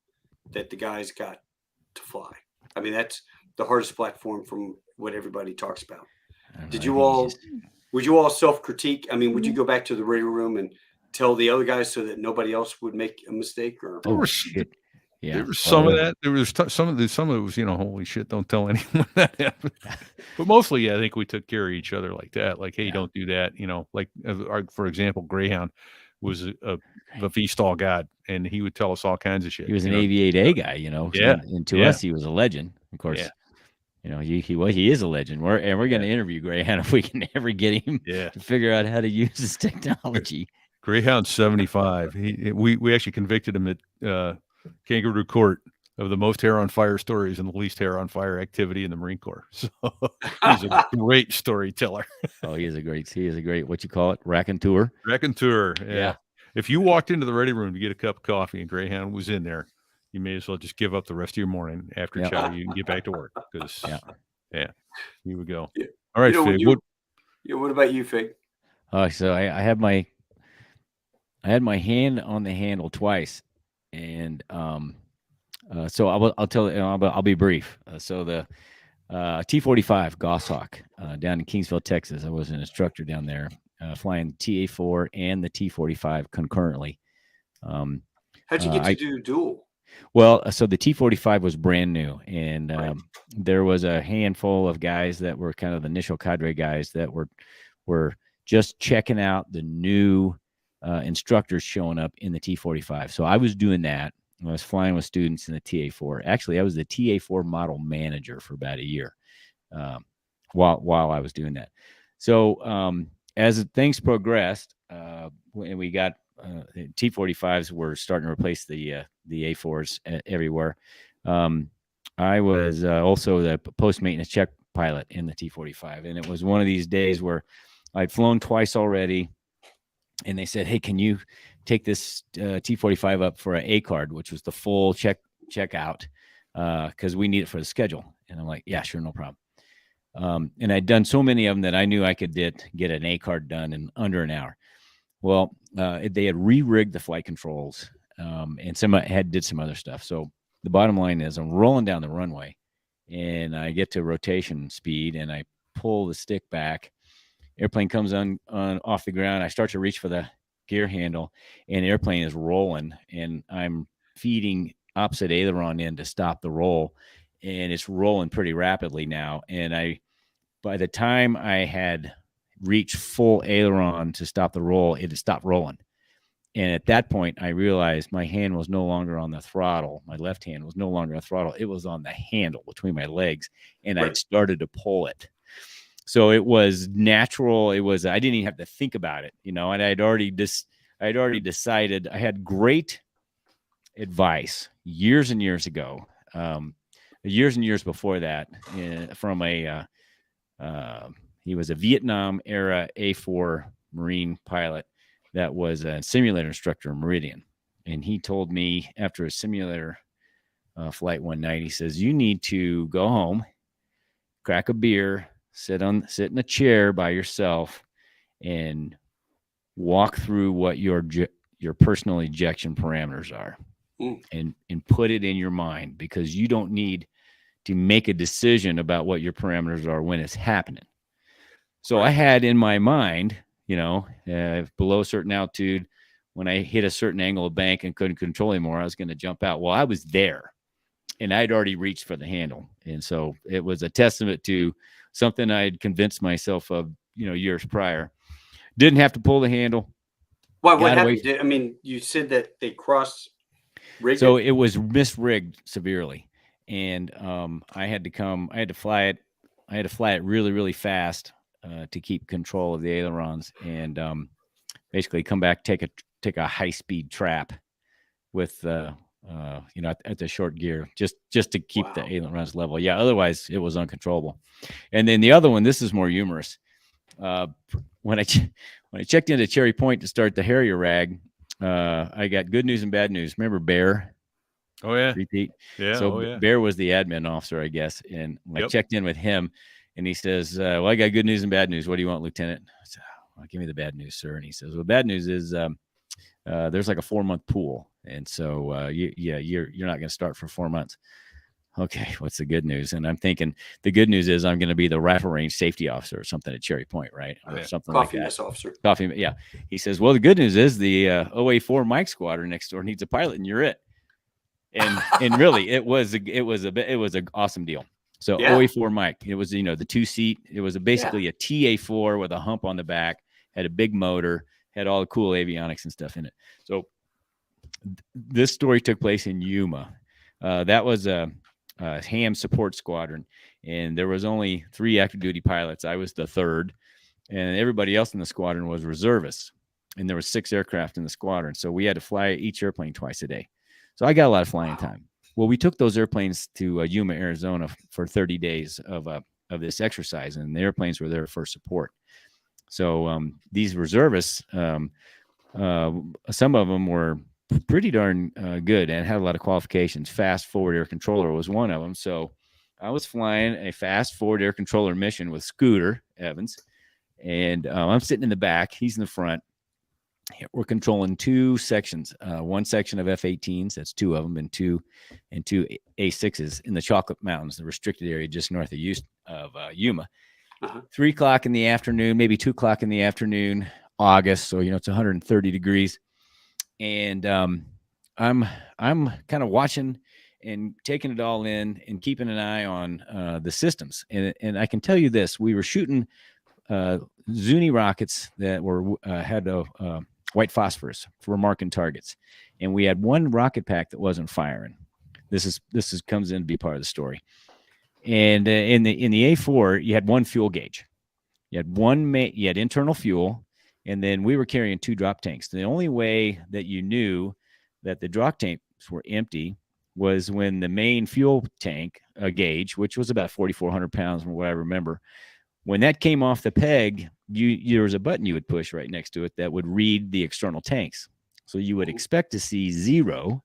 S1: that the guys got to fly. I mean, that's the hardest platform from what everybody talks about. Would you all self-critique? I mean, would you go back to the radio room and tell the other guys so that nobody else would make a mistake? Or
S3: shit. Yeah,
S2: there was some of that. There was some of it was, holy shit, don't tell anyone that happened. But mostly, I think we took care of each other like that. Like, hey, don't do that. Like, for example, Greyhound was a V-stall god, and he would tell us all kinds of shit.
S3: He was an AV-8A guy,
S2: Yeah.
S3: And to us, he was a legend, of course. Yeah. He is a legend. We're going to interview Greyhound if we can ever get him to figure out how to use this technology.
S2: Greyhound 75. We actually convicted him at Kangaroo Court of the most hair on fire stories and the least hair on fire activity in the Marine Corps. So he's a great storyteller.
S3: Oh, he is a great, what you call it? Raconteur.
S2: Yeah. If you walked into the ready room to get a cup of coffee and Greyhound was in there, you may as well just give up the rest of your morning after chow. You can get back to work because here we go. Yeah. All right, Fig.
S1: What about you, Fig?
S3: So I had my hand on the handle twice. And so I'll tell you, I'll be brief. So the T-45 Goshawk down in Kingsville, Texas. I was an instructor down there, flying TA-4 and the T-45 concurrently. How'd
S1: you get to do dual?
S3: Well, so the T-45 was brand new, and there was a handful of guys that were kind of the initial cadre guys that were just checking out the new instructors showing up in the T-45. So I was doing that. I was flying with students in the TA-4. Actually, I was the TA-4 model manager for about a year while I was doing that. So as things progressed, and we got T-45s were starting to replace the A-4s everywhere. I was also the post-maintenance check pilot in the T-45, and it was one of these days where I'd flown twice already. And they said, hey, can you take this T-45 up for an A card, which was the full check check out because we need it for the schedule. And I'm like, yeah, sure, no problem. And I'd done so many of them that I knew I could get an A card done in under an hour. Well, they had re-rigged the flight controls and did some other stuff. So the bottom line is I'm rolling down the runway and I get to rotation speed and I pull the stick back. Airplane comes on off the ground. I start to reach for the gear handle and the airplane is rolling and I'm feeding opposite aileron in to stop the roll. And it's rolling pretty rapidly now. And by the time I had reached full aileron to stop the roll, it had stopped rolling. And at that point, I realized my hand was no longer on the throttle. My left hand was no longer on the throttle. It was on the handle between my legs, and I'd started to pull it. So it was natural. I didn't even have to think about it, and I'd already decided. I had great advice years and years ago, years and years before that, from he was a Vietnam era A4 Marine pilot that was a simulator instructor in Meridian. And he told me after a simulator flight one night, he says, you need to go home, crack a beer, sit in a chair by yourself and walk through what your personal ejection parameters are and put it in your mind, because you don't need to make a decision about what your parameters are when it's happening. So I had in my mind, below a certain altitude, when I hit a certain angle of bank and couldn't control anymore, I was going to jump out. Well, I was there and I'd already reached for the handle. And so it was a testament to something I'd convinced myself of, years prior. Didn't have to pull the handle.
S1: What happened? You said that they cross-rigged.
S3: So it was misrigged severely. And I had to fly it really, really fast to keep control of the ailerons and basically come back, take a high-speed trap with at the short gear just to keep the ailerons level. Yeah, otherwise it was uncontrollable. And then the other one, this is more humorous. When I checked into Cherry Point to start the Harrier rag, I got good news and bad news. Remember Bear?
S2: Oh yeah,
S3: Repete.
S2: Yeah.
S3: So Bear was the admin officer, I guess, and I checked in with him, and he says, "Well, I got good news and bad news. What do you want, Lieutenant?" I said, "Well, give me the bad news, sir." And he says, "Well, bad news is there's like a 4-month pool, and so you're not going to start for 4 months." Okay, what's the good news? And I'm thinking the good news is I'm going to be the rifle range safety officer or something at Cherry Point, right? Or something
S1: Coffee
S3: like that.
S1: mess officer.
S3: Coffee, yeah. He says, "Well, the good news is the OA4 Mike squadron next door needs a pilot, and you're it." And really, it was an awesome deal. So OA4 Mike, it was the 2-seat. It was basically a TA4 with a hump on the back, had a big motor, had all the cool avionics and stuff in it. So this story took place in Yuma. That was a ham support squadron, and there was only 3 active duty pilots. I was the third, and everybody else in the squadron was reservists. And there was 6 aircraft in the squadron, so we had to fly each airplane twice a day. So I got a lot of flying time. Well, we took those airplanes to Yuma, Arizona for 30 days of this exercise, and the airplanes were there for support. So these reservists, some of them were pretty darn good and had a lot of qualifications. Fast forward air controller was one of them. So I was flying a fast forward air controller mission with Scooter Evans, and I'm sitting in the back. He's in the front. We're controlling 2 sections. One section of F-18s, that's 2 of them, and two A6s in the Chocolate Mountains, the restricted area just north of Yuma. 3 o'clock in the afternoon, maybe 2 o'clock in the afternoon, August. So it's 130 degrees, and I'm kind of watching and taking it all in and keeping an eye on the systems. And I can tell you this: we were shooting Zuni rockets that had white phosphorus for marking targets, and we had one rocket pack that wasn't firing. This comes in to be part of the story. And in the A4, you had 1 fuel gauge. You had internal fuel, and then we were carrying 2 drop tanks. The only way that you knew that the drop tanks were empty was when the main fuel tank gauge, which was about 4,400 pounds from what I remember, when that came off the peg, there was a button you would push right next to it that would read the external tanks. So you would expect to see 0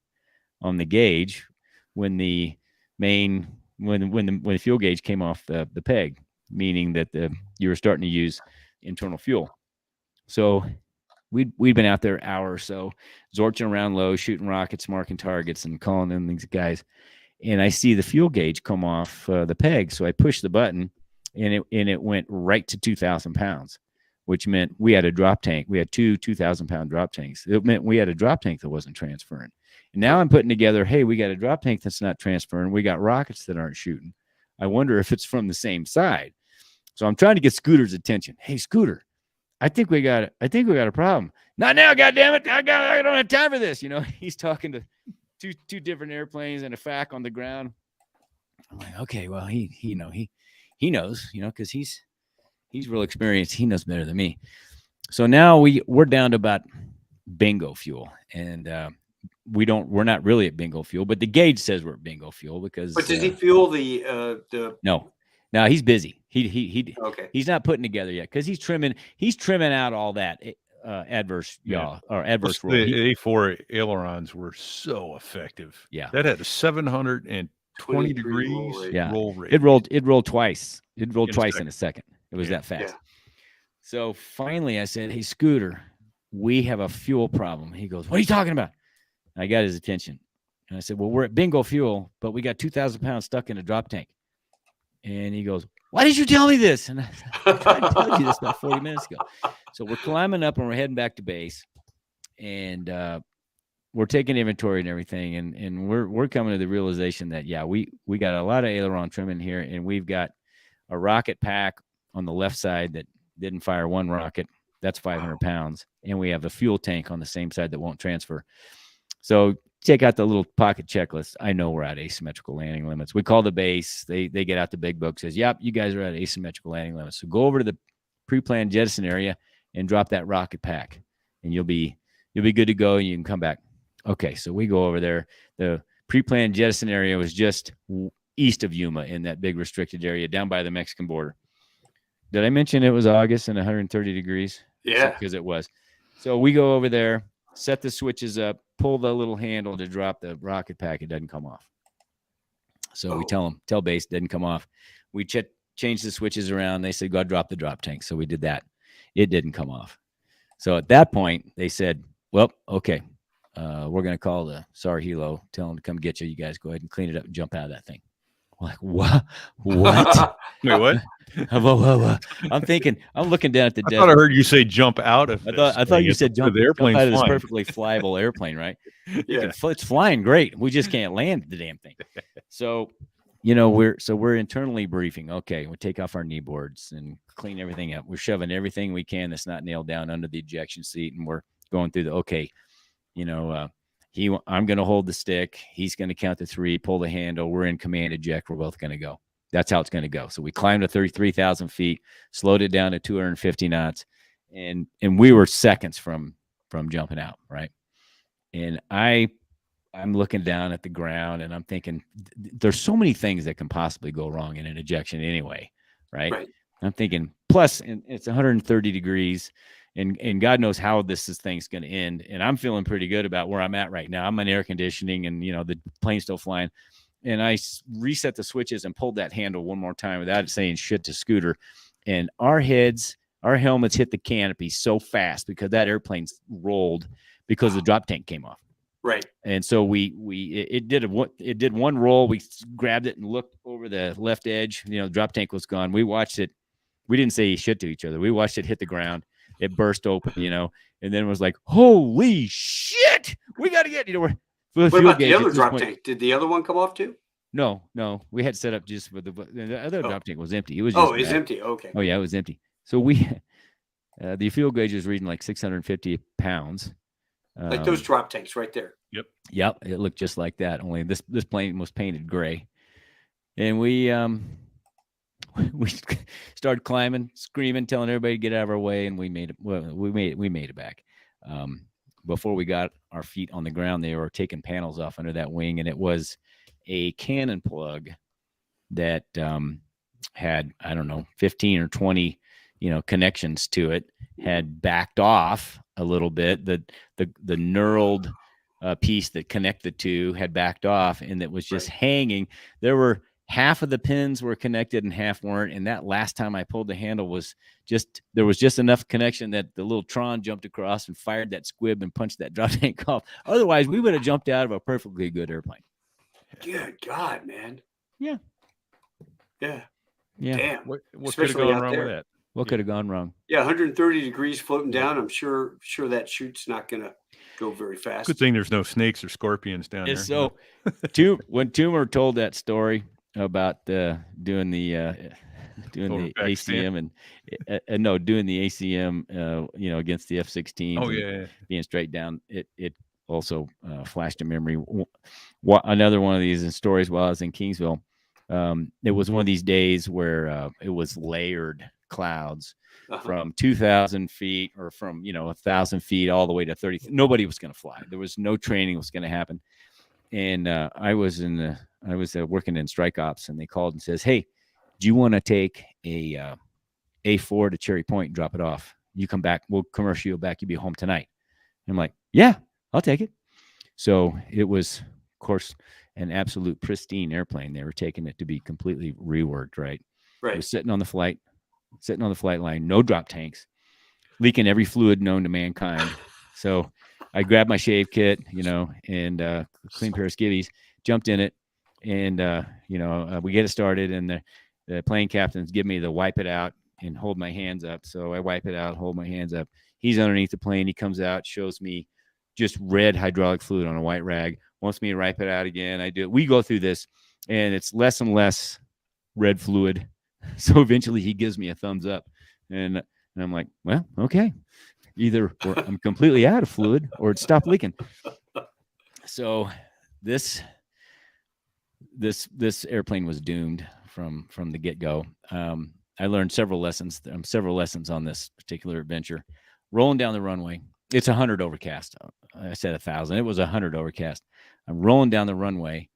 S3: on the gauge when the fuel gauge came off the peg, meaning that you were starting to use internal fuel. So we'd been out there an hour or so, zorching around low, shooting rockets, marking targets, and calling in these guys. And I see the fuel gauge come off the peg, so I pushed the button, and it went right to 2,000 pounds, which meant we had a drop tank. We had two 2,000-pound drop tanks. It meant we had a drop tank that wasn't transferring. And now I'm putting together, hey, we got a drop tank that's not transferring. We got rockets that aren't shooting. I wonder if it's from the same side. So I'm trying to get Scooter's attention. Hey, Scooter, I think we got a problem. Not now, goddammit. I don't have time for this. He's talking to two different airplanes and a FAC on the ground. I'm like, okay, well, he knows, because he's real experienced. He knows better than me. So now we're down to about bingo fuel, and we're not really at bingo fuel, but the gauge says we're at bingo fuel because.
S1: But does he fuel the?
S3: No, he's busy.
S1: Okay.
S3: He's not putting together yet because he's trimming out all that adverse yaw or adverse roll.
S2: The A4 ailerons were so effective.
S3: Yeah,
S2: that had a 720 degrees roll rate.
S3: It rolled twice. It rolled twice in a second. It was that fast.
S1: Yeah.
S3: So finally, I said, "Hey, Scooter, we have a fuel problem." He goes, "What are you talking about?" And I got his attention, and I said, "Well, we're at bingo fuel, but we got 2,000 pounds stuck in a drop tank." And he goes, "Why did you tell me this?" And I tried to tell you this about 40 minutes ago. So we're climbing up and we're heading back to base, and we're taking inventory and everything. And we're coming to the realization that, we got a lot of aileron trim in here, and we've got a rocket pack on the left side that didn't fire one rocket. That's 500 pounds. And we have a fuel tank on the same side that won't transfer. So check out the little pocket checklist. I know we're at asymmetrical landing limits. We call the base. They get out the big book, says, "Yep, you guys are at asymmetrical landing limits. So go over to the pre-planned jettison area and drop that rocket pack, and you'll be good to go, and you can come back." Okay, so we go over there. The pre-planned jettison area was just east of Yuma in that big restricted area down by the Mexican border. Did I mention it was August and 130 degrees?
S1: Yeah.
S3: Because it was. So we go over there, set the switches up, pull the little handle to drop the rocket pack. It doesn't come off. So we tell base, didn't come off. We changed the switches around. They said, "Go drop the drop tank." So we did that. It didn't come off. So at that point, they said, "Well, okay, we're going to call the SAR Helo, tell them to come get you. You guys go ahead and clean it up and jump out of that thing." We're like, what?
S2: Wait, what?
S3: I'm thinking, I'm looking down at the
S2: I
S3: desk.
S2: thought I heard you say jump out of.
S3: I thought you said jump
S2: out
S3: of this perfectly flyable airplane, right?
S1: Yeah.
S3: It's flying great. We just can't land the damn thing. So, we're internally briefing. Okay, we take off our knee boards and clean everything up. We're shoving everything we can that's not nailed down under the ejection seat, and we're going through I'm going to hold the stick. He's going to count to 3, pull the handle. We're in command eject. We're both going to go. That's how it's going to go. So we climbed to 33,000 feet, slowed it down to 250 knots, and we were seconds from jumping out, right? And I'm looking down at the ground, and I'm thinking, there's so many things that can possibly go wrong in an ejection anyway, right? I'm thinking, plus, and it's 130 degrees. And God knows how thing's going to end. And I'm feeling pretty good about where I'm at right now. I'm in air conditioning, and the plane's still flying. And I reset the switches and pulled that handle one more time without saying shit to Scooter. And our helmets hit the canopy so fast because that airplane's rolled because the drop tank came off.
S1: Right.
S3: And so it did one roll. We grabbed it and looked over the left edge. The drop tank was gone. We watched it. We didn't say shit to each other. We watched it hit the ground. It burst open, and then it was like, "Holy shit! We got to get
S1: What about the other drop tank? Did the other one come off too?
S3: No. We had set up just for the other drop tank was empty. It was just
S1: it's empty. Okay.
S3: Oh yeah, it was empty. So the fuel gauge was reading like 650 pounds.
S1: Like those drop tanks right there.
S3: Yep. It looked just like that. Only this plane was painted gray, and we started climbing, screaming, telling everybody to get out of our way, and we made it back. Before we got our feet on the ground, they were taking panels off under that wing, and it was a cannon plug that had, I don't know, 15 or 20 connections to it, had backed off a little bit. The knurled piece that connect the two had backed off, and that was just hanging. There were half of the pins were connected and half weren't. And that last time I pulled the handle was there was just enough connection that the little Tron jumped across and fired that squib and punched that drop tank off. Otherwise, we would have jumped out of a perfectly good airplane.
S1: Good God, man.
S3: Yeah.
S1: Yeah.
S3: Yeah.
S1: Damn.
S2: What could have
S1: Especially
S2: gone
S1: out
S2: wrong
S1: there.
S2: with that?
S3: What could have gone wrong?
S1: Yeah, 130 degrees floating down. I'm sure that chute's not going to go very fast.
S2: Good thing there's no snakes or scorpions down there.
S3: So, when Toomer told that story about doing the ACM and doing the ACM, against the F-16.
S2: Oh yeah,
S3: being straight down. It also flashed a memory. Another one of these stories while I was in Kingsville. It was one of these days where it was layered clouds from 2,000 feet or from 1,000 feet all the way to 30. Nobody was going to fly. There was no training was going to happen. And I was working in strike ops, and they called and says, "Hey, do you want to take a A4 to Cherry Point and drop it off? You come back, we'll commercial you back. You'll be home tonight." And I'm like, "Yeah, I'll take it." So it was, of course, an absolute pristine airplane. They were taking it to be completely reworked, right?
S1: Right.
S3: It was sitting on the flight line, no drop tanks, leaking every fluid known to mankind. So I grabbed my shave kit, and a clean pair of skivvies, jumped in it, and we get it started, and the plane captains give me the wipe it out and hold my hands up. So I wipe it out, hold my hands up. He's underneath the plane. He comes out, shows me just red hydraulic fluid on a white rag, wants me to wipe it out again. I do it. We go through this, and it's less and less red fluid. So eventually he gives me a thumbs up, and I'm like, well, okay. Either I'm completely out of fluid or it stopped leaking. So this airplane was doomed from the get-go. I learned several lessons on this particular adventure. Rolling down the runway, it's 100 overcast. I said 1,000. It was 100 overcast. I'm rolling down the runway,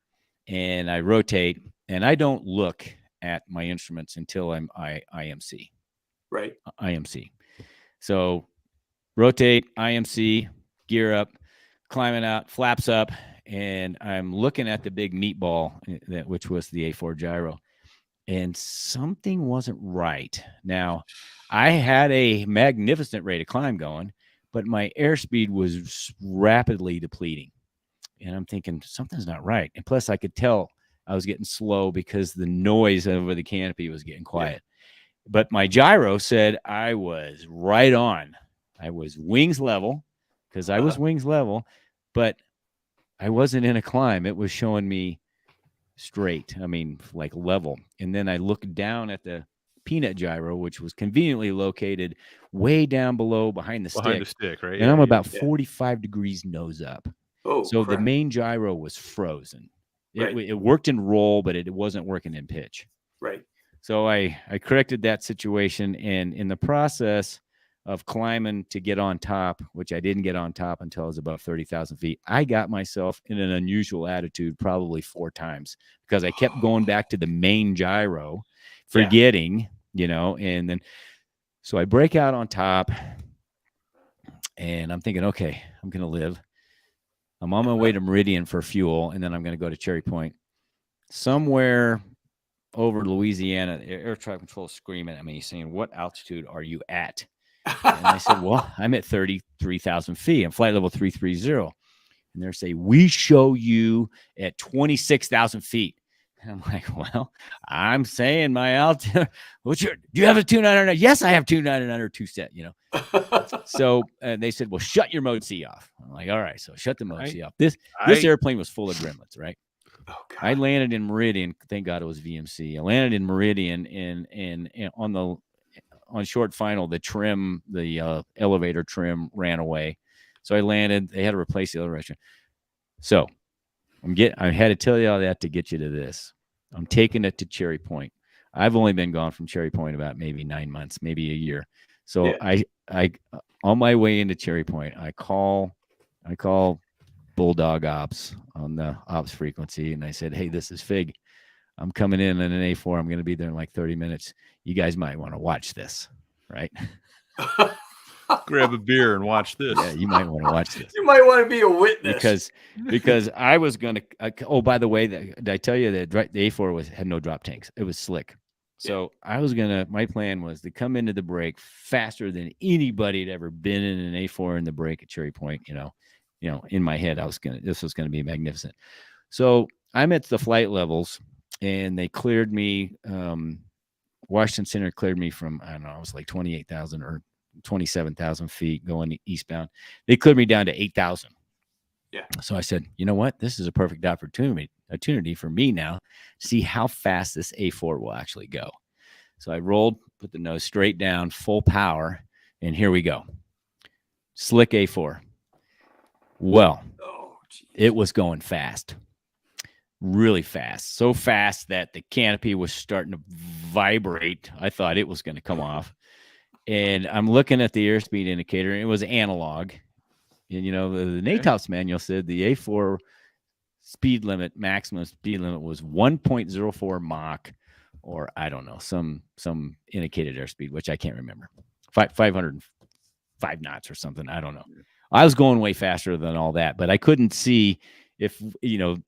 S3: and I rotate, and I don't look at my instruments until I'm IMC.
S1: Right.
S3: IMC. So rotate, IMC, gear up, climbing out, flaps up, and I'm looking at the big meatball, which was the A4 gyro, and something wasn't right. Now, I had a magnificent rate of climb going, but my airspeed was rapidly depleting, and I'm thinking something's not right. And plus, I could tell I was getting slow because the noise over the canopy was getting quiet. Yeah. But my gyro said I was right on. I was wings level because I was wings level, but I wasn't in a climb. It was showing me straight. I mean, like level. And then I looked down at the peanut gyro, which was conveniently located way down below behind the stick,
S2: right?
S3: And I'm about 45 degrees nose up.
S1: Oh,
S3: so
S1: crap.
S3: The main gyro was frozen.
S1: Right.
S3: It worked in roll, but it wasn't working in pitch.
S1: Right.
S3: So I corrected that situation, and in the process of climbing to get on top, which I didn't get on top until I was about 30,000 feet, I got myself in an unusual attitude probably 4 times because I kept going back to the main gyro, forgetting, and then so I break out on top, and I'm thinking, okay, I'm going to live. I'm on my way to Meridian for fuel, and then I'm going to go to Cherry Point. Somewhere over Louisiana, air traffic control is screaming at me, saying, "What altitude are you at?" And I said, "Well, I'm at 33,000 feet. I'm flight level 330." And they're saying, "We show you at 26,000 feet." And I'm like, "Well, I'm saying my altitude. Do you have a 2900? Yes, I have 2900 two set, So they said, "Well, shut your mode C off." I'm like, "All right." So shut the mode C off. This airplane was full of gremlins, right?
S1: Oh, God.
S3: I landed in Meridian. Thank God it was VMC. I landed in Meridian, and on short final, the elevator trim ran away. So I landed. They had to replace the elevator. So I had to tell you all that to get you to this. I'm taking it to Cherry Point. I've only been gone from Cherry Point about maybe 9 months, maybe a year. So I on my way into Cherry Point, I call Bulldog Ops on the ops frequency, and I said, "Hey, this is Fig. I'm coming in an A4. I'm going to be there in like 30 minutes. You guys might want to watch this," right?
S2: grab a beer and watch this.
S3: Yeah, you might want to watch this.
S1: You might want to be a witness.
S3: Because I was going to. Oh, by the way, did I tell you that the A4 had no drop tanks? It was slick. So I was gonna. My plan was to come into the break faster than anybody had ever been in an A4 in the break at Cherry Point. You know, in my head, this was gonna be magnificent. So I'm at the flight levels, and they cleared me. Washington Center cleared me from, I don't know, it was like 28,000 or 27,000 feet going eastbound. They cleared me down to 8,000.
S1: Yeah.
S3: So I said, you know what? This is a perfect opportunity for me now to see how fast this A4 will actually go. So I rolled, put the nose straight down, full power, and here we go. Slick A4. Well, it was going fast. Really fast. So fast that the canopy was starting to vibrate. I thought it was going to come off. And I'm looking at the airspeed indicator, and it was analog. And, you know, the NATOPS manual said the A4 speed limit, maximum speed limit was 1.04 Mach, or I don't know, some indicated airspeed, which I can't remember. 505 knots or something. I don't know. I was going way faster than all that, but I couldn't see if, you know,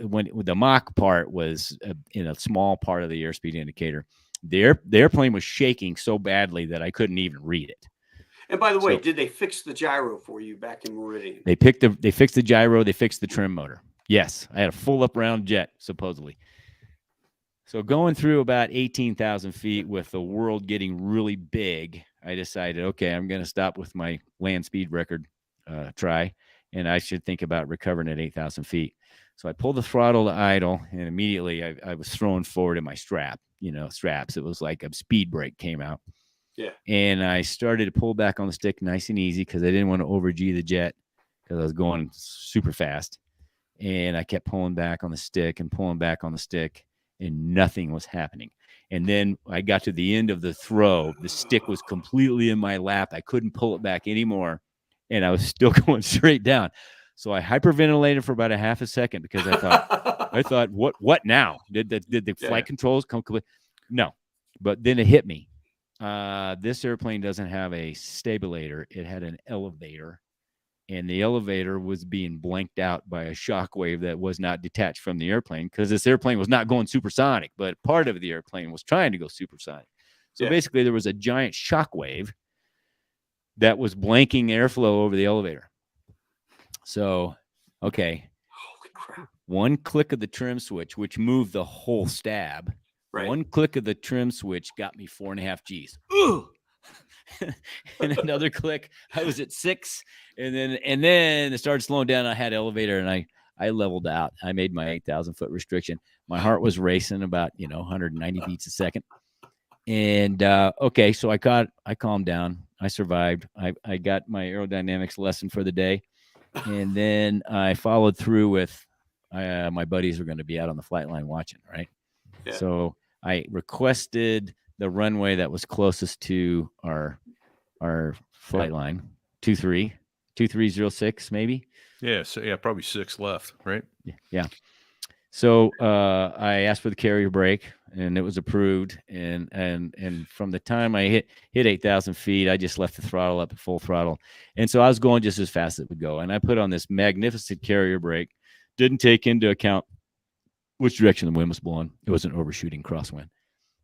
S3: when the Mach part was in a small part of the airspeed indicator. The airplane was shaking so badly that I couldn't even read it.
S1: And by the way, did they fix the gyro for you back in Meridian?
S3: They fixed the gyro. They fixed the trim motor. Yes, I had a full up round jet, supposedly. So going through about 18,000 feet with the world getting really big, I decided, okay, I'm going to stop with my land speed record try, and I should think about recovering at 8,000 feet. So I pulled the throttle to idle, and immediately I was thrown forward in my straps. It was like a speed brake came out.
S1: Yeah.
S3: And I started to pull back on the stick nice and easy because I didn't want to over G the jet because I was going super fast. And I kept pulling back on the stick and pulling back on the stick, and nothing was happening. And then I got to the end of the throw. The stick was completely in my lap. I couldn't pull it back anymore, and I was still going straight down. So I hyperventilated for about a half a second because I thought, what now? Did the flight controls come? No, but then it hit me. This airplane doesn't have a stabilator. It had an elevator, and the elevator was being blanked out by a shock wave that was not detached from the airplane because this airplane was not going supersonic, but part of the airplane was trying to go supersonic. So basically there was a giant shock wave that was blanking airflow over the elevator. So, okay.
S1: Holy crap.
S3: One click of the trim switch, which moved the whole stab.
S1: Right.
S3: One click of the trim switch got me 4.5 Gs. Ooh! And another click, I was at 6, and then it started slowing down. I had elevator, and I leveled out. I made my 8,000 foot restriction. My heart was racing about 190 beats a second. And okay, so I calmed down. I survived. I got my aerodynamics lesson for the day, and then I followed through with my buddies were going to be out on the flight line watching, right? Yeah. So I requested the runway that was closest to our flight line, 2306 maybe.
S2: Yeah, so probably 6 left, right?
S3: Yeah. So I asked for the carrier brake, and it was approved. And from the time I hit 8,000 feet, I just left the throttle up at full throttle, and so I was going just as fast as it would go. And I put on this magnificent carrier brake, didn't take into account which direction the wind was blowing. It was an overshooting crosswind.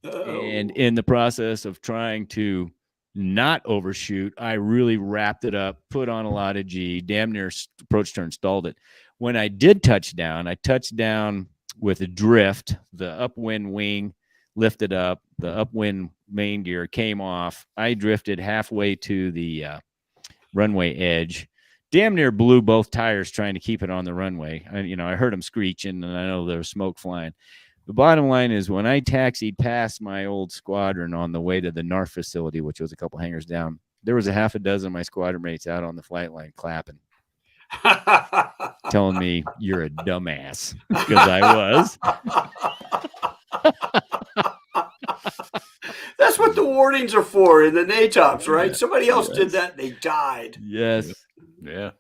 S3: And in the process of trying to not overshoot, I really wrapped it up, put on a lot of G, damn near approach turn stalled it. When I did touch down, I touched down with a drift. The upwind wing lifted up. The upwind main gear came off. I drifted halfway to the runway edge. Damn near blew both tires trying to keep it on the runway. I heard them screeching, and I know there was smoke flying. The bottom line is when I taxied past my old squadron on the way to the NARF facility, which was a couple hangars down, there was a half a dozen of my squadron mates out on the flight line clapping, telling me you're a dumbass, because I was.
S1: That's what the warnings are for in the NATOPS, right? Somebody else did that. They died.
S3: Yes.
S2: Yeah.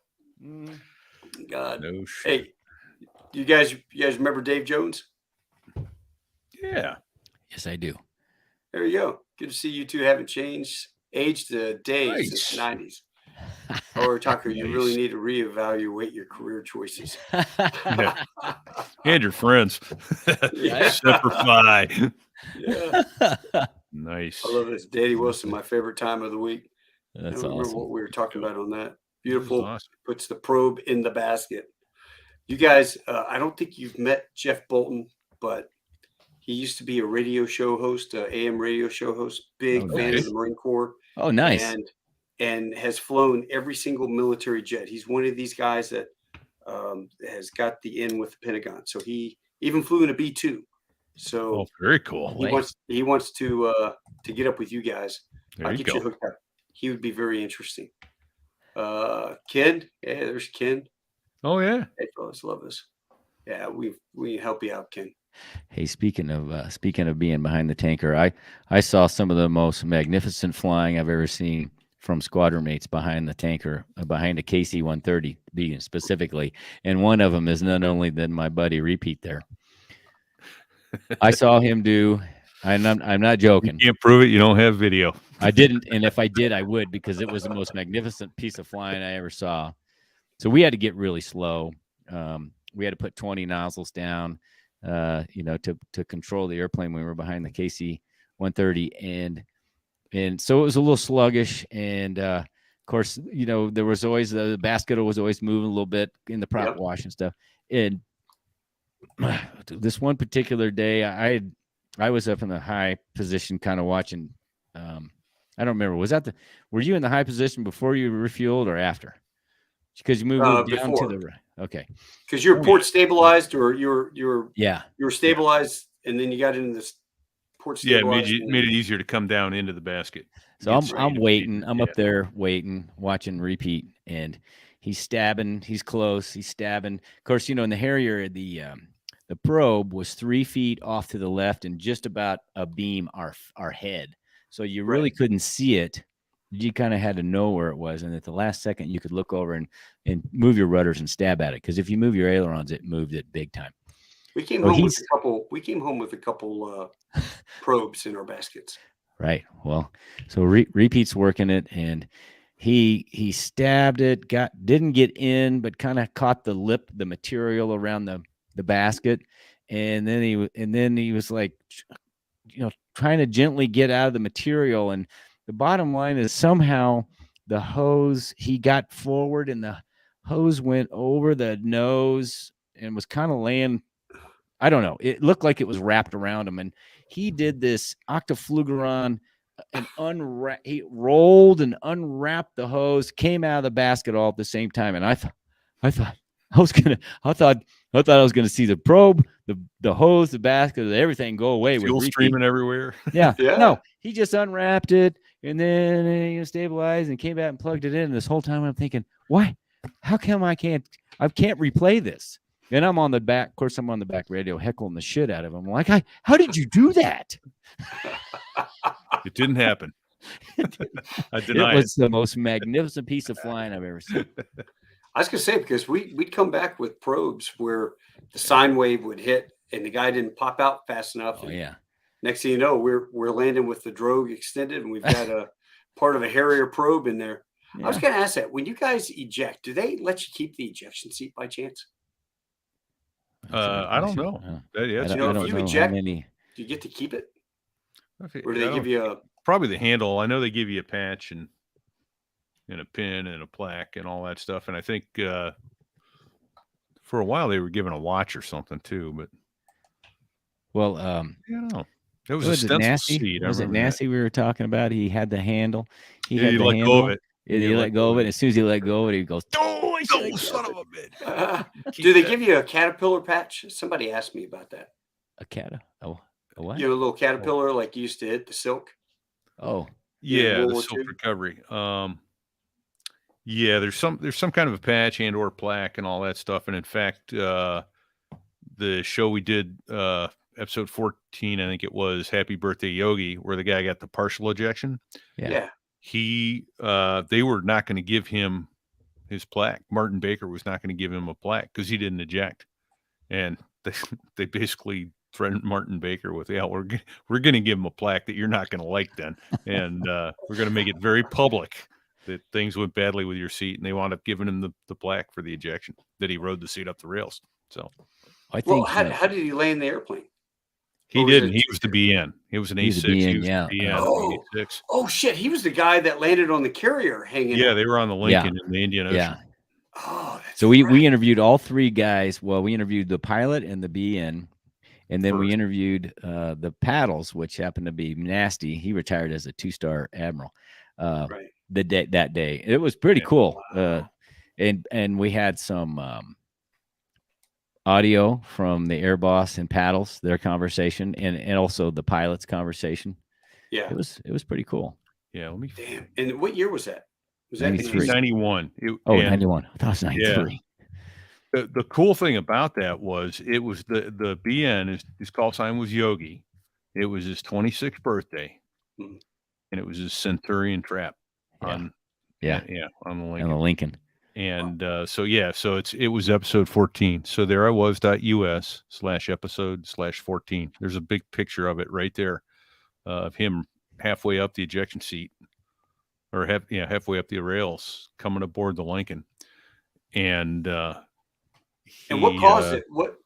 S1: God.
S2: No shit.
S1: Hey, you guys remember Dave Jones?
S2: Yeah.
S3: Yes, I do.
S1: There you go. Good to see you two haven't changed. aged a day since the
S2: Nice.
S1: 90s. Or Tucker, you really
S2: Nice.
S1: need to reevaluate your career choices.
S2: Yeah. And your friends.
S1: Yeah.
S2: Semper Fi.
S1: Yeah.
S2: Nice.
S1: I love this. Daddy Wilson, my favorite time of the week. I
S3: That's
S1: don't remember
S3: awesome.
S1: what we were talking
S2: Go.
S1: about on that.
S2: This is
S1: Beautiful.
S2: awesome.
S1: Puts the probe in the basket. You guys, I don't think you've met Jeff Bolton, but he used to be a radio show host, AM radio show host, big
S3: Oh,
S1: fan
S2: nice.
S1: of the Marine Corps,
S3: Oh, nice.
S1: and has flown every single military jet. He's one of these guys that has got the in with the Pentagon. So he even flew in a B-2. So
S2: Oh, very cool.
S1: he wants to get up with you guys.
S2: There
S1: I'll
S2: you
S1: get
S2: go.
S1: you hooked up. He would be very interesting. Ken, yeah, there's Ken.
S2: Oh, yeah.
S1: Hey, fellas, love this. Yeah, we help you out, Ken.
S3: Hey, speaking of being behind the tanker, I saw some of the most magnificent flying I've ever seen from squadron mates behind the tanker, behind a KC-130 being specifically, and one of them is none only than my buddy Repete there. I saw him do, and I'm not joking.
S2: You can't prove it. You don't have video.
S3: I didn't, and if I did, I would, because it was the most magnificent piece of flying I ever saw. So we had to get really slow. We had to put 20 nozzles down, to control the airplane when we were behind the KC-130, and so it was a little sluggish. And of course, there was always the basket was always moving a little bit in the prop wash and stuff. And this one particular day, I was up in the high position, kind of watching. I don't remember. Were you in the high position before you refueled or after? Because you moved down to the right. Okay.
S1: Because you're port stabilized, or you're stabilized, and then you got into this port
S2: Yeah,
S1: stabilized.
S2: it made it easier to come down into the basket.
S3: So I'm waiting. I'm up there waiting, watching Repete, and he's stabbing. He's close. He's stabbing. Of course, in the Harrier, the probe was 3 feet off to the left and just about abeam our head. So you really couldn't see it. You kind of had to know where it was, and at the last second, you could look over and move your rudders and stab at it. Because if you move your ailerons, it moved it big time.
S1: We came home with a couple. We came home with a couple probes in our baskets.
S3: Right. Well, so Repete's working it, and he stabbed it. Didn't get in, but kind of caught the material around the basket, and then he was like, trying to gently get out of the material. And the bottom line is somehow the hose, he got forward and the hose went over the nose and was kind of laying, I don't know. It looked like it was wrapped around him. And he did this octaflugeron and he rolled and unwrapped the hose, came out of the basket all at the same time. And I thought I was gonna see the probe, the hose, the basket, everything go away.
S2: Fuel
S3: with
S2: streaming everywhere.
S3: Yeah. No, he just unwrapped it and then stabilized and came back and plugged it in. And this whole time I'm thinking, why? How come I can't replay this? And I'm on the back. Of course, I'm on the back radio heckling the shit out of him. I'm like, how did you do that?
S2: It didn't happen. I deny
S3: it was the most magnificent piece of flying I've ever seen.
S1: I was gonna say, because we'd come back with probes where the sine wave would hit and the guy didn't pop out fast enough.
S3: Oh yeah.
S1: Next thing you know, we're landing with the drogue extended, and we've got a part of a Harrier probe in there. Yeah. I was gonna ask that, when you guys eject, do they let you keep the ejection seat by chance?
S2: I don't know.
S1: If you eject, do you get to keep it? Or do they give you
S2: probably the handle? I know they give you a patch and a pin and a plaque and all that stuff. And I think for a while they were given a watch or something too. But
S3: I
S2: don't know. It was a stencil seat.
S3: Was it nasty? We were talking about. He had the handle. He
S2: let go of it.
S3: He let go of it. As soon as he let go of it, he goes,
S2: "Oh, son of a bitch!"
S1: Do they give you a caterpillar patch? Somebody asked me about that.
S3: A what?
S1: A little caterpillar like you used to hit the silk.
S3: Oh,
S2: yeah, the silk recovery. Yeah, there's some kind of a patch and or plaque and all that stuff. And in fact, the show we did, episode 14, I think it was, Happy Birthday Yogi, where the guy got the partial ejection.
S3: Yeah.
S2: They were not going to give him his plaque. Martin Baker was not going to give him a plaque because he didn't eject. And they basically threatened Martin Baker with, yeah, we're going to give him a plaque that you're not going to like then. And we're going to make it very public that things went badly with your seat. And they wound up giving him the plaque for the ejection that he rode the seat up the rails. So
S3: I
S1: Well,
S3: think
S1: how did he land the airplane?
S2: he
S1: Or was
S2: didn't.
S1: it
S2: He was the BN. He was an
S3: He was
S2: A6.
S3: the BN,
S2: He was
S3: yeah.
S2: the BN
S1: Oh.
S2: A6.
S1: Oh shit, he was the guy that landed on the carrier hanging
S2: Yeah,
S1: out.
S2: they were on the Lincoln in the Indian Ocean.
S3: Yeah.
S1: Oh, that's
S3: So we
S1: right.
S3: interviewed all three guys. Well, we interviewed the pilot and the BN, and then we
S1: First.
S3: interviewed the paddles, which happened to be Nasty. He retired as a 2-star admiral.
S1: Right.
S3: That day, it was pretty
S2: Yeah.
S3: cool.
S1: Wow.
S3: And we had some audio from the air boss and paddles, their conversation, and also the pilot's conversation.
S1: Yeah.
S3: It was pretty cool.
S2: Yeah, let me.
S1: Damn. And what year was that? Was that
S3: 93.
S2: 91.
S3: Oh,
S2: and
S3: 91. I thought it was 93.
S2: the cool thing about that was it was the BN, his call sign was Yogi. It was his 26th birthday,
S1: Mhm.
S2: and it was his Centurion trap on on the
S3: And
S2: Lincoln.
S3: the Lincoln.
S2: And so it was episode 14. So there I was .us/episode/14. There's a big picture of it right there of him halfway up the ejection seat, or halfway up the rails coming aboard the Lincoln. And
S1: what caused it? What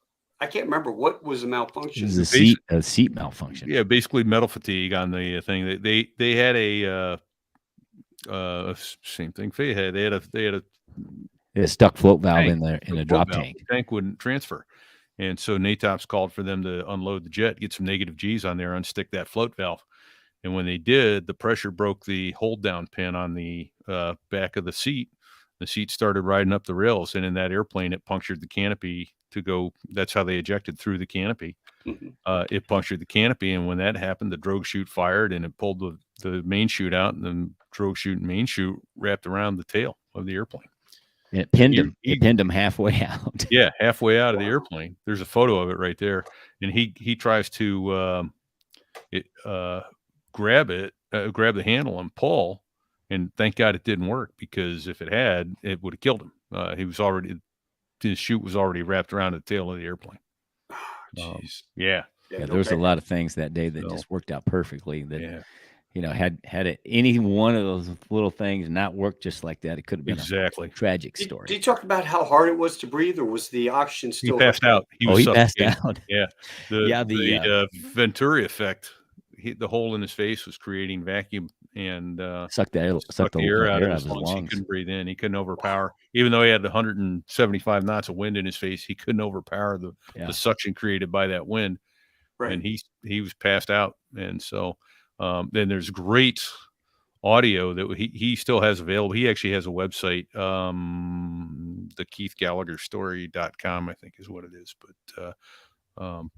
S1: I can't remember. What was the malfunction?
S3: This is a seat malfunction.
S2: Yeah, basically metal fatigue on the thing. They had a same thing. They had a
S3: stuck float valve
S2: tank,
S3: in there in
S2: the
S3: a drop
S2: float valve.
S3: tank.
S2: The tank wouldn't transfer. And so NATOPS called for them to unload the jet, get some negative G's on there, unstick that float valve. And when they did, the pressure broke the hold down pin on the back of the seat. The seat started riding up the rails, and in that airplane, it punctured the canopy to go. That's how they ejected through the canopy.
S1: Mhm.
S2: It punctured the canopy, and when that happened, the drogue chute fired, and it pulled the main chute out, and then drogue chute and main chute wrapped around the tail of the airplane.
S3: And it pinned him. It pinned him halfway out.
S2: Yeah, halfway out of the airplane. There's a photo of it right there, and he tries to grab the handle and pull, and thank God it didn't work, because if it had, it would have killed him. His chute was already wrapped around the tail of the airplane.
S1: Jeez.
S2: Yeah,
S3: Yeah, there was a lot of things that day that just worked out perfectly. That
S2: yeah,
S3: had any one of those little things not worked just like that, it could have been
S2: exactly.
S3: a tragic
S1: Did
S3: story.
S1: you talk about how hard it was to breathe, or was the oxygen
S2: He
S1: still?
S2: passed out. He
S3: passed
S2: suffocating.
S3: out.
S2: Yeah,
S3: The
S2: Venturi effect. The hole in his face was creating vacuum and
S3: sucked the
S2: air out of his
S3: his
S2: lungs. He
S3: lungs.
S2: couldn't breathe in. He couldn't overpower, even though he had 175 knots of wind in his face. He couldn't overpower the suction created by that wind,
S1: Right.
S2: and he was passed out. And so then there's great audio that he still has available. He actually has a website, the KeithGallagherStory.com, I think is what it is. But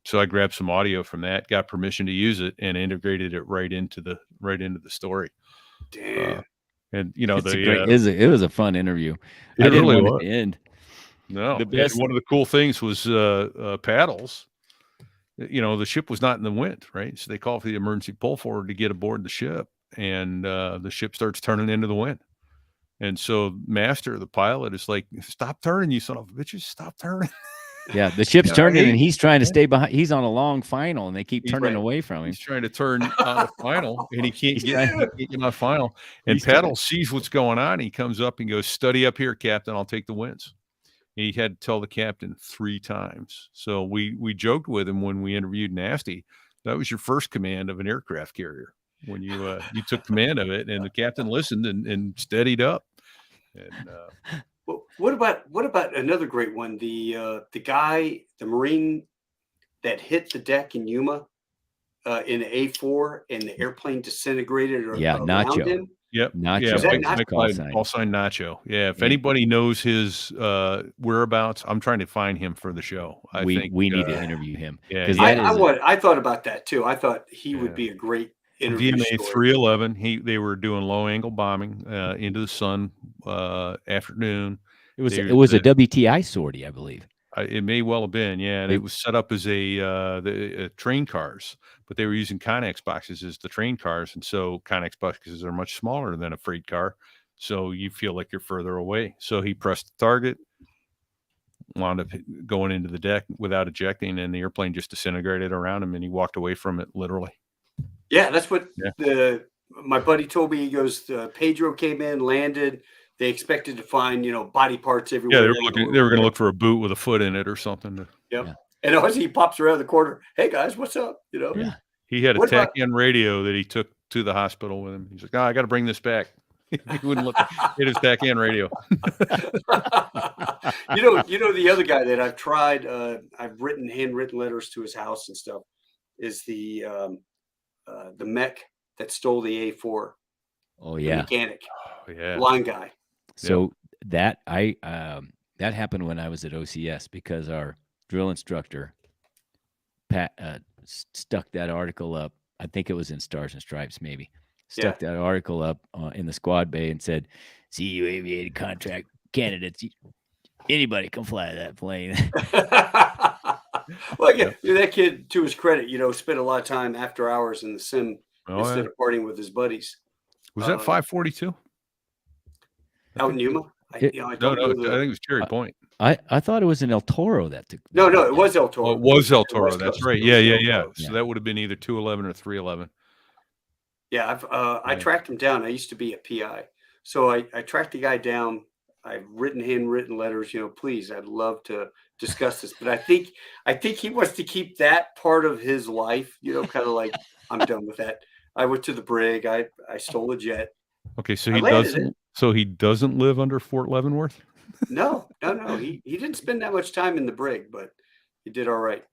S2: so I grabbed some audio from that, got permission to use it, and integrated it right into the story.
S1: Damn.
S2: And
S3: it was a fun interview.
S2: It
S3: I didn't
S2: really
S3: want
S2: was.
S3: it to end.
S2: No,
S3: The best-
S2: one of the cool things was paddles. The ship was not in the wind, right? So they call for the emergency pull forward to get aboard the ship, and the ship starts turning into the wind. And so Master, the pilot, is like, "Stop turning, you son of a bitches! Stop turning!"
S3: Yeah, the ship's turning, and he's trying to stay behind. He's on a long final, and they keep turning away from him.
S2: He's trying to turn on a final, and he can't get on final. And
S3: He's
S2: Paddle sees what's going on. He comes up and goes, "Study up here, Captain. I'll take the winds." He had to tell the captain 3 times. So we joked with him when we interviewed Nasty. That was your first command of an aircraft carrier, when you took command of it, and the captain listened and steadied up. And
S1: Well, what about another great one? The Marine that hit the deck in Yuma in the A4, and the airplane disintegrated around
S3: Nacho.
S1: him.
S2: Yep.
S3: Nacho.
S2: Yeah,
S1: Is that
S2: Mike
S1: Nacho?
S2: call sign Nacho. Yeah. If anybody knows his whereabouts, I'm trying to find him for the show.
S3: We need to interview him.
S2: Yeah,
S3: because
S1: I thought about that too. I thought he would be a great interview.
S2: VMA
S1: story.
S2: 311. They were doing low angle bombing into the sun afternoon.
S3: It was a WTI sortie, I believe.
S2: It may well have been, yeah. And it was set up as the train cars, but they were using Connex boxes as the train cars, and so Connex boxes are much smaller than a freight car, so you feel like you're further away. So he pressed the target, wound up going into the deck without ejecting, and the airplane just disintegrated around him, and he walked away from it literally.
S1: Yeah, that's what
S2: Yeah.
S1: my buddy told me. He goes, Pedro came in, landed. They expected to find, body parts everywhere.
S2: Yeah, they were going to look for a boot with a foot in it or something.
S1: Yep.
S3: Yeah.
S1: And as he pops around the corner, hey guys, what's up?
S3: Yeah.
S2: He had a
S1: What about-
S2: TAC-in radio that he took to the hospital with him. He's like, I got to bring this back. He wouldn't look. It is TAC-in radio.
S1: The other guy that I've tried, I've written handwritten letters to his house and stuff, is the mech that stole the A4.
S3: Oh
S1: The
S3: yeah.
S1: mechanic,
S2: Oh, yeah.
S1: blind guy.
S3: So that happened when I was at OCS, because our drill instructor Pat stuck that article up. I think it was in Stars and Stripes, maybe. Stuck that article up in the squad bay and said, "CU aviated contract candidates. Anybody can fly that plane."
S1: Well, yeah, that kid, to his credit, spent a lot of time after hours in the sim instead of partying with his buddies.
S2: Was that 542?
S1: Out in Yuma? I
S2: think it was Cherry Point.
S3: I thought it was an El Toro that took.
S1: No, it was El Toro.
S2: Oh, it was El Toro.
S1: West
S2: That's
S1: Coast.
S2: right.
S1: It was
S2: Yeah.
S1: El Toro.
S2: So that would have been either 211 or 311.
S1: Yeah, I tracked him down. I used to be a PI, so I tracked the guy down. I've handwritten letters. Please, I'd love to discuss this, but I think he wants to keep that part of his life. Kind of like, I'm done with that. I went to the brig. I stole a jet.
S2: Okay, so he doesn't live under Fort Leavenworth?
S1: No. He didn't spend that much time in the brig, but he did all right.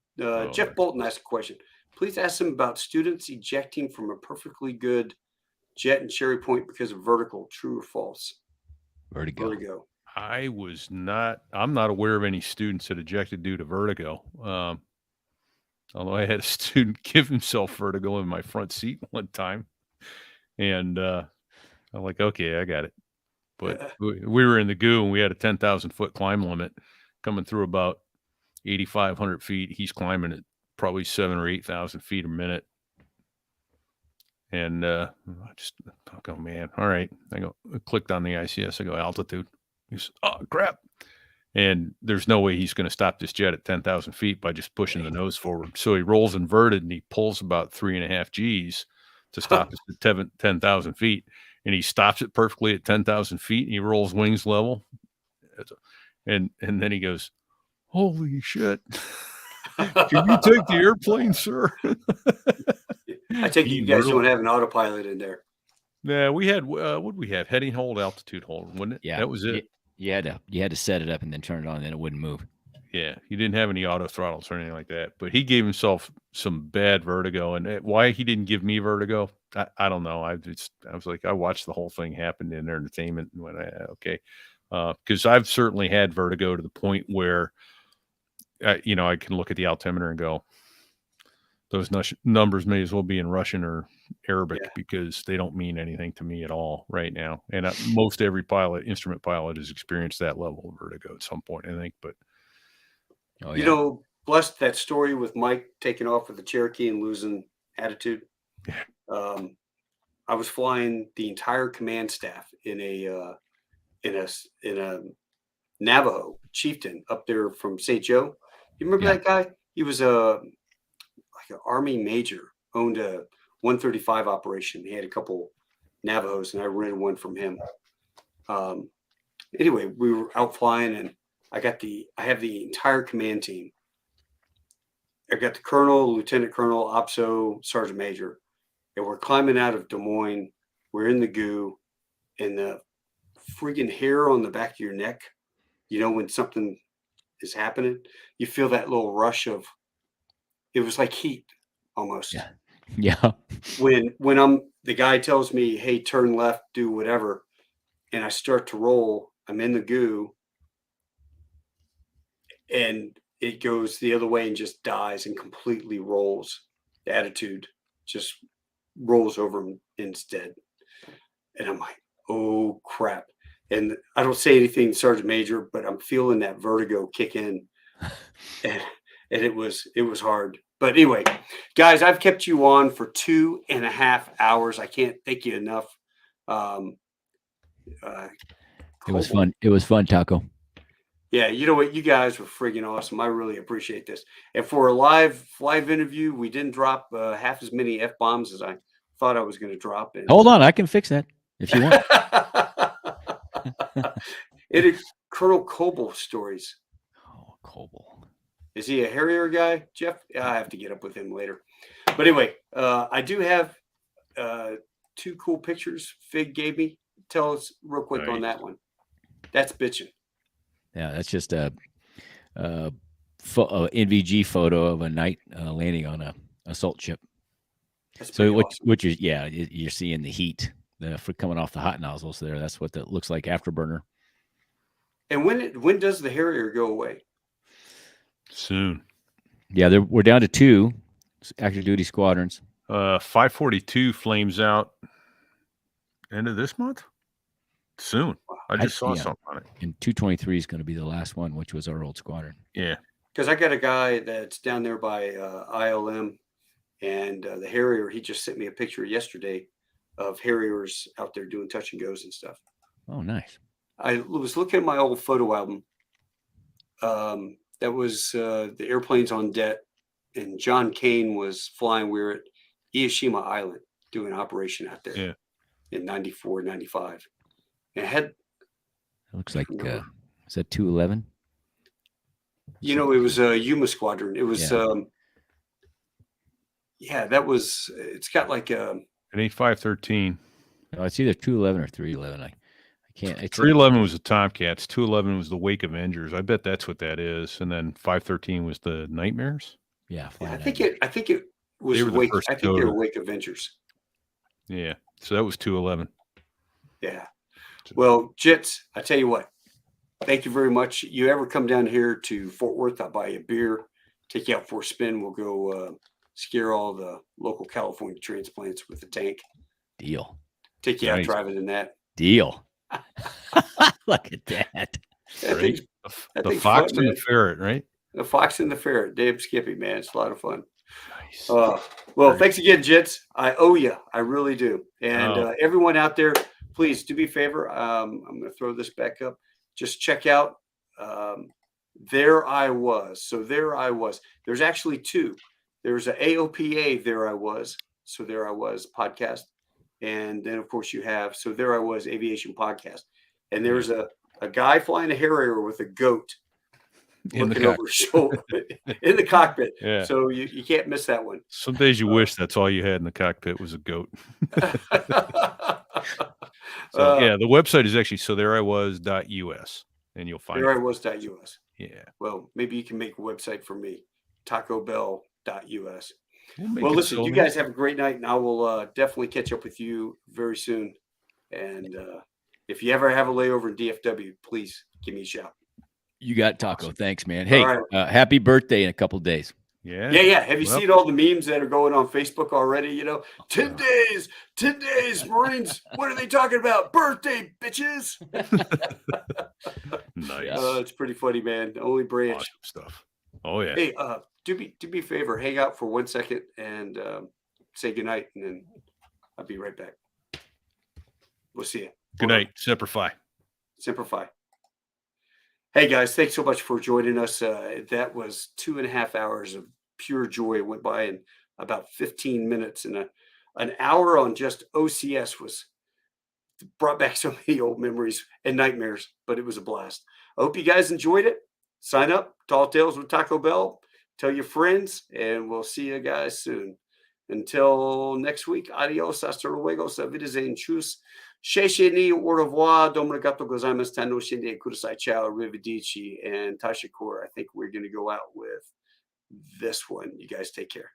S1: Jeff Bolton asked a question. Please ask him about students ejecting from a perfectly good jet in Cherry Point because of vertical. True or false? Vertigo.
S2: I'm not aware of any students that ejected due to vertigo. Although I had a student give himself vertigo in my front seat one time. And I'm like, okay, I got it. But we were in the GU and we had a 10,000 foot climb limit coming through about 8,500 feet. He's climbing at probably 7,000 or 8,000 feet a minute. And I just go, man, all right. I clicked on the ICS. I go, altitude. He says, oh, crap. And there's no way he's going to stop this jet at 10,000 feet by just pushing the nose forward. So he rolls inverted and he pulls about 3.5 Gs to stop us at 10,000 feet. And he stops it perfectly at 10,000 feet and he rolls wings level. And then he goes, holy shit. Can you take the airplane, sir?
S1: I take it you guys don't have an autopilot in there.
S2: Yeah, we had, what did we have? Heading hold, altitude hold, wasn't it?
S3: Yeah.
S2: That was it.
S3: You had to set it up and then turn it on and then it wouldn't move.
S2: Yeah, he didn't have any auto throttles or anything like that, but he gave himself some bad vertigo. And why he didn't give me vertigo, I don't know. I was like, I watched the whole thing happen in their entertainment and went, okay. Because I've certainly had vertigo to the point where, I can look at the altimeter and go, those numbers may as well be in Russian or Arabic because they don't mean anything to me at all right now. And most every instrument pilot has experienced that level of vertigo at some point, I think. But
S1: blessed that story with Mike taking off with the Cherokee and losing attitude.
S2: Yeah.
S1: I was flying the entire command staff in a Navajo chieftain up there from St. Joe. You remember that guy? He was an Army major, owned a 135 operation. He had a couple Navajos, and I rented one from him. Anyway, we were out flying, and I have the entire command team. I got the colonel, lieutenant colonel, OPSO, sergeant major, and we're climbing out of Des Moines. We're in the GU, and the friggin' hair on the back of your neck, when something is happening, you feel that little rush of, it was like heat almost.
S3: Yeah.
S1: When the guy tells me, hey, turn left, do whatever, and I start to roll, I'm in the GU, and it goes the other way and just dies and completely rolls. The attitude just rolls over instead. And I'm like, oh crap. And I don't say anything, Sergeant Major, but I'm feeling that vertigo kick in. And it was hard. But anyway, guys, I've kept you on for 2.5 hours. I can't thank you enough.
S3: It was fun. It was fun, Taco.
S1: Yeah, you know what? You guys were friggin' awesome. I really appreciate this. And for a live interview, we didn't drop half as many F-bombs as I thought I was going to drop. And
S3: Hold on, I can fix that if you want.
S1: It Colonel Coble stories.
S3: Oh, Coble.
S1: Is he a Harrier guy, Jeff? I have to get up with him later. But anyway, I do have 2 cool pictures Fig gave me. Tell us real quick on that one. That's bitching.
S3: Yeah, that's just a NVG photo of a knight landing on a assault ship.
S1: That's
S3: So
S1: awesome.
S3: which is you're seeing the heat coming off the hot nozzles there. That's what that looks like afterburner.
S1: And when does the Harrier go away?
S2: Soon.
S3: Yeah, we're down to 2 active duty squadrons.
S2: 542 flames out end of this month. Soon. I just saw something on it.
S3: And 223 is going to be the last one, which was our old squadron.
S2: Yeah.
S1: Because I got a guy that's down there by ILM, and the Harrier. He just sent me a picture yesterday of Harriers out there doing touch and goes and stuff.
S3: Oh, nice.
S1: I was looking at my old photo album. That was the airplanes on deck, and John Kane was flying. We were at Ieshima Island doing an operation out there in 94, 95. And it
S3: looks like, is that 211?
S1: You know, it was a Yuma squadron. It was, that was, it's got like
S2: an 8513.
S3: No, it's either 211 or 311. I can't.
S2: 311 was the Tomcats. 211 was the Wake Avengers. I bet that's what that is. And then 513 was the Nightmares.
S3: Yeah,
S1: I think it was
S2: they were
S1: Wake.
S2: the
S1: I think they were Wake Avengers.
S2: Yeah, so that was 211.
S1: Yeah. Well, Jits, I tell you what. Thank you very much. You ever come down here to Fort Worth? I'll buy you a beer, take you out for a spin. We'll go scare all the local California transplants with the tank.
S3: Deal.
S1: Take you out driving in that.
S3: Deal. Look at that.
S2: Right? The fox and the ferret, right?
S1: The fox and the ferret. Dave Skippy, man. It's a lot of fun.
S2: Nice.
S1: Well, thanks again, Jits. I owe you. I really do. And everyone out there, please do me a favor. I'm going to throw this back up. Just check out There I Was. So There I Was. There's actually 2. There's an AOPA There I Was. So There I Was podcast. And then, of course, you have So There I Was Aviation podcast. And there's a guy flying a Harrier with a goat looking over his shoulder in the cockpit.
S2: Yeah.
S1: So you can't miss that one.
S2: Some days you wish that's all you had in the cockpit was a goat. So the website is actually sothereiwas.us, and you'll find
S1: thereiwas.us.
S2: Yeah.
S1: Well, maybe you can make a website for me, tacobell.us.
S2: Well,
S1: listen, you guys have a great night, and I will definitely catch up with you very soon. And if you ever have a layover in DFW, please give me a shout.
S3: You got Taco. Awesome. Thanks, man. Hey, happy birthday in a couple of days.
S2: Yeah.
S1: Yeah. Have you seen all the memes that are going on Facebook already? You know, 10 days, Marines. What are they talking about? Birthday, bitches.
S2: Nice.
S1: It's pretty funny, man. Only branch
S2: awesome stuff. Oh yeah.
S1: Hey, do me a favor. Hang out for 1 second and say goodnight, and then I'll be right back. We'll see you.
S2: Good night. Semper Fi.
S1: Semper Fi. Hey guys, thanks so much for joining us. That was 2.5 hours of pure joy. It went by in about 15 minutes, and an hour on just OCS was brought back so many old memories and nightmares, but it was a blast. I hope you guys enjoyed it. Sign up, Tall Tales with Taco Bell. Tell your friends, and we'll see you guys soon. Until next week, adios, hasta luego, auf Wiedersehen, tschüss. Sheshe ni, au revoir, domarigato gozaimasu, tano shinde kudasai, ciao, arrivederci, and tashakur. I think we're going to go out with this one. You guys take care.